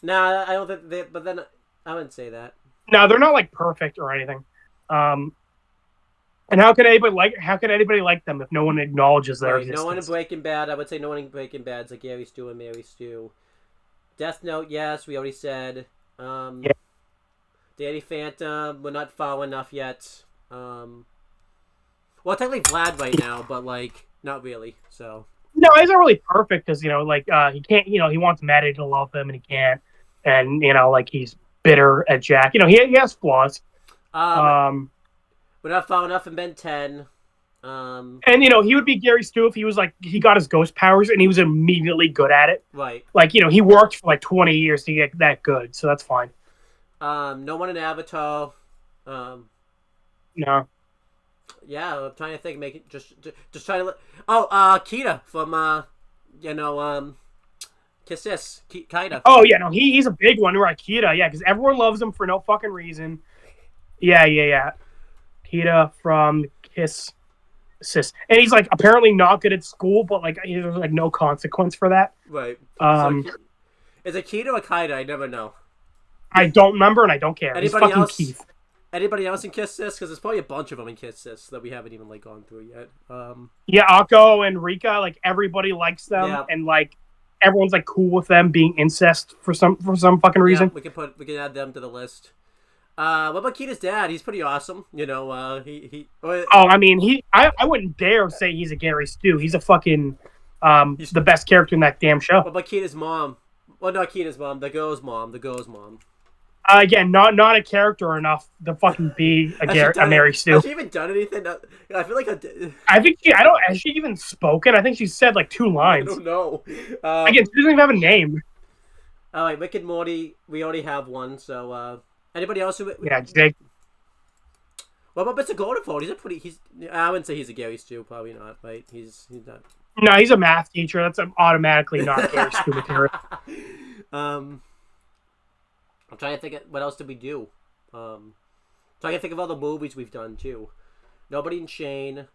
I don't think they. But then I wouldn't say that. No, they're not like perfect or anything. And how can anybody like them if no one acknowledges their existence? No one in Breaking Bad. I would say no one in Breaking Bad's like Gary Stew and Mary Stew. Death Note, yes, we already said. Yeah. Danny Phantom, we're not far enough yet. Well, technically Vlad right now, but like not really. So no, he's not really perfect because he can't. He wants Maddie to love him and he can't, and he's bitter at Jack. He has flaws. We're not far enough in Ben 10. And he would be Gary Stew if he was he got his ghost powers and he was immediately good at it. Right. He worked for 20 years to get that good, so that's fine. No one in Avatar. No. Yeah, I'm trying to think. Make it just trying to. Kita from Kiss This, Kita. Oh yeah, no, he's a big one. Right, Kita, yeah, because everyone loves him for no fucking reason. Yeah. Kita from Kiss Sis, and he's apparently not good at school, but there's no consequence for that. Right. Is it Kita or Kita? I never know. I don't remember, and I don't care. Anybody else? Keith. Anybody else in Kiss This? Because there's probably a bunch of them in Kiss This that we haven't even gone through yet. Yeah, Akko and Rika, everybody likes them, yeah. And everyone's cool with them being incest for some fucking reason. Yeah, we can add them to the list. What about Kita's dad? He's pretty awesome. I wouldn't dare say he's a Gary Stew. He's a fucking he's the best character in that damn show. What about Kita's mom? Well, not Kita's mom. The girl's mom. Again, not a character enough to fucking be a Mary Stew. Has she even done anything? I feel like has she even spoken? I think she said 2 lines. I don't know. Again, she doesn't even have a name. All right, Rick and Morty. We already have one. So anybody else who? Yeah, Jake. What about Mr. Goldenfold? I wouldn't say he's a Gary Stew. Probably not. Right? He's not. No, he's a math teacher. That's automatically not Gary Stew material. I'm trying to think what else did we do. Trying to think of all the movies we've done too. Nobody in Shane.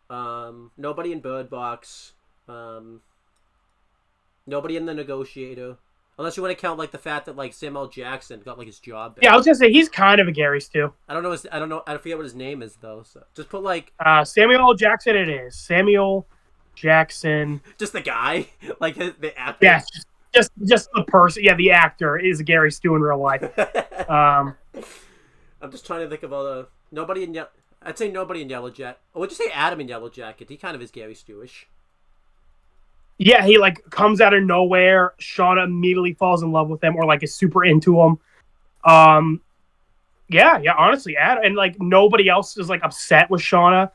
Nobody in Bird Box. Nobody in The Negotiator. Unless you want to count the fact that Samuel Jackson got his job back. Yeah, I was gonna say he's kind of a Gary Stew. I don't know. I forget what his name is though. So just put Samuel Jackson. It is Samuel Jackson. Just the guy, the actor. Yeah. Just the person, yeah, the actor is Gary Stew in real life. I'm just trying to think of all the I'd say nobody in Yellow Jacket. Or would you say Adam in Yellow Jacket? He kind of is Gary Stewish. Yeah, he comes out of nowhere. Shauna immediately falls in love with him, or is super into him. Yeah. Honestly, Adam and nobody else is upset with Shauna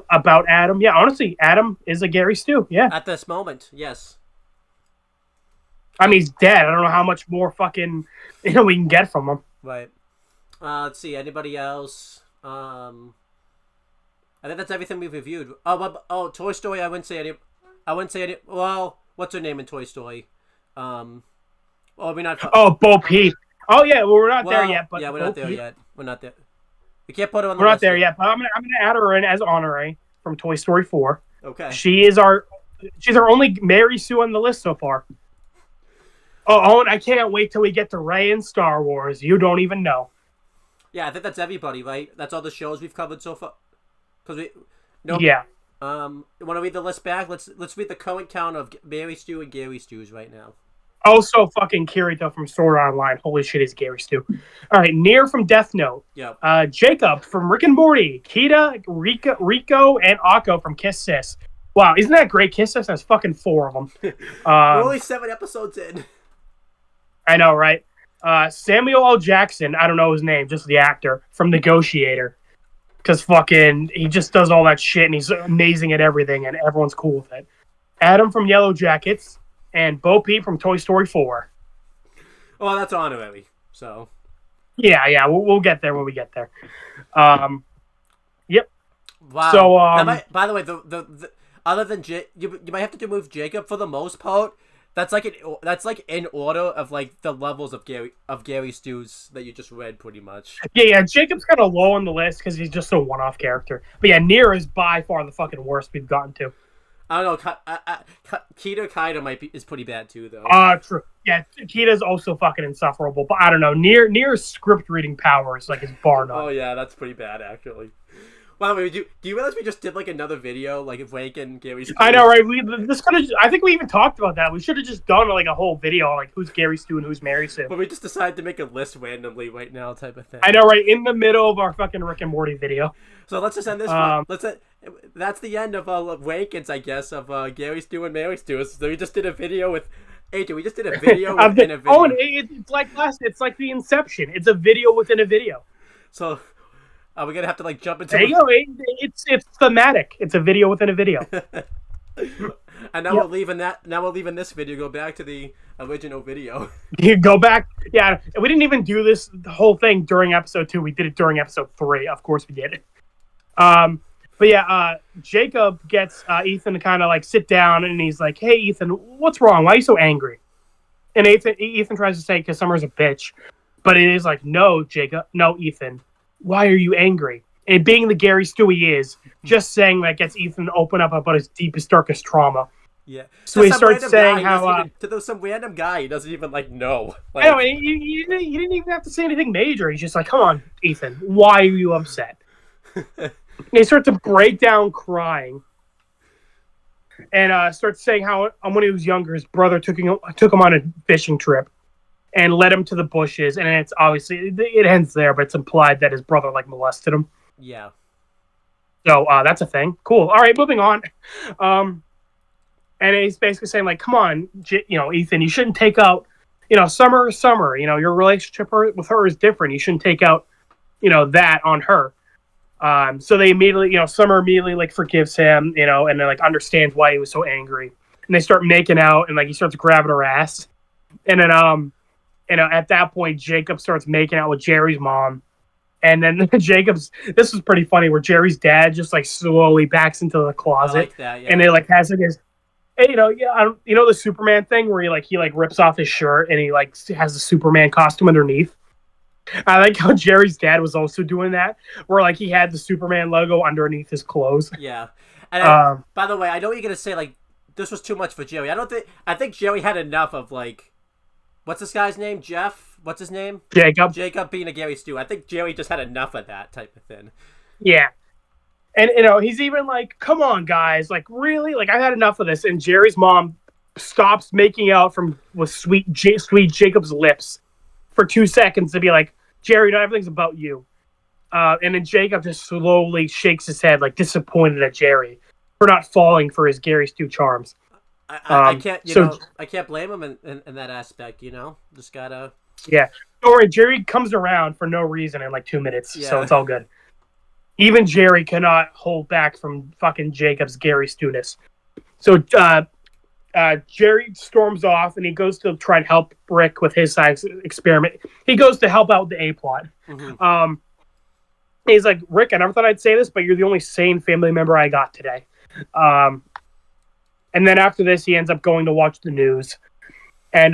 about Adam. Yeah, honestly, Adam is a Gary Stew. Yeah, at this moment, yes. I mean, he's dead. I don't know how much more fucking we can get from him. Right. Let's see. Anybody else? I think that's everything we've reviewed. Toy Story. I wouldn't say any. Well, what's her name in Toy Story? We're not. Bo Peep. Oh yeah, we're not there yet. But yeah, we're not there yet. We're not there. We can't put her on the list. We're not there yet. But I'm gonna add her in as honorary from Toy Story 4. Okay. She's our only Mary Sue on the list so far. Oh, Owen, I can't wait till we get to Rey in Star Wars. You don't even know. Yeah, I think that's everybody, right? That's all the shows we've covered so far. Yeah. You want to read the list back? Let's read the current count of Mary Stew and Gary Stews right now. Also, fucking Kirito from Sword Art Online. Holy shit, is Gary Stew. All right, Nier from Death Note. Yeah. Jacob from Rick and Morty. Kita, Rico, and Akko from Kiss Sis. Wow, isn't that great? Kiss Us has fucking 4 of them. We're only 7 episodes in. I know, right? Samuel L. Jackson, I don't know his name, just the actor from Negotiator. Because fucking, he just does all that shit and he's amazing at everything and everyone's cool with it. Adam from Yellow Jackets and Bo Peep from Toy Story 4. Well, that's honorary, so. Yeah, we'll get there when we get there. Yep. Wow. So, by the way, the other than you might have to remove Jacob for the most part. That's like in order of like the levels of Gary Stews that you just read, pretty much. Yeah. Jacob's kind of low on the list because he's just a one-off character. But yeah, Nier is by far the fucking worst we've gotten to. I don't know. Kita Kaida is pretty bad too, though. True. Yeah, Kita's also fucking insufferable. But I don't know. Nier's script reading power is like his bar none. Oh yeah, that's pretty bad actually. By the way, do you realize we just did like another video, like of Wake and Gary Stu? I know, right? I think we even talked about that. We should have just done like a whole video on like who's Gary Stu and who's Mary Sue. But we just decided to make a list randomly right now, type of thing. I know, right? In the middle of our fucking Rick and Morty video. So let's just end this. That's the end of Wakens, I guess, of Gary Stu and Mary Stu. So we just did a video with. AJ, we just did a video within a video. Oh, and it's like the Inception. It's a video within a video. So. We're gonna have to like jump into. There you go. It's thematic. It's a video within a video. And now we're leaving that. Now we're leaving this video. Go back to the original video. You go back. Yeah, we didn't even do this the whole thing during episode 2. We did it during episode 3. Of course, we did it. But yeah, Jacob gets Ethan to kind of like sit down, and he's like, "Hey, Ethan, what's wrong? Why are you so angry?" And Ethan tries to say, "Because Summer's a bitch," but it is like, "No, Jacob, no, Ethan. Why are you angry?" And being the Gary Stu he is, just saying that gets Ethan to open up about his deepest, darkest trauma. Yeah. So he starts saying how to some random guy he doesn't even like know. Like, I know, he didn't even have to say anything major. He's just like, "Come on, Ethan, why are you upset?" And he starts to break down crying, and starts saying how when he was younger, his brother took him on a fishing trip. And led him to the bushes, and it's obviously it ends there, but it's implied that his brother like molested him. Yeah. So that's a thing. Cool. All right, moving on. And he's basically saying like, "Come on, Ethan, you shouldn't take out, Summer. Your relationship with her is different. You shouldn't take out, that on her." So they immediately, Summer immediately like forgives him, and then like understands why he was so angry, and they start making out, and like he starts grabbing her ass, and then at that point, Jacob starts making out with Jerry's mom. And then this was pretty funny, where Jerry's dad just like slowly backs into the closet. I like that, yeah. And it like has like his, the Superman thing where he rips off his shirt and he like has the Superman costume underneath. I like how Jerry's dad was also doing that, where like he had the Superman logo underneath his clothes. Yeah. And by the way, I know you're gonna say like this was too much for Jerry. I think Jerry had enough of like. What's this guy's name? Jeff? What's his name? Jacob being a Gary Stu. I think Jerry just had enough of that type of thing. Yeah. And, he's even like, "Come on, guys. Like, really? Like, I've had enough of this." And Jerry's mom stops making out with sweet Jacob's lips for 2 seconds to be like, "Jerry, no, everything's about you." And then Jacob just slowly shakes his head, like disappointed at Jerry for not falling for his Gary Stu charms. I can't, I can't blame him in that aspect, Just gotta. Yeah, don't worry. Jerry comes around for no reason in like 2 minutes, so it's all good. Even Jerry cannot hold back from fucking Jacob's Gary Stu-ness. So Jerry storms off, and he goes to try and help Rick with his science experiment. He goes to help out with the A plot. Mm-hmm. He's like, "Rick, I never thought I'd say this, but you're the only sane family member I got today." And then after this, he ends up going to watch the news. And,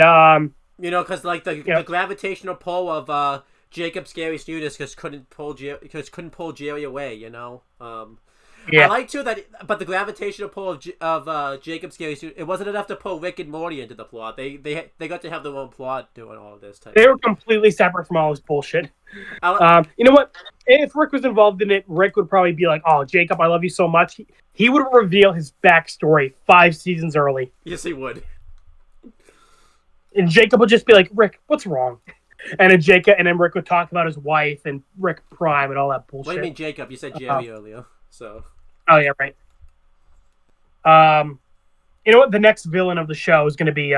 because like the gravitational pull of Jacob's Gary Stu just couldn't pull Jerry away, Yeah. I like too but the gravitational pull of Jacob's Gary Stu, it wasn't enough to pull Rick and Morty into the plot. They got to have their own plot doing all of this. They were completely separate from all this bullshit. You know what? If Rick was involved in it, Rick would probably be like, "Oh, Jacob, I love you so much." He would reveal his backstory 5 seasons early. Yes, he would. And Jacob would just be like, "Rick, what's wrong?" And then Rick would talk about his wife and Rick Prime and all that bullshit. What do you mean, Jacob? You said Jerry earlier, so. Oh yeah, right. You know what? The next villain of the show is going to be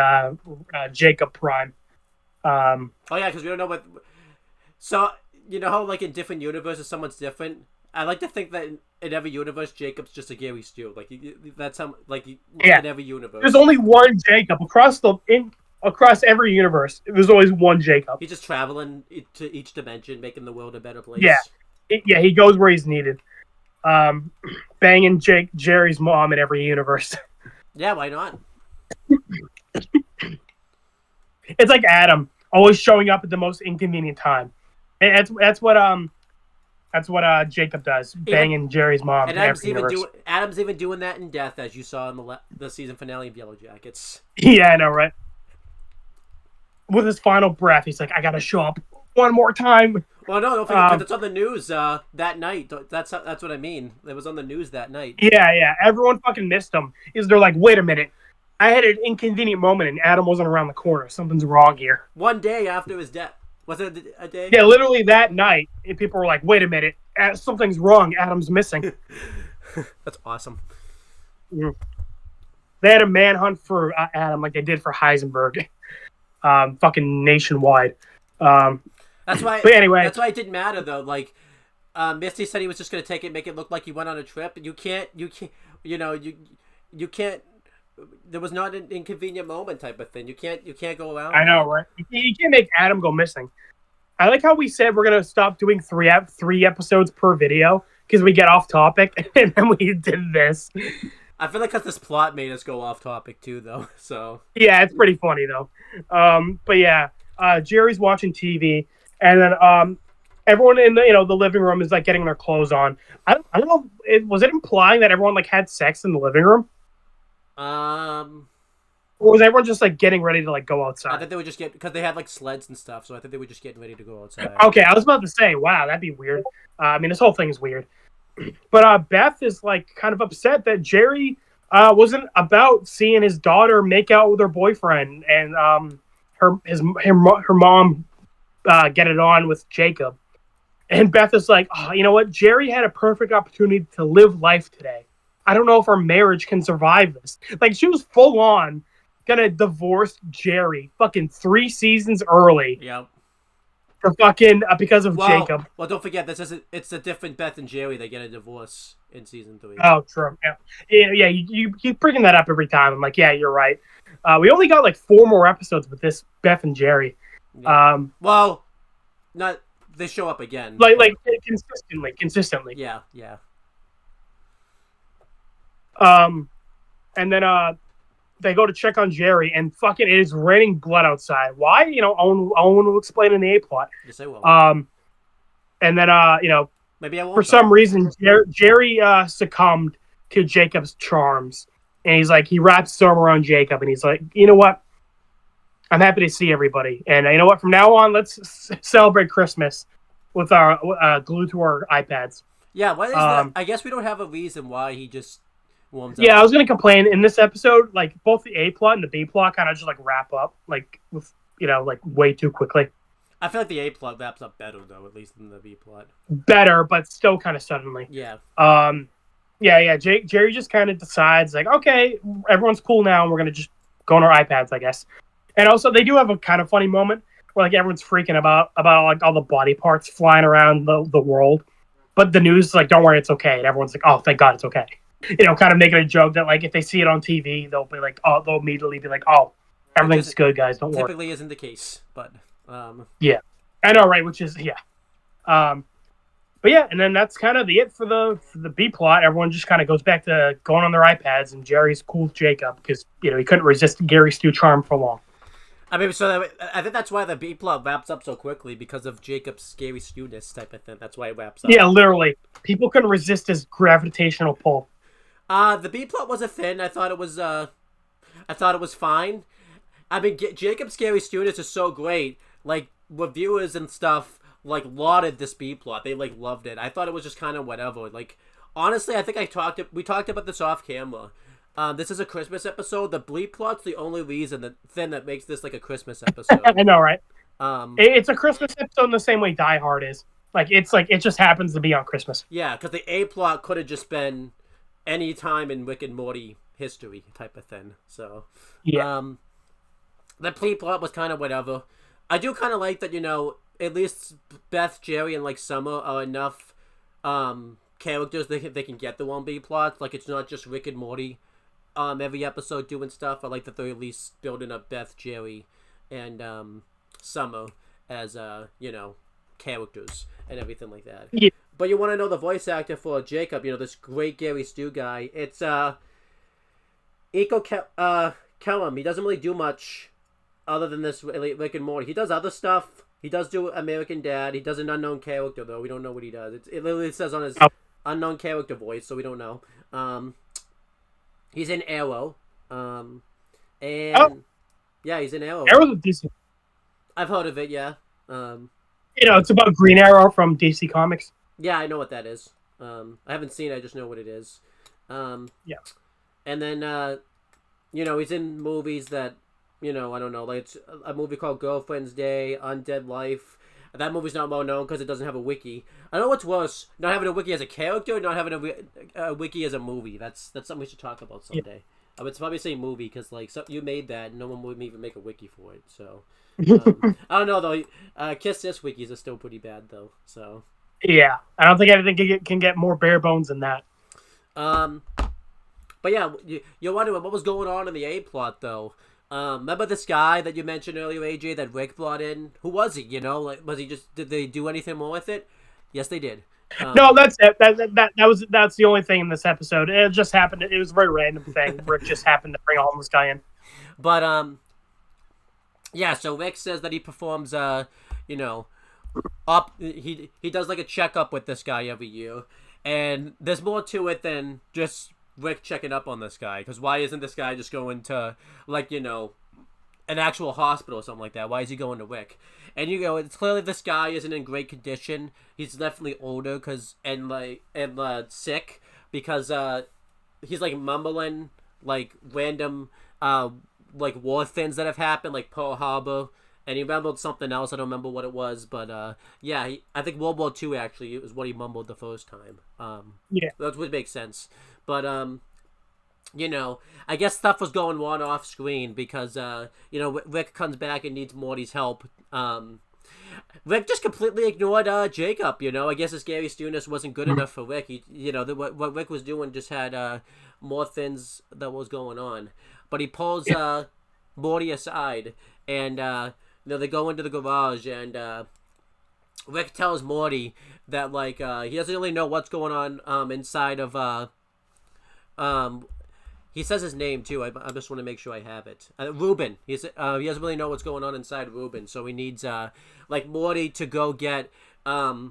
Jacob Prime. Oh yeah, because we don't know what. So you know how like in different universes someone's different. I like to think that in every universe Jacob's just a Gary Stu. Like that's how in every universe. There's only one Jacob across every universe. There's always one Jacob. He's just traveling to each dimension, making the world a better place. Yeah, he goes where he's needed. Banging Jerry's mom in every universe. Yeah, why not? It's like Adam, always showing up at the most inconvenient time. And that's what Jacob does, banging Jerry's mom. And Adam's even doing that in Death, as you saw in the season finale of Yellow Jackets. Yeah, I know, right? With his final breath, he's like, "I gotta show up one more time." Well, no, don't forget, because it's on the news that night. That's what I mean. It was on the news that night. Yeah. Everyone fucking missed him. They're like, "Wait a minute. I had an inconvenient moment and Adam wasn't around the corner. Something's wrong here." One day after his death. Was it a day? Yeah, literally that night. And people were like, "Wait a minute. Something's wrong. Adam's missing." That's awesome. Mm. They had a manhunt for Adam like they did for Heisenberg. Fucking nationwide. That's why. But anyway, that's why it didn't matter though. Like, Misty said he was just gonna take it, make it look like he went on a trip. You can't. You can't. There was not an inconvenient moment type of thing. You can't go around. I know, right? You can't make Adam go missing. I like how we said we're gonna stop doing three episodes per video because we get off topic, and then we did this. I feel like because this plot made us go off topic too, though. So yeah, it's pretty funny though. But yeah, Jerry's watching TV, and then everyone in the living room is like getting their clothes on. I don't know. Was it implying that everyone like had sex in the living room? Or was everyone just like getting ready to like go outside? I think they would just because they had like sleds and stuff, so I think they were just getting ready to go outside. Okay, I was about to say, wow, that'd be weird. I mean, this whole thing is weird. But Beth is like kind of upset that Jerry wasn't about seeing his daughter make out with her boyfriend and her mom get it on with Jacob. And Beth is like, oh, you know what? Jerry had a perfect opportunity to live life today. I don't know if our marriage can survive this. Like, she was full on gonna divorce Jerry fucking 3 seasons early. Yep. For fucking because of Jacob. Well, don't forget it's a different Beth and Jerry. They get a divorce in season 3. Oh, true. Yeah. You keep bringing that up every time. I'm like, yeah, you're right. We only got like 4 more episodes with this Beth and Jerry. Yeah. Well, not they show up again. Like consistently. Yeah. And then they go to check on Jerry, and fucking it is raining blood outside. Why? Owen will explain in the A plot. Yes, I will. And then maybe I won't. For some reason, Jerry succumbed to Jacob's charms, and he wraps his arm around Jacob, and he's like, you know what? I'm happy to see everybody, and you know what? From now on, let's celebrate Christmas with our glued to our iPads. Yeah, what is that? I guess we don't have a reason why he just warms up. Yeah, I was gonna complain in this episode, like both the A plot and the B plot kind of just like wrap up like with like way too quickly. I feel like the A plot wraps up better though, at least than the B plot. Better, but still kind of suddenly. Yeah. Yeah. Jerry just kind of decides like, okay, everyone's cool now, and we're gonna just go on our iPads, I guess. And also, they do have a kind of funny moment where like everyone's freaking about like all the body parts flying around the world, but the news is like, don't worry, it's okay, and everyone's like, oh, thank God, it's okay. Kind of making a joke that like if they see it on TV, they'll be like, oh, they'll immediately be like, oh, everything's good, guys, don't worry. Typically isn't the case, but yeah, I know, right? Which is but yeah, and then that's kind of it for the B plot. Everyone just kind of goes back to going on their iPads, and Jerry's cool with Jacob because he couldn't resist Gary Stu charm for long. I mean, so I think that's why the B plot wraps up so quickly because of Jacob's scary Stu-ness type of thing. That's why it wraps up. Yeah, literally, people couldn't resist his gravitational pull. The B plot wasn't thin. I thought it was fine. I mean, Jacob's scary Stu-ness is so great. Like, reviewers and stuff like lauded this B plot. They like loved it. I thought it was just kind of whatever. Like, honestly, I think we talked about this off camera. This is a Christmas episode. The bleep plot's the only that makes this like a Christmas episode. I know, right? It's a Christmas episode in the same way Die Hard is. Like, it's like it just happens to be on Christmas. Yeah, because the A plot could have just been any time in Rick and Morty history type of thing. So, Yeah. the plot was kind of whatever. I do kind of like that, at least Beth, Jerry, and like Summer are enough characters they can get the 1B plots. Like, it's not just Rick and Morty every episode doing stuff. I like that they're at least building up Beth, Jerry, and Summer as characters and everything like that. Yeah. But you want to know the voice actor for Jacob, this great Gary Stu guy. It's Kellum. He doesn't really do much other than this Rick and Morty. He does other stuff. He does do American Dad. He does an unknown character, though. We don't know what he does. It literally says on his unknown character voice, so we don't know. He's in Arrow. Yeah, he's in Arrow. Arrow's a decent. I've heard of it, yeah. It's about Green Arrow from DC Comics. Yeah, I know what that is. I haven't seen it, I just know what it is. Yeah. And then, he's in movies that, I don't know, like it's a movie called Girlfriend's Day, Undead Life. That movie's not well known because it doesn't have a wiki. I don't know what's worse, not having a wiki as a character, or not having a wiki as a movie. That's something we should talk about someday. Yeah. I would probably say movie because, like, you made that, and no one would even make a wiki for it. So, I don't know though. Kiss This wikis are still pretty bad though. So. Yeah, I don't think everything can get more bare bones than that. But yeah, you're wondering what was going on in the A plot though. Remember this guy that you mentioned earlier, AJ, that Rick brought in? Who was he? Like, was he just? Did they do anything more with it? Yes, they did. No, that's it. That's the only thing in this episode. It just happened. It was a very random thing. Rick just happened to bring a homeless guy in. But yeah. So Rick says that he performs he does like a checkup with this guy every year, and there's more to it than just Rick checking up on this guy. Because why isn't this guy just going to an actual hospital or something like that? Why is he going to Rick? And it's clearly this guy isn't in great condition. He's definitely older and sick because he's like mumbling like random like war things that have happened, like Pearl Harbor. And he mumbled something else. I don't remember what it was, but yeah, I think World War II actually it was what he mumbled the first time. Yeah, that would make sense. But I guess stuff was going on off screen because Rick comes back and needs Morty's help. Rick just completely ignored Jacob. I guess his Gary Stu-ness wasn't good enough for Rick. What Rick was doing just had more things that was going on. But he pulls Morty aside and. They go into the garage, and Rick tells Morty that he doesn't really know what's going on inside of he says his name too. I just want to make sure I have it. Ruben. He doesn't really know what's going on inside Ruben, so he needs Morty to go get I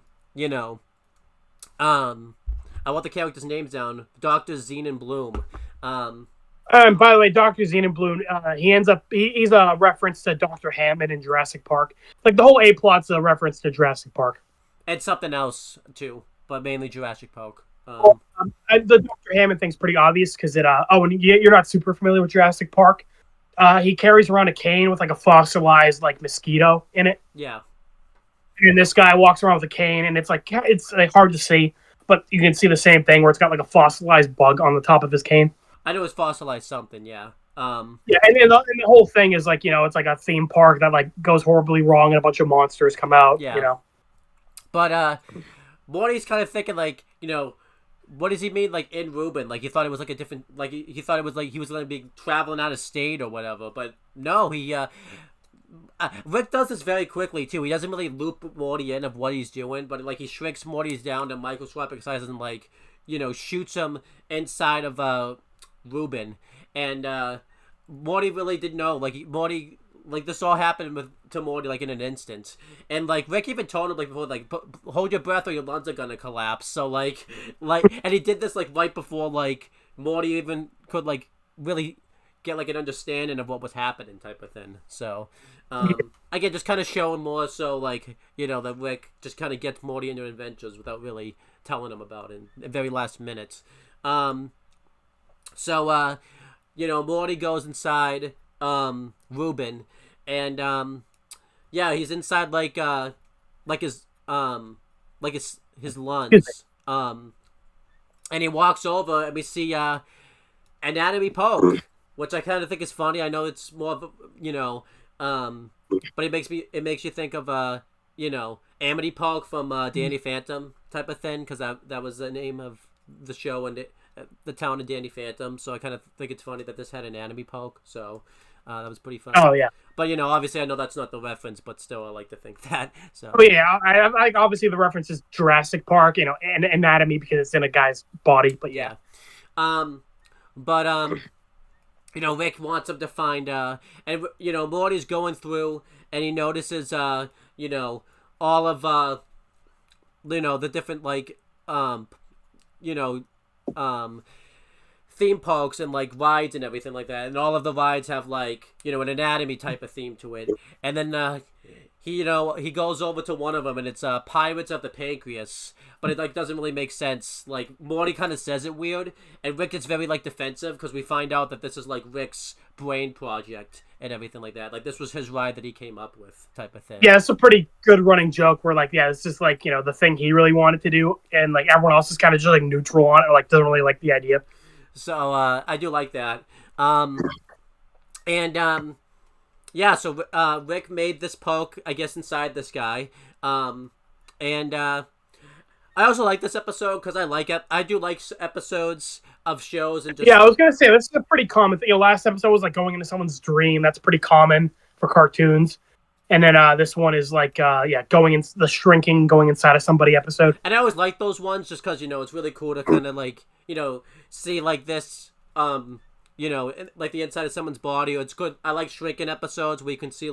want the characters' names down. Dr. Zenon Bloom. And by the way, Dr. Zenon Bloom, he's a reference to Dr. Hammond in Jurassic Park. Like, the whole A-plot's a reference to Jurassic Park. And something else, too, but mainly Jurassic Park. The Dr. Hammond thing's pretty obvious, because and you're not super familiar with Jurassic Park. He carries around a cane with, a fossilized, mosquito in it. Yeah. And this guy walks around with a cane, and it's hard to see, but you can see the same thing, where it's got, a fossilized bug on the top of his cane. I know it's fossilized something, yeah. Yeah, and the whole thing is it's like a theme park that goes horribly wrong and a bunch of monsters come out. Yeah. But Morty's kind of thinking what does he mean in Ruben? He thought it was a different he thought it was he was going to be traveling out of state or whatever. But no, he Rick does this very quickly too. He doesn't really loop Morty in of what he's doing, but he shrinks Morty's down to microscopic sizes and shoots him inside of Ruben, and Morty really didn't know. Morty, this all happened to Morty in an instant, and Rick even told him before, hold your breath or your lungs are gonna collapse. So and he did this right before Morty even could really get an understanding of what was happening type of thing. So again, just kind of showing more so that Rick just kind of gets Morty into adventures without really telling him about it in the very last minutes. So, Morty goes inside, Ruben, and, yeah, he's inside, his lungs, and he walks over, and we see, Anatomy Poke, which I kind of think is funny. I know it's more of a, but it makes you think of Amity Poke from Danny Phantom type of thing, because that was the name of the show and the town of Danny Phantom. So I kind of think it's funny that this had Anatomy Poke. So that was pretty funny. Oh yeah. But obviously I know that's not the reference, but still I like to think that. So. Oh yeah, I like obviously the reference is Jurassic Park, and anatomy because it's in a guy's body. But yeah. Rick wants him to find and Morty's going through and he notices all of the different theme parks and rides and everything like that, and all of the rides have an anatomy type of theme to it. And then he goes over to one of them and it's Pirates of the Pancreas, but it doesn't really make sense. Morty kind of says it weird, and Rick gets very defensive because we find out that this is Rick's brain project and everything like that. This was his ride that he came up with type of thing. Yeah, it's a pretty good running joke where it's just the thing he really wanted to do, and everyone else is kind of just neutral on it, or doesn't really like the idea. So I do like that. So Rick made this poke, I guess, inside this guy. I also like this episode because I do like episodes of shows and just... Yeah, I was gonna say this is a pretty common thing. Last episode was going into someone's dream. That's pretty common for cartoons. And then this one is going in the shrinking, going inside of somebody episode. And I always like those ones just because it's really cool to kind of see this the inside of someone's body. It's good. I like shrinking episodes where you can see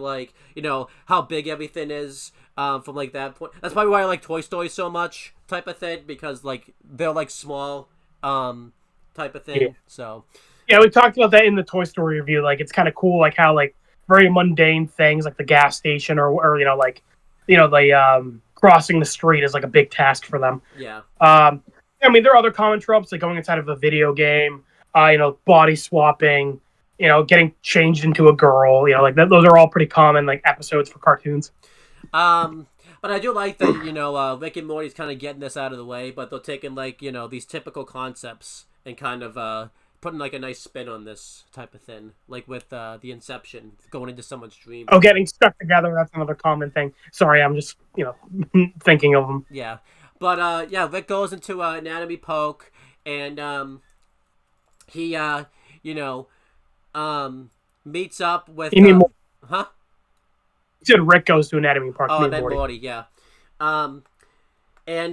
how big everything is from that point. That's probably why I like Toy Story so much type of thing, because they're small type of thing. Yeah. So yeah, we talked about that in the Toy Story review. It's kind of cool how very mundane things like the gas station or crossing the street is a big task for them. Yeah. There are other common tropes going inside of a video game, body swapping, getting changed into a girl, those are all pretty common episodes for cartoons. But I do like that, Rick and Morty's kind of getting this out of the way, but they're taking these typical concepts and kind of putting a nice spin on this type of thing, with the Inception, going into someone's dream. Oh, getting stuck together, that's another common thing. Sorry, I'm just, thinking of them. Yeah. But, Rick goes into Anatomy Poke, and he, meets up with... You mean more? Huh? You said Rick goes to Anatomy Park. Oh, and then Morty, yeah. He's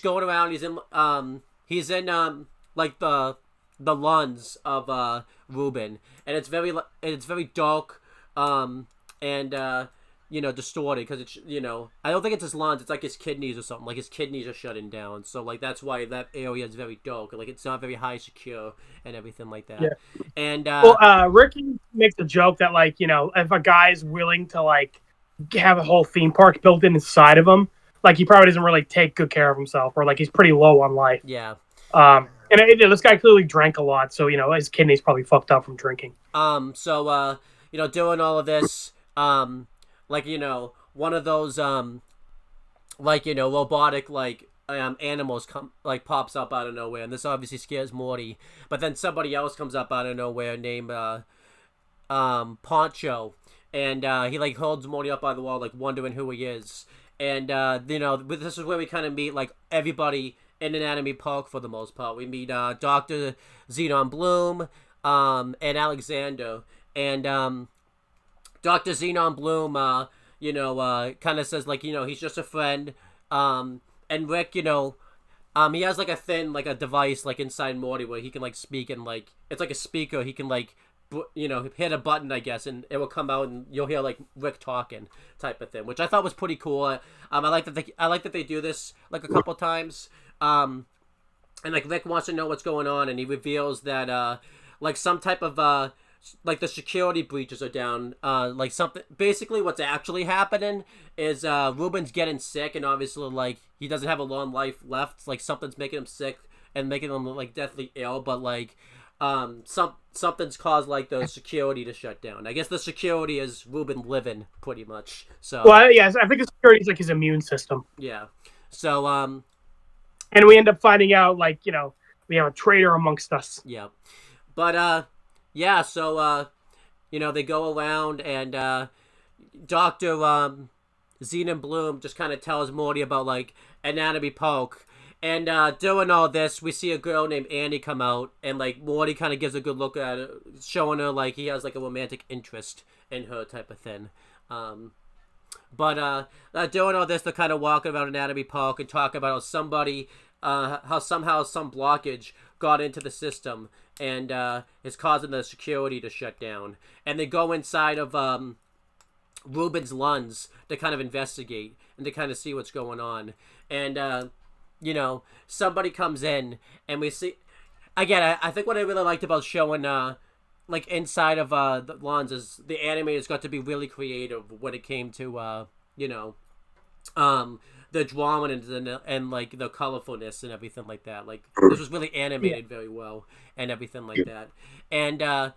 going around, he's in the lungs of Ruben, and it's very dark and distorted because it's I don't think it's his lungs, it's his kidneys or something. His kidneys are shutting down, so that's why that area is very dark. It's not very high secure and everything like that. Yeah. And Ricky makes a joke that if a guy's willing to have a whole theme park built inside of him, he probably doesn't really take good care of himself, or he's pretty low on life. Yeah. And this guy clearly drank a lot, so his kidneys probably fucked up from drinking. So doing all of this, one of those robotic animals pops up out of nowhere, and this obviously scares Morty. But then somebody else comes up out of nowhere named Poncho, and he holds Morty up by the wall, wondering who he is. And this is where we kind of meet everybody in Anatomy Park for the most part. We meet Dr. Xenon Bloom and Alexander, and Dr. Xenon Bloom kind of says he's just a friend, and Rick he has a thing, a device inside Morty where he can speak, and it's a speaker. He can hit a button, I guess, and it will come out and you'll hear Rick talking type of thing, which I thought was pretty cool. I like that they do this a couple times. And Rick wants to know what's going on, and he reveals that some type of the security breaches are down. Something, basically what's actually happening is Ruben's getting sick, and obviously he doesn't have a long life left. Something's making him sick and making him deathly ill, but something's caused the security to shut down. I guess the security is Ruben living pretty much. So yes, I think the security is his immune system. Yeah. So and we end up finding out we We have a traitor amongst us. Yeah. But, yeah, so, they go around and, Dr. Xenon Bloom just kind of tells Morty about, like, anatomy poke. And, doing all this, we see a girl named Annie come out, and, like, Morty kind of gives a good look at her, showing her, like, he has, like, a romantic interest in her type of thing. But doing all this, they're kind of walking about anatomy poke and talking about how somebody, how somehow some blockage got into the system and is causing the security to shut down. And they go inside of Ruben's lungs to kind of investigate and to kind of see what's going on. And, somebody comes in and we see... Again, I think what I really liked about showing... like inside of the lawns is the animators got to be really creative when it came to the drama and like the colorfulness and everything like that. Like this was really animated very well and everything like that. And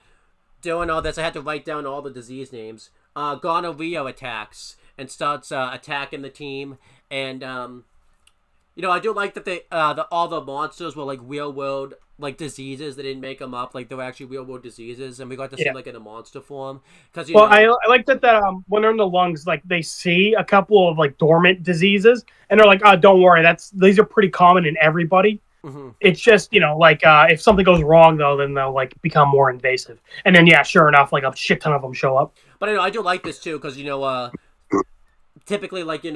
doing all this, I had to write down all the disease names. Gonorrhea attacks and starts attacking the team. And I do like that all the monsters were like real world like diseases. They didn't make them up. Like they were actually real world diseases, and we got to see like in a monster form. Because I like that when they're in the lungs, like they see a couple of like dormant diseases, and they're like, "Oh, don't worry, these are pretty common in everybody." Mm-hmm. It's just if something goes wrong though, then they'll like become more invasive, and then sure enough, like a shit ton of them show up. But I do like this too because typically like in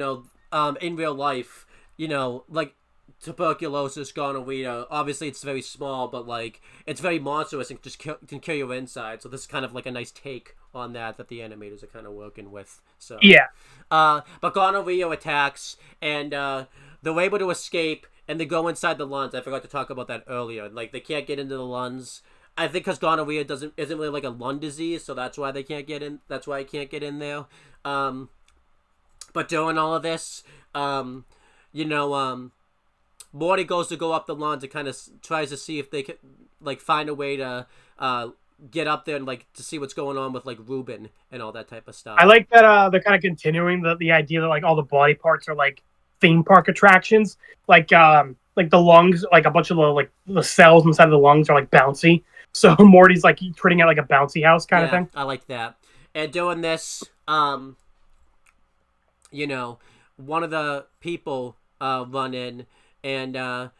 real life. Like tuberculosis, gonorrhea. Obviously, it's very small, but like it's very monstrous and just can kill your inside. So this is kind of like a nice take on that the animators are kind of working with. So yeah. But gonorrhea attacks and they're able to escape and they go inside the lungs. I forgot to talk about that earlier. Like they can't get into the lungs. I think because gonorrhea isn't really like a lung disease, so that's why they can't get in. That's why I can't get in there. But doing all of this, Morty goes to go up the lawns and kind of tries to see if they can like find a way to get up there and like to see what's going on with like Ruben and all that type of stuff. I like that they're kind of continuing the idea that like all the body parts are like theme park attractions, like the lungs, like a bunch of the cells inside of the lungs are like bouncy. So Morty's like treating it like a bouncy house kind of thing. I like that. And doing this, one of the people run in and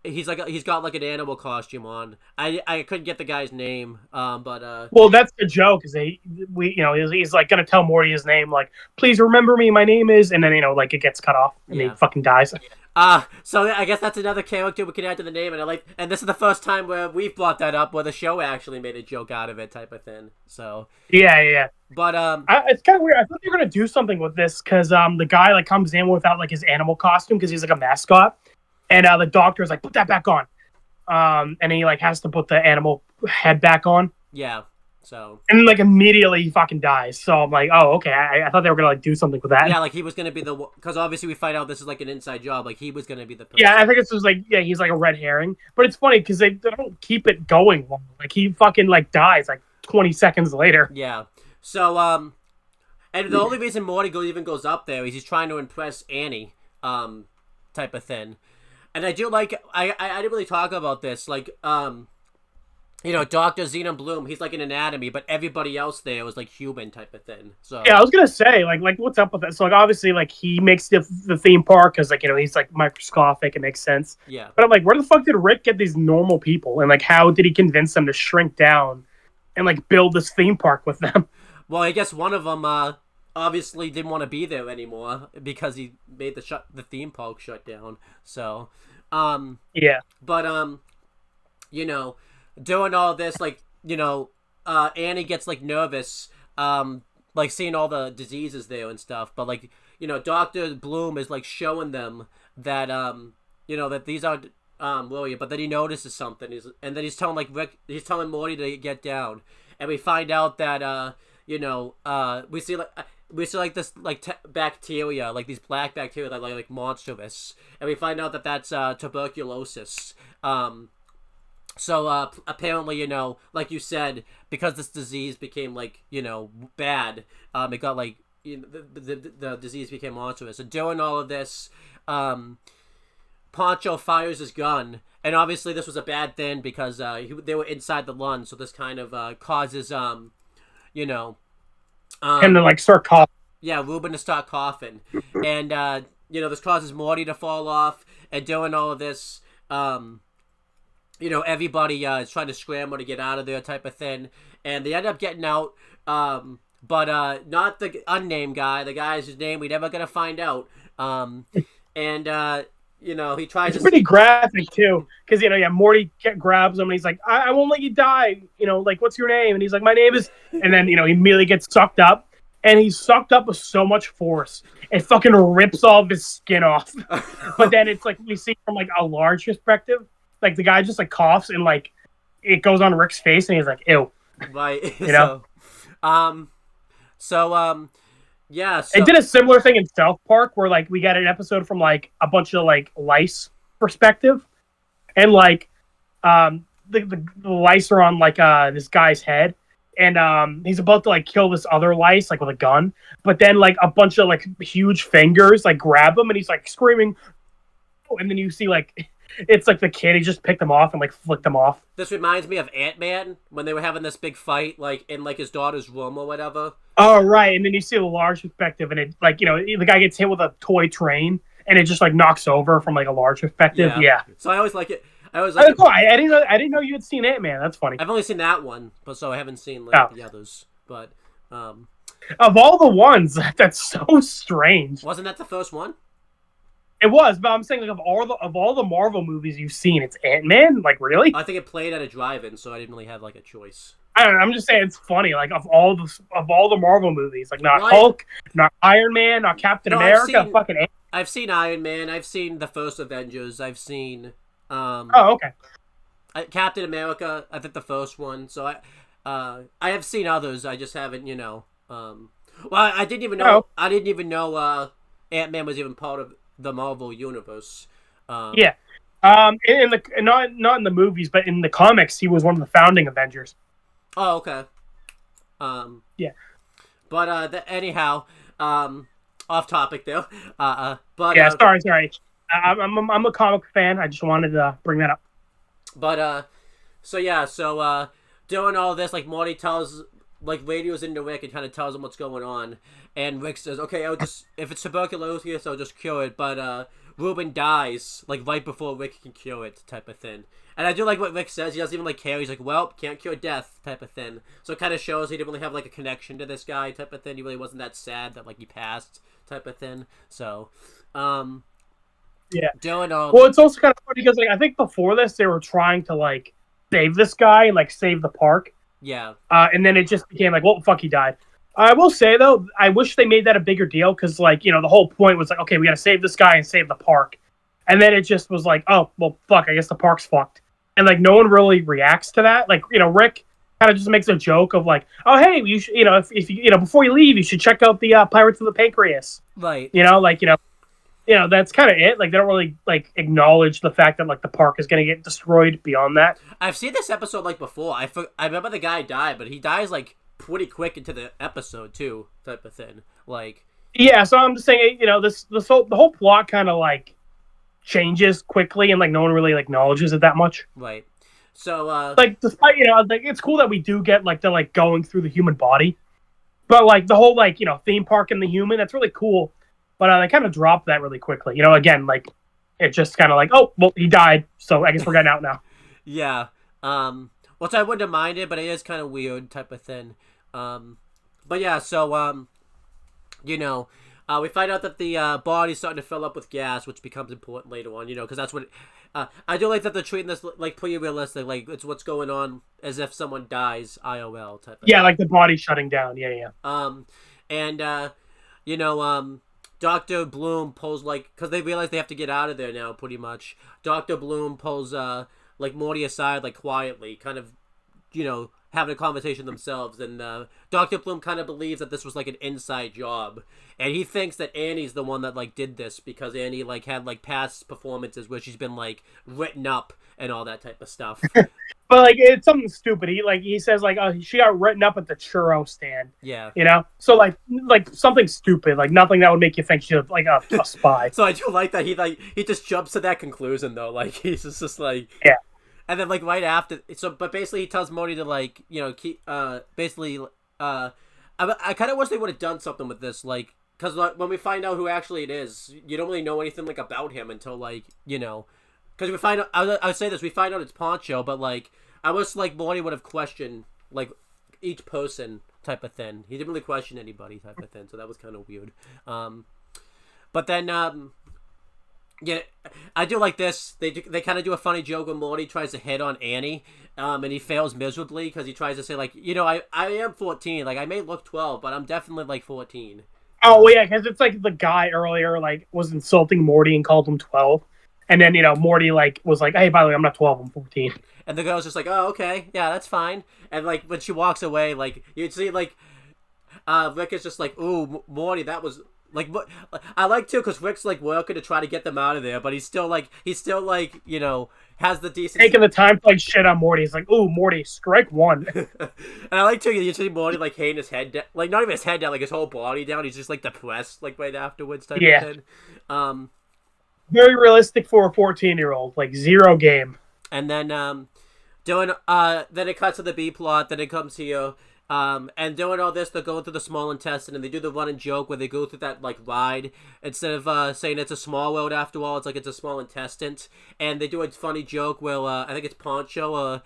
he's got like an animal costume on. I couldn't get the guy's name, but well, that's the joke is he's like gonna tell Morty his name, like please remember me, my name is, and then like it gets cut off and he fucking dies. So I guess that's another character we can add to the name, and this is the first time where we've brought that up, where the show actually made a joke out of it, type of thing. So yeah. But it's kind of weird. I thought they were gonna do something with this because the guy like comes in without like his animal costume because he's like a mascot, and the doctor's like put that back on, and he like has to put the animal head back on. Yeah. So and like immediately he fucking dies. So I'm like, oh okay. I thought they were gonna like do something with that. Yeah, like he was gonna be because obviously we find out this is like an inside job. Like he was gonna be the person. Yeah, I think it's just like he's like a red herring. But it's funny because they don't keep it going long. Like he fucking like dies like 20 seconds later. Yeah. So and the only reason Morty even goes up there is he's trying to impress Annie, type of thing. And I do like I didn't really talk about this like Dr. Xenon Bloom, he's like an anatomy, but everybody else there was like human type of thing. So yeah, I was gonna say like what's up with that? So like obviously like he makes the theme park because like he's like microscopic, it makes sense. Yeah. But I'm like, where the fuck did Rick get these normal people, and like how did he convince them to shrink down and like build this theme park with them? Well, I guess one of them obviously didn't want to be there anymore because he made the theme park shut down. So yeah. But doing all this, like, Annie gets, like, nervous, like, seeing all the diseases there and stuff, but, like, Dr. Bloom is, like, showing them that, that these are, William, but then he notices something, and then he's telling, like, Rick, he's telling Morty to get down, and we find out that, we see, like, this, like, bacteria, like, these black bacteria that are, like, monstrous, and we find out that that's, tuberculosis, So, apparently, like you said, because this disease became, like, bad, it got, like, the disease became monstrous. And during all of this, Poncho fires his gun, and obviously this was a bad thing because they were inside the Lund, so this kind of causes you know, him to like start coughing. yeah, Ruben to start coughing, and this causes Morty to fall off, and doing all of this, everybody is trying to scramble to get out of there, type of thing, and they end up getting out, but not the unnamed guy, the guy whose name we never gonna find out, and he tries. It's pretty graphic too, because Morty grabs him and he's like, I won't let you die. Like, what's your name? And he's like, my name is. And then he immediately gets sucked up, and he's sucked up with so much force, it fucking rips all of his skin off. But then it's like we see from like a large perspective, like the guy just like coughs and like it goes on Rick's face, and he's like, ew. Right. Yeah. So... It did a similar thing in South Park where like we got an episode from like a bunch of like lice perspective, and like the lice are on like this guy's head, and he's about to like kill this other lice like with a gun, but then like a bunch of like huge fingers like grab him, and he's like screaming, and then you see like it's like the kid, he just picked them off and like flicked them off. This reminds me of Ant-Man when they were having this big fight like in like his daughter's room or whatever. Oh, right. And then you see the large perspective, and it like, the guy gets hit with a toy train, and it just like knocks over from like a large perspective. Yeah. So I always like it. I didn't know you had seen Ant-Man. That's funny. I've only seen that one, but so I haven't seen like the others. But of all the ones, that's so strange. Wasn't that the first one? It was, but I'm saying like of all the Marvel movies you've seen, it's Ant-Man. Like, really? I think it played at a drive-in, so I didn't really have like a choice. I don't know. I'm just saying it's funny. Like of all the Marvel movies, like not Hulk, not Iron Man, not Captain America, fucking Ant-Man. I've seen Iron Man. I've seen the first Avengers. I've seen. Okay. Captain America. I think the first one. So I have seen others. I just haven't. Well, I didn't even know. I didn't even know Ant-Man was even part of the Marvel universe. Yeah. In the not in the movies, but in the comics, he was one of the founding Avengers. Oh, okay. Yeah. But anyhow, off topic though. But yeah, sorry. I'm a comic fan. I just wanted to bring that up. But doing all this, like Morty tells, like radios into Rick and kind of tells him what's going on, and Rick says, "Okay, if it's tuberculosis, I'll just cure it." But Ruben dies like right before Rick can cure it, type of thing. And I do like what Rick says. He doesn't even like care. He's like, "Well, can't cure death," type of thing. So it kind of shows he didn't really have like a connection to this guy, type of thing. He really wasn't that sad that like he passed, type of thing. So, yeah. Doing all. Well, it's also kind of funny because like I think before this they were trying to like save this guy and like save the park. Yeah. And then it just became like, well, fuck, he died. I will say though, I wish they made that a bigger deal because like the whole point was like, okay, we got to save this guy and save the park. And then it just was like, oh, well, fuck, I guess the park's fucked. And, like, no one really reacts to that. Like, Rick kind of just makes a joke of, like, oh, hey, you should, if you, before you leave, you should check out the Pirates of the Pancreas. Right. That's kind of it. Like, they don't really, like, acknowledge the fact that, like, the park is going to get destroyed beyond that. I've seen this episode, like, before. I remember the guy died, but he dies, like, pretty quick into the episode, too, type of thing. Like... Yeah, so I'm just saying, the whole plot kind of, like, changes quickly, and like no one really like acknowledges it that much. Right. So like despite like it's cool that we do get like the like going through the human body, but like the whole like theme park and the human, that's really cool. But they kind of dropped that really quickly. Again, like it just kind of like, oh well, he died, so I guess we're getting out now. Yeah. Which I wouldn't have minded, but it is kind of weird type of thing. But yeah, so we find out that the body's starting to fill up with gas, which becomes important later on, because that's what... I do like that they're treating this, like, pretty realistic. Like, it's what's going on as if someone dies, IOL type of thing. Like the body shutting down, yeah. Dr. Bloom pulls, like... Because they realize they have to get out of there now, pretty much. Dr. Bloom pulls, like, Morty aside, like, quietly, kind of, having a conversation themselves, and Dr. Bloom kind of believes that this was like an inside job, and he thinks that Annie's the one that like did this because Annie like had like past performances where she's been like written up and all that type of stuff. But like it's something stupid. He says like, oh, she got written up at the churro stand. Yeah. You know? So like something stupid, like nothing that would make you think she's like a spy. So I do like that he just jumps to that conclusion though. Like he's just like, yeah. And then like right after, but basically he tells Morty to like, you know, keep basically I kind of wish they would have done something with this, like, because like, when we find out who actually it is, you don't really know anything like about him until like, you know, because we find out, I would say this, we find out it's Poncho, but like I wish like Morty would have questioned like each person type of thing. He didn't really question anybody type of thing, so that was kind of weird. But then yeah, I do like this. They kind of do a funny joke when Morty tries to hit on Annie, and he fails miserably because he tries to say like, you know, I am 14, like I may look 12, but I'm definitely like 14. Oh yeah, because it's like the guy earlier like was insulting Morty and called him 12, and then you know Morty like was like, hey, by the way, I'm not 12, I'm 14. And the girl's just like, oh, okay, yeah, that's fine. And like when she walks away, like you'd see like Rick is just like, ooh, Morty, that was like, I like too because Rick's like working to try to get them out of there, but he's still like you know, has the decent taking the time to like shit on Morty. He's like, ooh, Morty, strike one. And I like too, you see Morty like hating his head down, like not even his head down, like his whole body down. He's just like depressed, like right afterwards type of thing. Very realistic for a 14-year-old, like zero game. And then then it cuts to the B plot. Then it comes here. And doing all this, they're going through the small intestine, and they do the running joke where they go through that like ride instead of saying it's a small world after all. It's like it's a small intestine, and they do a funny joke where I think it's Poncho or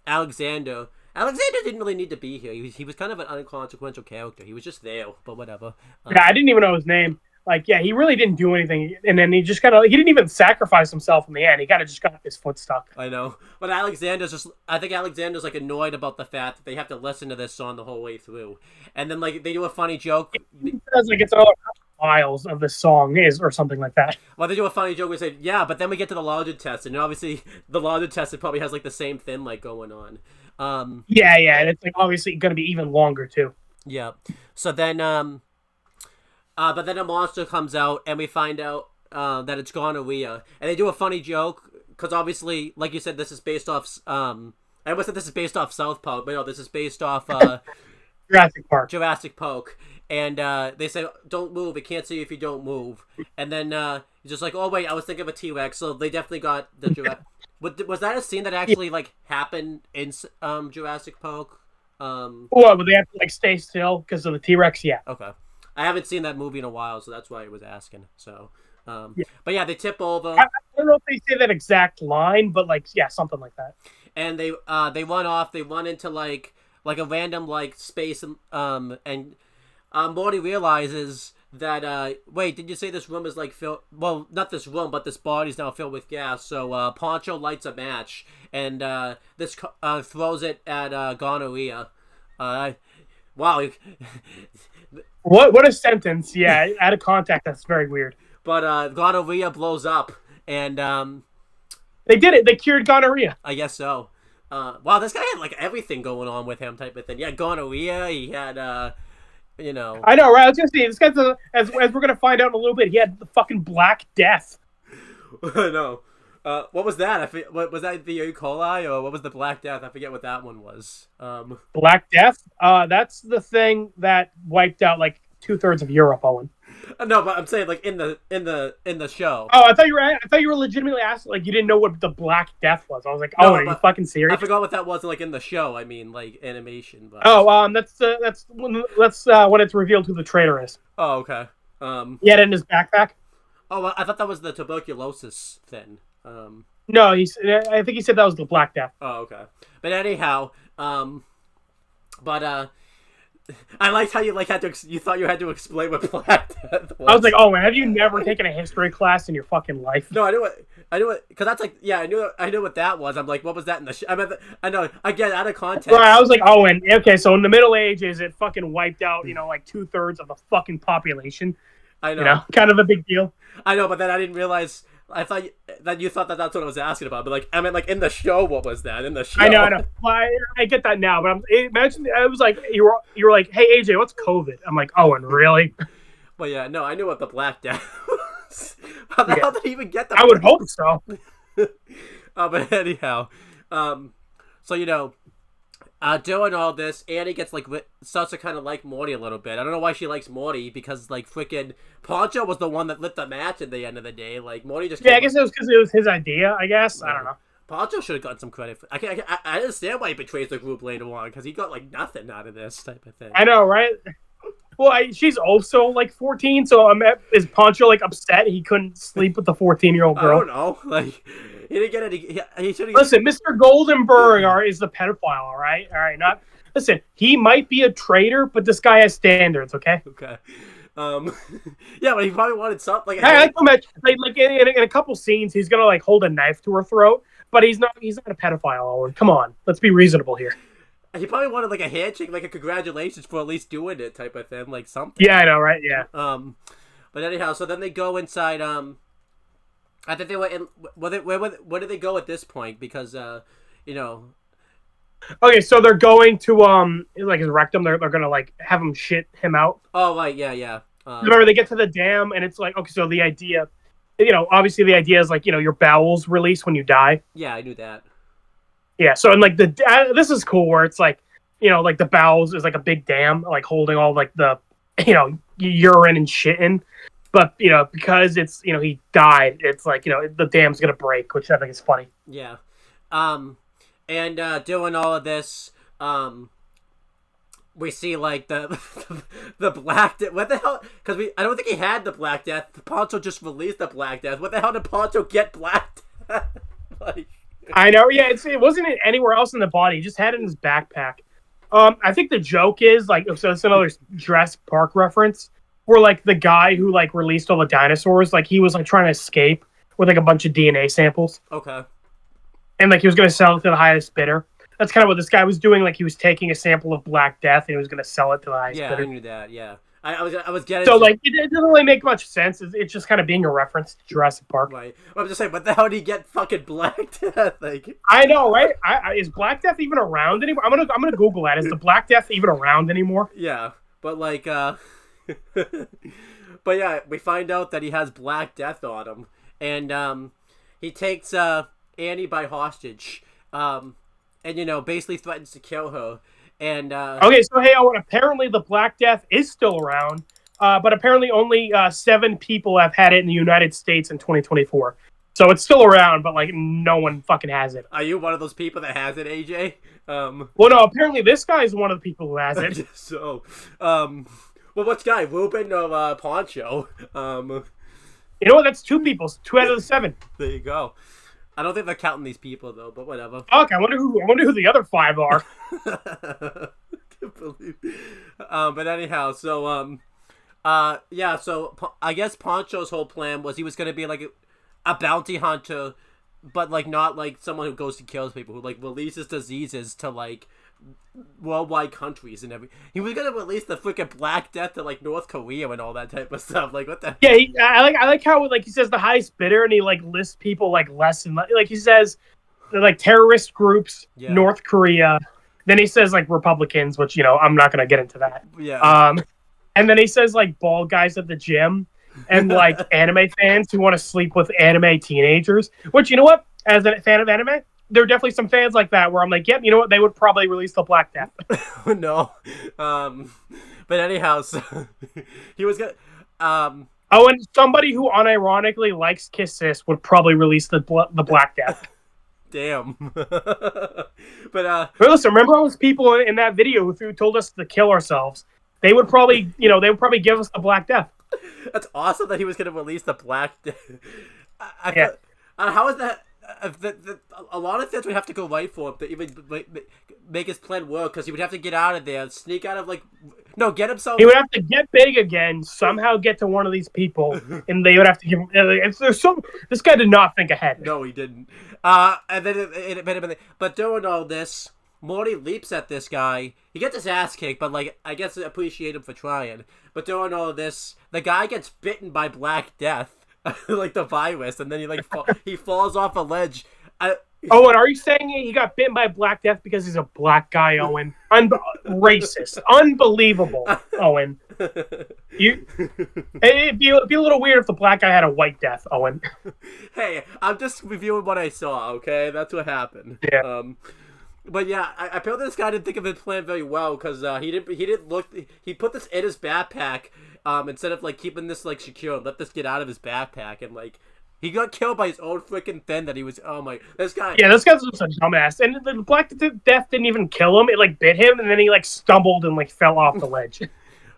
Alexander. Alexander didn't really need to be here. He was kind of an inconsequential character. He was just there, but whatever. Yeah, I didn't even know his name. Like, yeah, he really didn't do anything, and then he just he didn't even sacrifice himself in the end. He kind of just got his foot stuck. I know, but I think Alexander's like annoyed about the fact that they have to listen to this song the whole way through, and then like they do a funny joke. He says like it's another miles of the song or something like that. Well, they do a funny joke. We say, yeah, but then we get to the larger test, and obviously the larger test it probably has like the same thing like going on. Yeah, and it's like obviously going to be even longer too. Yeah. So then but then a monster comes out, and we find out that it's gonorrhea. And they do a funny joke, because obviously, like you said, this is based off... I almost said this is based off South Park, but no, this is based off... Jurassic Park. And they say, don't move, it can't see you if you don't move. And then he's just like, oh, wait, I was thinking of a T-Rex, so they definitely got the Jurassic... Was that a scene that actually, like, happened in Jurassic Park? Well, would they have to, like, stay still because of the T-Rex? Yeah. Okay. I haven't seen that movie in a while, so that's why I was asking. So, but yeah, they tip over. I don't know if they say that exact line, but like, yeah, something like that. And they run off. They run into like a random like space, and Morty realizes that wait, did you say this room is like filled? Well, not this room, but this body's now filled with gas. So Poncho lights a match, and this throws it at gonorrhea. Wow. What a sentence! Yeah, out of context, that's very weird. But gonorrhea blows up, and they did it. They cured gonorrhea. I guess so. Wow, this guy had like everything going on with him, type of thing. Yeah, gonorrhea. He had, you know. I know, right? I was gonna say this guy's as we're gonna find out in a little bit. He had the fucking Black Death. No. What was that? Was that the E. coli, or what was the Black Death? I forget what that one was. Black Death? That's the thing that wiped out like 2/3 of Europe, Owen. No, but I'm saying like in the show. Oh, I thought you were legitimately asking, like you didn't know what the Black Death was. I was like, oh, no, are you fucking serious? I forgot what that was like in the show. I mean, like animation. But... Oh, that's when it's revealed who the traitor is. Oh, okay. He had it in his backpack. Oh, I thought that was the tuberculosis thing. No, I think he said that was the Black Death. Oh, okay. But anyhow, I liked how you you thought you had to explain what Black Death was. I was like, oh man, have you never taken a history class in your fucking life? No, I knew it, because that's like, yeah, I knew what that was. I'm like, what was that in the I know, again, out of context. Right, I was like, oh, and okay, so in the Middle Ages, it fucking wiped out, like 2/3 of the fucking population. I know. Kind of a big deal. I know, but then I didn't realize, I thought that you thought that that's what I was asking about, but like I mean, like in the show, what was that in the show? I know. Well, I get that now, but imagine I was like, you were like, hey AJ, what's COVID? I'm like, Owen, really? Well, yeah, no, I knew what the Black Death was. How the hell did he even get that? I would hope so. But anyhow, so doing all this, Annie gets like starts to kind of like Morty a little bit. I don't know why she likes Morty because like freaking Poncho was the one that lit the match at the end of the day. Like Morty just I guess it was because it was his idea. I guess I don't know. Poncho should have gotten some credit. I understand why he betrays the group later on because he got like nothing out of this type of thing. I know, right? Well, she's also like 14, so is Poncho like upset he couldn't sleep with the 14-year-old girl? I don't know. Like he didn't get it. He should. Listen, Mr. Goldenberg is the pedophile. All right. Not listen. He might be a traitor, but this guy has standards. Okay. Okay. Yeah, but he probably wanted something. Like, I like in a couple scenes, he's gonna like hold a knife to her throat, but he's not a pedophile. Owen, come on, let's be reasonable here. He probably wanted like a handshake, like a congratulations for at least doing it type of thing, like something. Yeah, I know, right? Yeah. But anyhow, so then they go inside. I think they went in. Where did they go at this point? Because Okay, so they're going to like his rectum. They're gonna like have him shit him out. Oh right, yeah. Remember they get to the dam and it's like okay, so the idea, obviously the idea is like your bowels release when you die. Yeah, I knew that. Yeah, so and like this is cool where it's like like the bowels is like a big dam like holding all like the urine and shit in, but because it's he died, it's like the dam's gonna break, which I think is funny. Yeah, and doing all of this, we see like the Black Death. What the hell? Because I don't think he had the Black Death. Poncho just released the Black Death. What the hell did Poncho get Black Death? Like. I know, yeah, it wasn't anywhere else in the body. He just had it in his backpack. I think the joke is like, so it's another Jurassic Park reference, where like the guy who like released all the dinosaurs, like he was like trying to escape with like a bunch of DNA samples. Okay. And like he was gonna sell it to the highest bidder. That's kind of what this guy was doing. Like he was taking a sample of Black Death and he was gonna sell it to the highest bidder. Yeah, I knew that. Yeah, I was getting. So like it doesn't really make much sense. It's just kind of being a reference to Jurassic Park. Right. I'm just saying, what the hell did he get fucking Black Death? Like. I know, right? Is Black Death even around anymore? I'm gonna Google that. Is the Black Death even around anymore? Yeah, but like, but yeah, we find out that he has Black Death on him, and he takes Annie by hostage, and basically threatens to kill her. And okay, so hey, Owen, apparently the Black Death is still around, but apparently only 7 people have had it in the United States in 2024. So it's still around, but like no one fucking has it. Are you one of those people that has it, AJ? Well, no, apparently this guy is one of the people who has it. So, well, which guy, Ruben or Poncho? You know what? That's 2 people. 2 out of the 7. There you go. I don't think they're counting these people though, but whatever. Fuck, I wonder who the other 5 are. Can't believe. But anyhow, so yeah, so I guess Poncho's whole plan was he was gonna be like a bounty hunter, but like not like someone who goes to kill people, who like releases diseases to like worldwide countries and everything. He was gonna release the freaking Black Death to like North Korea and all that type of stuff. Like what the? Yeah, I like how like he says the highest bidder and he like lists people like less than like he says like terrorist groups, yeah. North Korea. Then he says like Republicans, which I'm not gonna get into that. Yeah. And then he says like bald guys at the gym and like anime fans who want to sleep with anime teenagers. Which you know what? As a fan of anime, there are definitely some fans like that where I'm like, yep, you know what? They would probably release the Black Death. No. But anyhow, so he was gonna. And somebody who unironically likes Kiss Sis would probably release the Black Death. Damn. But listen, remember all those people in that video who told us to kill ourselves? They would probably, give us the Black Death. That's awesome that he was going to release the Black Death. Yeah. How is that? A lot of things would have to go right for him to even make his plan work, because he would have to get out of there, sneak out of get himself. He would have to get big again, somehow get to one of these people, and they would have to give him. This guy did not think ahead. No, he didn't. And then, but doing all this, Morty leaps at this guy. He gets his ass kicked, but I guess I appreciate him for trying. But doing all this, the guy gets bitten by Black Death. like the virus, and then he falls off a ledge. Owen, are you saying he got bitten by Black Death because he's a black guy, Owen? Racist. Unbelievable, Owen. It'd be a little weird if the black guy had a white death, Owen. Hey, I'm just reviewing what I saw, okay? That's what happened. Yeah. But yeah, I feel this guy didn't think of his plan very well, because he put this in his backpack, instead of like keeping this like secure, let this get out of his backpack, and like he got killed by his own freaking thing that he was. Oh my, this guy. Yeah, this guy's just a dumbass. And the Black Death didn't even kill him. It like bit him, and then he like stumbled and like fell off the ledge.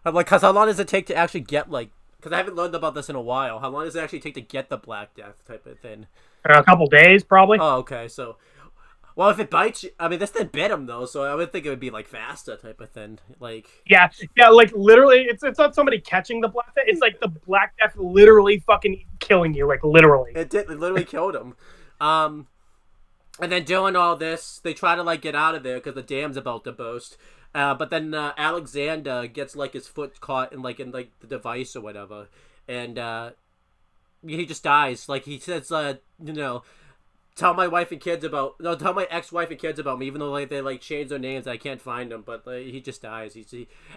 I'm like, cause how long does it take to actually get like? Because I haven't learned about this in a while. How long does it actually take to get the Black Death type of thing? A couple days, probably. Oh, okay. So, well, if it bites you, I mean, this didn't bit him though, so I would think it would be like faster type of thing. Like, yeah, like literally, it's not somebody catching the Black Death. It's like the Black Death literally fucking killing you, like literally. It literally killed him. And then doing all this, they try to like get out of there because the dam's about to burst. But then Alexander gets like his foot caught in the device or whatever, and he just dies. Like he says, tell my wife and kids tell my ex-wife and kids about me, even though like they like changed their names, I can't find them. But he just dies.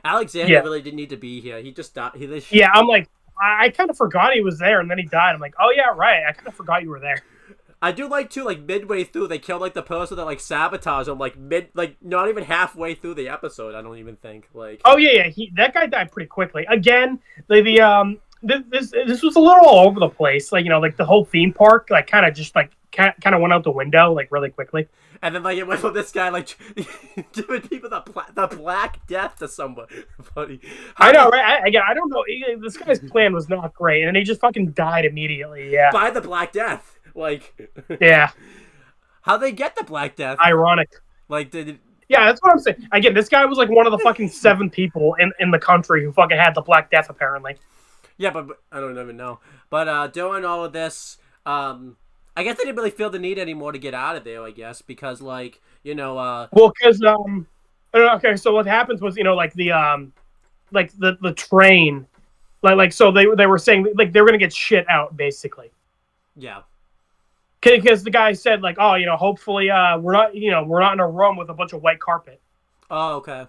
Alexander really didn't need to be here. He just died. Yeah, I'm like, I kind of forgot he was there, and then he died. I'm like, oh yeah, right. I kind of forgot you were there. I do like too, like midway through, they kill like the person that like sabotaged him, like not even halfway through the episode. I don't even think like. Oh yeah, that guy died pretty quickly. Again, this was a little all over the place. Like like the whole theme park, like kind of went out the window like really quickly. And then like it went from this guy like giving people the Black Death to somebody. Funny. I know, right? I don't know. This guy's plan was not great, and he just fucking died immediately. Yeah. By the Black Death. Like, yeah. How'd they get the Black Death? Ironic. Like, yeah, that's what I'm saying. Again, this guy was like one of the fucking 7 people in the country who fucking had the Black Death, apparently. Yeah, but I don't even know. But doing all of this, I guess they didn't really feel the need anymore to get out of there, I guess, because, like, well, because, okay, so what happens was, like, the train, like, so they were saying, like, they were going to get shit out, basically. Yeah. Because the guy said, like, oh, hopefully we're not in a room with a bunch of white carpet. Oh, okay.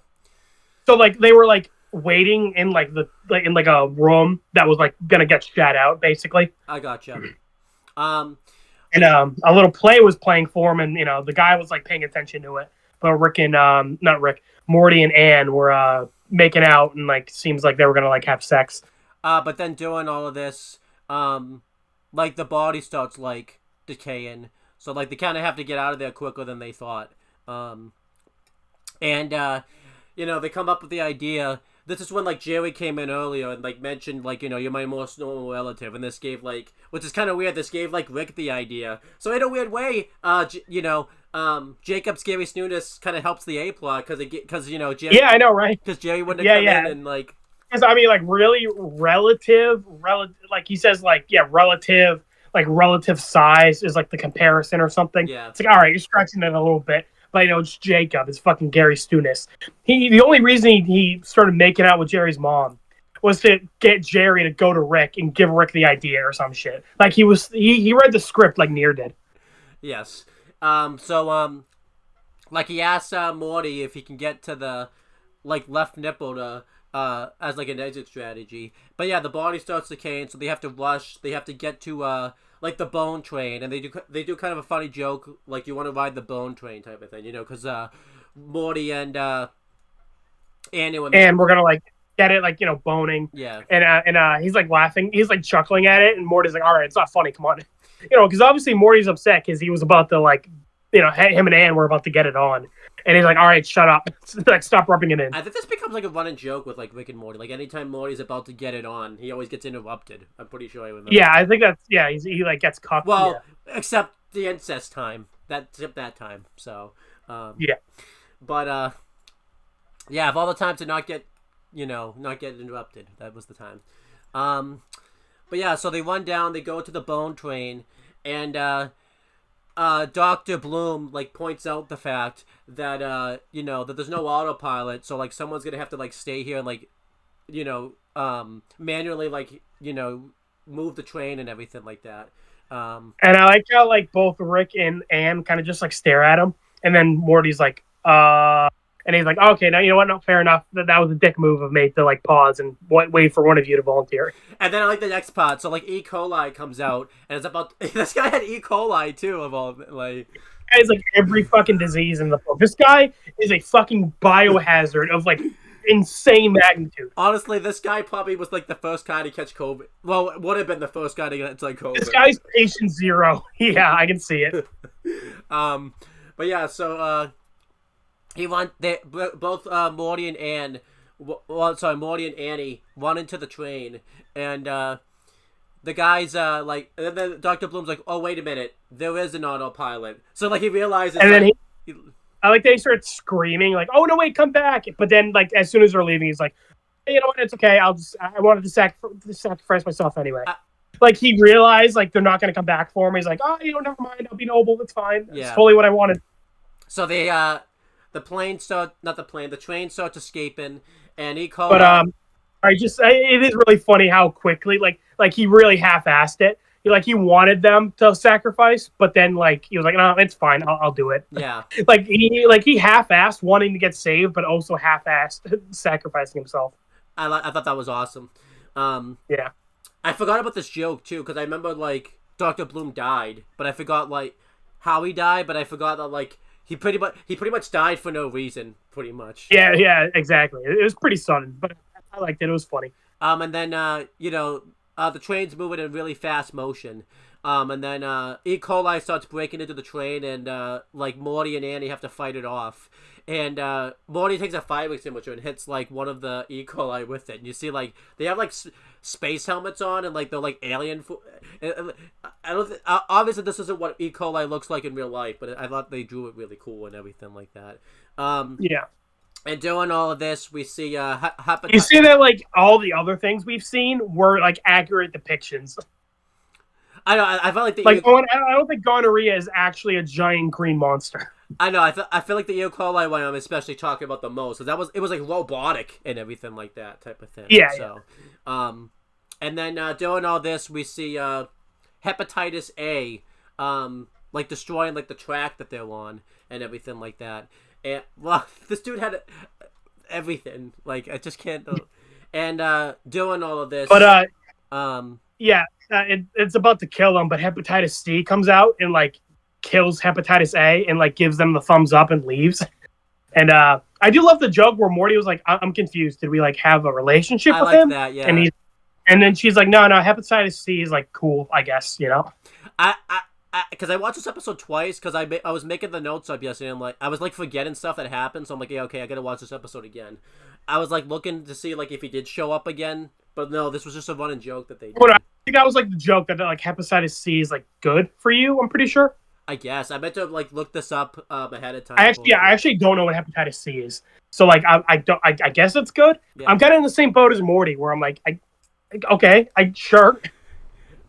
So like they were like waiting in like a room that was like gonna get shat out, basically. I gotcha. And a little play was playing for him, and the guy was like paying attention to it. But Morty and Ann were making out, and like seems like they were gonna like have sex. But then doing all of this, like the body starts like decaying, so like they kind of have to get out of there quicker than they thought. And they come up with the idea. This is when like Jerry came in earlier and like mentioned like you're my most normal relative, and this gave like, which is kind of weird, this gave like Rick the idea. So in a weird way, Jacob's Scary Snootus kind of helps the A plot because Jerry, yeah, I know, right? Because Jerry wouldn't have come in and like. Because I mean, like, really relative, like he says, like, yeah, relative size is like the comparison or something. Yeah. It's like, all right, you're stretching it a little bit, but it's Jacob. It's fucking Gary Stunis. The only reason he started making out with Jerry's mom was to get Jerry to go to Rick and give Rick the idea or some shit. Like he read the script like Near did. Yes. Like he asked Morty if he can get to the like left nipple to. As like an exit strategy, but yeah, the body starts decaying, so they have to rush. They have to get to like the bone train, and they do kind of a funny joke, like you want to ride the bone train type of thing, because Morty and Annie and we're gonna like get it like boning, yeah, and he's like laughing, he's like chuckling at it, and Morty's like, all right, it's not funny, come on, because obviously Morty's upset because he was about to like him and Ann were about to get it on. And he's like, all right, shut up. Like, stop rubbing it in. I think this becomes like a running joke with like Rick and Morty. Like anytime Morty's about to get it on, he always gets interrupted. I'm pretty sure I remember. Yeah, I think that's he like gets cuffed. Well, except the incest time. That time. So yeah. But yeah, of all the times to not get interrupted, that was the time. But yeah, so they run down, they go to the bone train, and Dr. Bloom like points out the fact that that there's no autopilot, so like someone's gonna have to like stay here and like manually like move the train and everything like that. And I like how like both Rick and Anne kind of just like stare at him, and then Morty's like, and he's like, okay, now you know what? No, fair enough. That was a dick move of me to like pause and wait for one of you to volunteer. And then I like the next part. So like E. coli comes out, and it's about this guy had E. coli too. Of all like, It's like every fucking disease in the book. This guy is a fucking biohazard of like insane magnitude. Honestly, this guy probably was like the first guy to catch COVID. Well, it would have been the first guy to get like COVID. This guy's patient zero. Yeah, I can see it. But yeah, so both Morty and Anne, Morty and Annie run into the train, and the guy's like, and then Dr. Bloom's like, oh wait a minute, there is an autopilot. So like he realizes, and then I like that he starts screaming like, "Oh no, wait, come back!" But then, like, as soon as they're leaving, he's like, hey, "You know what? It's okay. I wanted to sacrifice myself anyway." Like he realized like they're not going to come back for him. He's like, "Oh, never mind. I'll be noble. It's fine. Yeah. It's totally what I wanted." So the train starts escaping, and he calls. But it is really funny how quickly like he really half-assed it. He wanted them to sacrifice, but then like he was like, "No, it's fine. I'll do it." Yeah. he half-assed wanting to get saved, but also half-assed sacrificing himself. I thought that was awesome. Yeah. I forgot about this joke too because I remember like Dr. Bloom died, but I forgot like how he died. But I forgot that like he pretty much died for no reason, pretty much. Yeah, exactly. It was pretty sudden, but I liked it. It was funny. And then the train's moving in really fast motion. And then E. coli starts breaking into the train, and like Morty and Annie have to fight it off. And Morty takes a fire extinguisher and hits like one of the E. coli with it. And you see like they have like space helmets on, and like they're like alien. I don't. Obviously, this isn't what E. coli looks like in real life, but I thought they drew it really cool and everything like that. Yeah. And doing all of this, we see you see that like all the other things we've seen were like accurate depictions. I know. I felt like I don't think gonorrhea is actually a giant green monster. I know. I feel like the E. coli one I'm especially talking about the most, because it was like robotic and everything like that type of thing. Yeah. So, and then doing all this, we see hepatitis A, like destroying like the track that they're on and everything like that. And well, this dude had everything. Like I just can't. And doing all of this, but yeah, it's about to kill him. But hepatitis C comes out and like kills hepatitis A and like gives them the thumbs up and leaves. And I do love the joke where Morty was like, "I'm confused. Did we like have a relationship with him?" That, yeah. And then she's like, "No, hepatitis C is like cool, I guess, you know." Because I watched this episode twice because I was making the notes up yesterday. And I was like forgetting stuff that happened, so I'm like, yeah, okay, I gotta watch this episode again. I was like looking to see like if he did show up again, but no, this was just a running joke that they did. But I think that was like the joke that like hepatitis C is like good for you. I'm pretty sure. I guess I meant to like look this up ahead of time. I actually don't know what hepatitis C is, so like I guess it's good. Yeah. I'm kind of in the same boat as Morty, where I'm like, sure.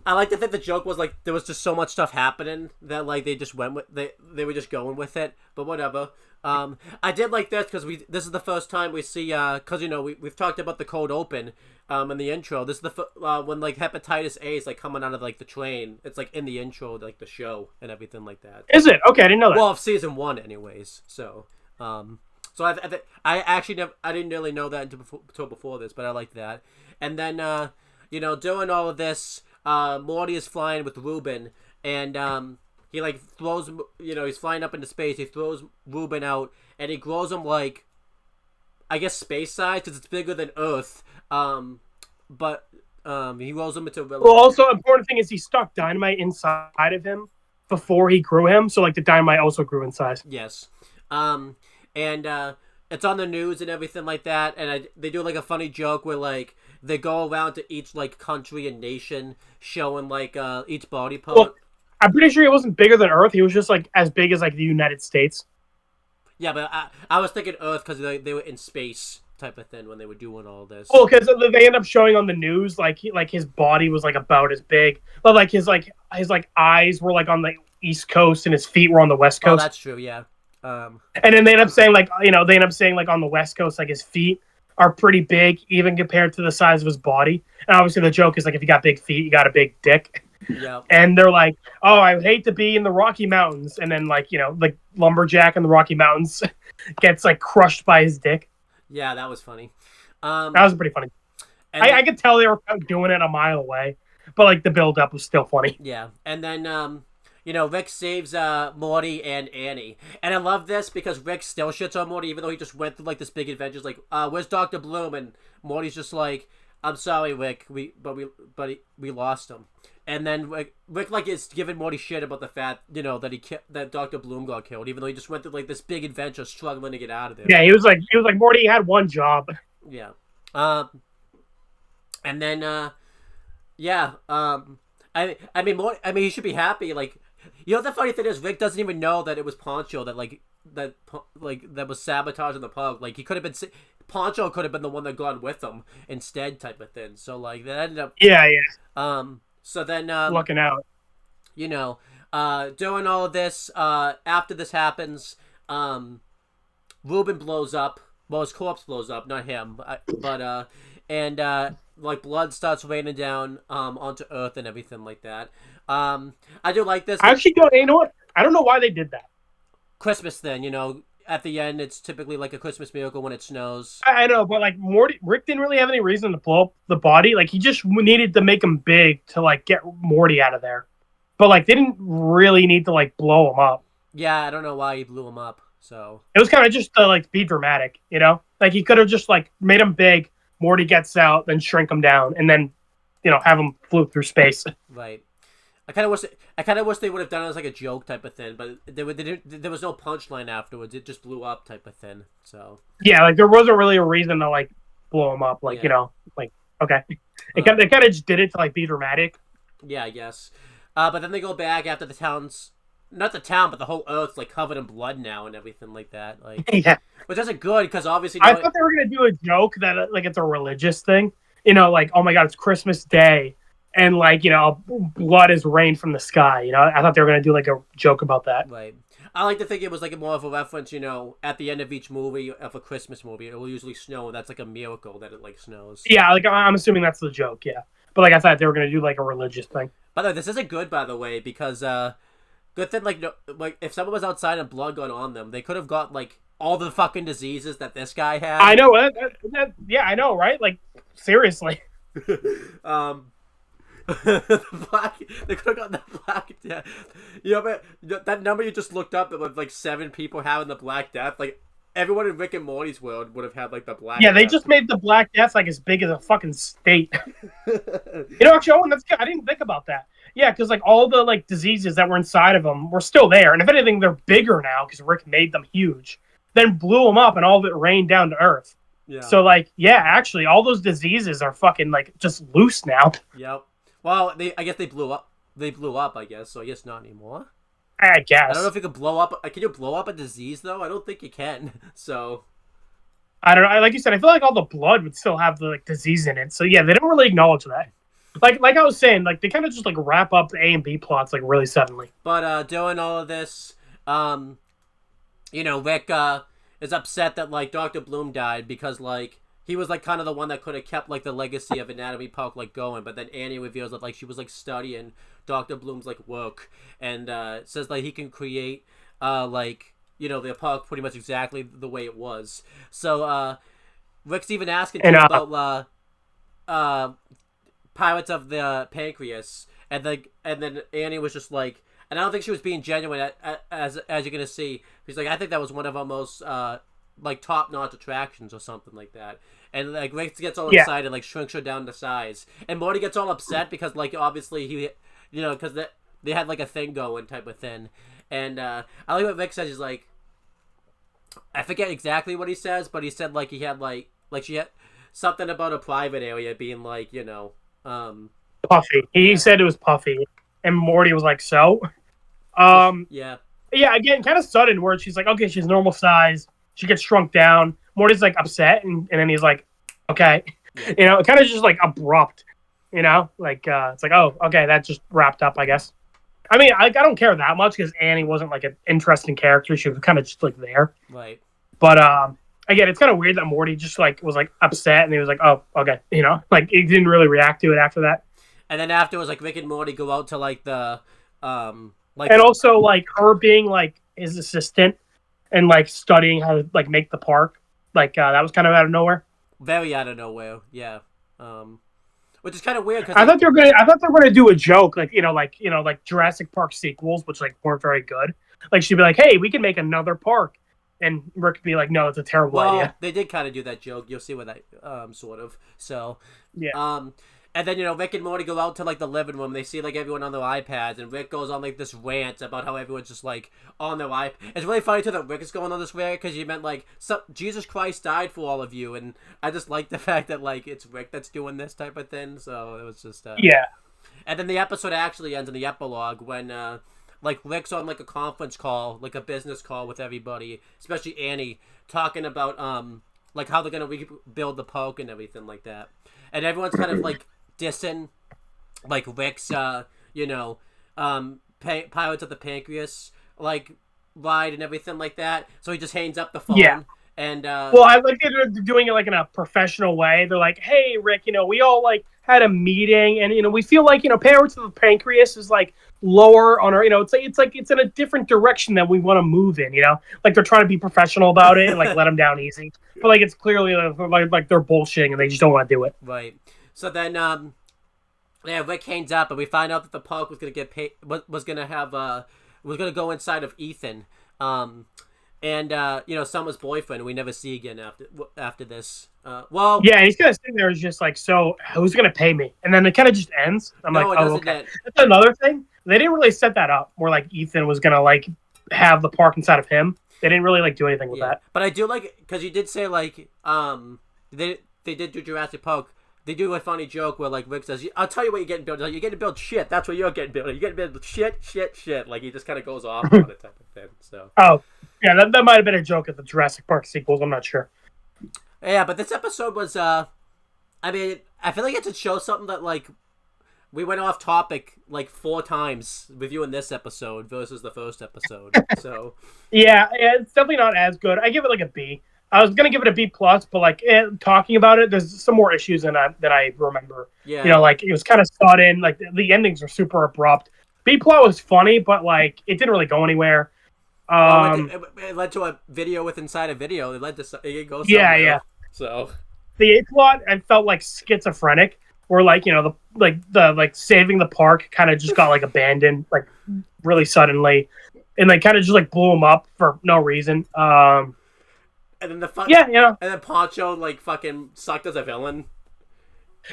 I like to think the joke was like there was just so much stuff happening that like they just went with they were just going with it, but whatever. I did like this because this is the first time we see because we've talked about the cold open in the intro. This is the when like hepatitis A is like coming out of like the train. It's like in the intro, like the show and everything like that. Is it? Okay, I didn't know that. Well, of season 1, anyways. So I actually I didn't really know that until before this, but I like that. And then doing all of this. Morty is flying with Ruben, and he like throws, he's flying up into space. He throws Ruben out, and he grows him like, I guess space size because it's bigger than Earth. But he grows him into. Well, also important thing is he stuck dynamite inside of him before he grew him, so like the dynamite also grew in size. Yes, and it's on the news and everything like that, and they do like a funny joke where like. They go around to each like country and nation, showing like each body part. Well, I'm pretty sure he wasn't bigger than Earth. He was just like as big as like the United States. Yeah, but I was thinking Earth because they were in space type of thing when they were doing all this. Oh, because they end up showing on the news like his body was like about as big, but like his eyes were like on the East Coast and his feet were on the West Coast. Oh, that's true. Yeah. And then they end up saying like on the West Coast like his feet are pretty big, even compared to the size of his body. And obviously the joke is like, if you got big feet, you got a big dick. Yeah. And they're like, oh, I would hate to be in the Rocky Mountains. And then, like, like lumberjack in the Rocky Mountains gets like crushed by his dick. Yeah, that was funny. That was pretty funny. I could tell they were doing it a mile away, but like the build up was still funny. Yeah, and then Rick saves Morty and Annie, and I love this because Rick still shits on Morty even though he just went through like this big adventure. Like, where's Dr. Bloom? And Morty's just like, I'm sorry, Rick, we lost him. And then Rick like is giving Morty shit about the fact that Dr. Bloom got killed, even though he just went through like this big adventure struggling to get out of there. Yeah, he was like Morty had one job. Yeah. And then I mean he should be happy. Like, the funny thing is Rick doesn't even know that it was Poncho that was sabotaging the pug. Like, he could have been Poncho could have been the one that gone with him instead, type of thing. So like that ended up so then looking out. Doing all of this, after this happens, Ruben blows up. Well, his corpse blows up, not him. Like blood starts raining down onto Earth and everything like that. I do like this. I actually don't. You know what? I don't know why they did that. Christmas thing, at the end, it's typically like a Christmas miracle when it snows. I know, but like Rick didn't really have any reason to blow up the body. Like, he just needed to make him big to like get Morty out of there. But like, they didn't really need to like blow him up. Yeah, I don't know why he blew him up. So it was kind of just to like be dramatic, Like, he could have just like made him big. Morty gets out, then shrink him down, and then, have him float through space. Right. I kind of wish they would have done it as like a joke type of thing, but there was no punchline afterwards. It just blew up type of thing. So yeah, like there wasn't really a reason to like blow him up. Like like okay, they kind of just did it to like be dramatic. Yeah, I guess. But then they go back after the town's not the town, but the whole Earth's like covered in blood now and everything like that. Like yeah, which isn't good because obviously I thought they were gonna do a joke that like it's a religious thing. Like, oh my god, it's Christmas Day. And, like, blood is rained from the sky. I thought they were going to do, like, a joke about that. Right. I like to think it was, like, more of a reference, at the end of each movie, of a Christmas movie, it will usually snow, and that's, like, a miracle that it, like, snows. Yeah, like, I'm assuming that's the joke, yeah. But, like, I thought they were going to do, like, a religious thing. By the way, this isn't good, by the way, because, good thing, like, if someone was outside and blood got on them, they could have got, like, all the fucking diseases that this guy had. I know, yeah, I know, right? Like, seriously. They could have gotten the Black Death. But that number you just looked up, that was like 7 people having the Black Death. Like, everyone in Rick and Morty's world would have had like the Black Death. They just made the Black Death like as big as a fucking state. Actually, Owen, that's good. I didn't think about that. Yeah, because like all the like diseases that were inside of them were still there, and if anything, they're bigger now because Rick made them huge. Then blew them up, and all of it rained down to Earth. Yeah. So like, yeah, actually, all those diseases are fucking like just loose now. Yep. Well, I guess they blew up. They blew up, I guess. So I guess not anymore. I guess. I don't know if you can blow up. Can you blow up a disease though? I don't think you can. So I don't know. Like you said, I feel like all the blood would still have the like disease in it. So yeah, they don't really acknowledge that. Like I was saying, like they kind of just like wrap up the A and B plots like really suddenly. But doing all of this, Rick is upset that like Dr. Bloom died because like he was like kind of the one that could have kept like the legacy of Anatomy Park like going, but then Annie reveals that like she was like studying Dr. Bloom's like work and says like he can create the park pretty much exactly the way it was. So Rick's even asking about Pirates of the Pancreas, and then Annie was just like, and I don't think she was being genuine as you're gonna see. She's like, I think that was one of our most like top-notch attractions or something like that. And like Rick gets all excited, like shrinks her down to size, and Morty gets all upset because like obviously he, because they had like a thing going type of thing. And I like what Rick says. He's like, I forget exactly what he says, but he said like he had like she had something about a private area being like puffy. He said it was puffy, and Morty was like, so, yeah. Again, kind of sudden where she's like, okay, she's normal size. She gets shrunk down. Morty's like upset, and then he's like, okay, it kind of just like abrupt, like it's like, oh, okay, that just wrapped up, I guess. I mean, I don't care that much because Annie wasn't like an interesting character. She was kind of just like there, right? But again, it's kind of weird that Morty just like was like upset and he was like, "Oh, okay," like he didn't really react to it after that. And then afterwards, like Rick and Morty go out to like the like, and also like her being like his assistant and like studying how to like make the park, like that was kind of out of nowhere. Very out of nowhere, yeah. Which is kind of weird because I thought they were gonna do a joke, like like Jurassic Park sequels, which like weren't very good. Like she'd be like, "Hey, we can make another park," and Rick would be like, "No, it's a terrible idea." They did kind of do that joke. You'll see what that sort of. So yeah. And then Rick and Morty go out to like the living room. They see like everyone on their iPads, and Rick goes on like this rant about how everyone's just like on their iPad. It's really funny too that Rick is going on this rant because you meant like Jesus Christ died for all of you, and I just like the fact that like it's Rick that's doing this type of thing. So it was just yeah. And then the episode actually ends in the epilogue when like Rick's on like a conference call, like a business call with everybody, especially Annie, talking about like how they're gonna rebuild the park and everything like that, and everyone's kind of like dissing like Rick's Pirates of the Pancreas like ride and everything like that, so he just hangs up the phone. Yeah. And well, I like they're doing it like in a professional way. They're like, "Hey, Rick, we all like had a meeting, and we feel like Pirates of the Pancreas is like lower on our, it's in a different direction that we want to move in. Like they're trying to be professional about it and like let them down easy, but like it's clearly like they're bullshitting and they just don't want to do it. Right. So then, Rick hangs up, and we find out that the park was gonna get paid. Was gonna go inside of Ethan. Summer's boyfriend we never see again after this. Yeah, and he's gonna sit there as just like, so who's gonna pay me? And then it kind of just ends. I'm like, oh, okay. That's another thing. They didn't really set that up where like Ethan was gonna like have the park inside of him. They didn't really like do anything with that. But I do like because you did say like they did do Jurassic Park. They do a funny joke where like Rick says, "I'll tell you what you're getting built. You're getting to build shit. That's what you're getting built. You're getting built shit. Like he just kind of goes off on it type of thing. So. Oh, yeah, that might have been a joke at the Jurassic Park sequels. I'm not sure. Yeah, but this episode was. I mean, I feel like it should show something that like we went off topic like 4 times reviewing this episode versus the first episode. So. Yeah, it's definitely not as good. I give it like a B. I was gonna give it a B+, but like talking about it, there's some more issues than I remember. Yeah. Like it was kind of sudden. Like the endings are super abrupt. B+ was funny, but like it didn't really go anywhere. It led to a video with inside a video. It led to it goes somewhere. Yeah. So the A plot, I felt like schizophrenic, where like the saving the park kind of just got like abandoned like really suddenly, and they kind of just like blew him up for no reason. And then and then Poncho like fucking sucked as a villain.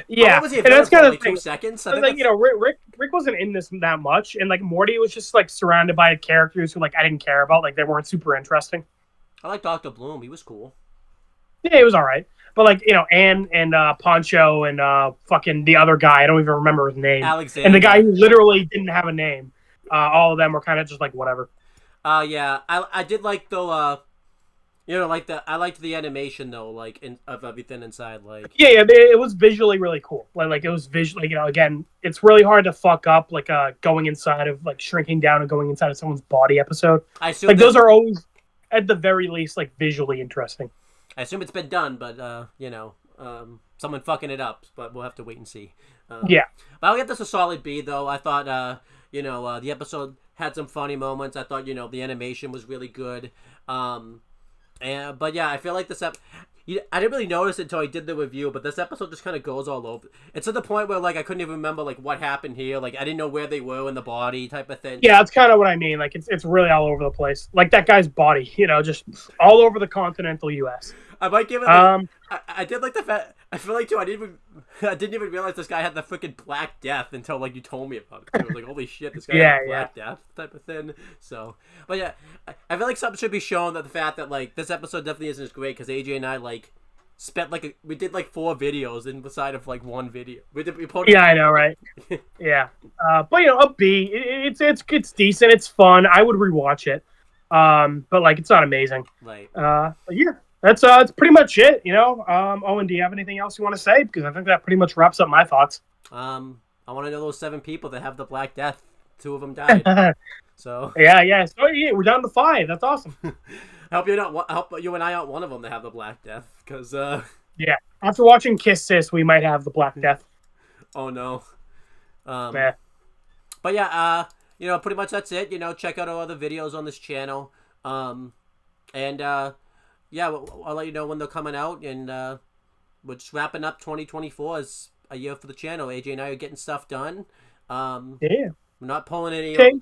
Yeah, was he a villain that's kind of like 2 seconds. Like Rick wasn't in this that much, and like Morty was just like surrounded by characters who like I didn't care about, like they weren't super interesting. I like Dr. Bloom. He was cool. Yeah, he was all right, but like Anne and Poncho and fucking the other guy, I don't even remember his name. Alexander. And the guy who literally didn't have a name. All of them were kind of just like whatever. Yeah, I did like though. I liked the animation though, like of everything inside, like. Yeah, it was visually really cool. Like it was visually, again, it's really hard to fuck up like going inside of like shrinking down and going inside of someone's body episode. I assume like those are always, at the very least, like visually interesting. I assume it's been done, but someone fucking it up, but we'll have to wait and see. Yeah, but I'll get this a solid B though. I thought the episode had some funny moments. I thought the animation was really good. But yeah, I feel like this I didn't really notice it until I did the review, but this episode just kind of goes all over. It's to the point where like I couldn't even remember like what happened here. Like I didn't know where they were in the body type of thing. Yeah, that's kind of what I mean. Like it's really all over the place. Like that guy's body, just all over the continental U.S. I might give it. I did like the fact. I feel like too. I didn't even realize this guy had the freaking Black Death until like you told me about it. I was like, holy shit, this guy had the Black Death type of thing. So, but yeah, I feel like something should be shown that the fact that like this episode definitely isn't as great because AJ and I like spent like we did like 4 videos inside of like one video. Yeah, I know, right? Yeah, but a B. It's decent. It's fun. I would rewatch it. But like it's not amazing. Right. But yeah. That's pretty much it, Owen, do you have anything else you want to say? Because I think that pretty much wraps up my thoughts. I want to know those 7 people that have the Black Death. 2 of them died. So yeah. So yeah, we're down to 5. That's awesome. I hope you're not. I hope you and I aren't one of them to have the Black Death, because Yeah. After watching Kiss Sis, we might have the Black Death. oh no. Yeah. But yeah, pretty much that's it. Check out our other videos on this channel. And yeah, I'll let you know when they're coming out. And we're just wrapping up 2024 as a year for the channel. AJ and I are getting stuff done. Yeah. We're not pulling any. Okay.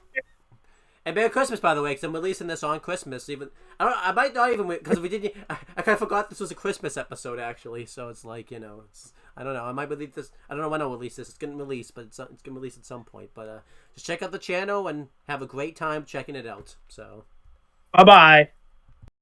And Merry Christmas, by the way, because I'm releasing this on Christmas. Even I might not even, because we didn't. I kind of forgot this was a Christmas episode actually. So it's like I don't know. I might release this. I don't know when I'll release this. It's getting released, but it's gonna release at some point. But just check out the channel and have a great time checking it out. So. Bye bye.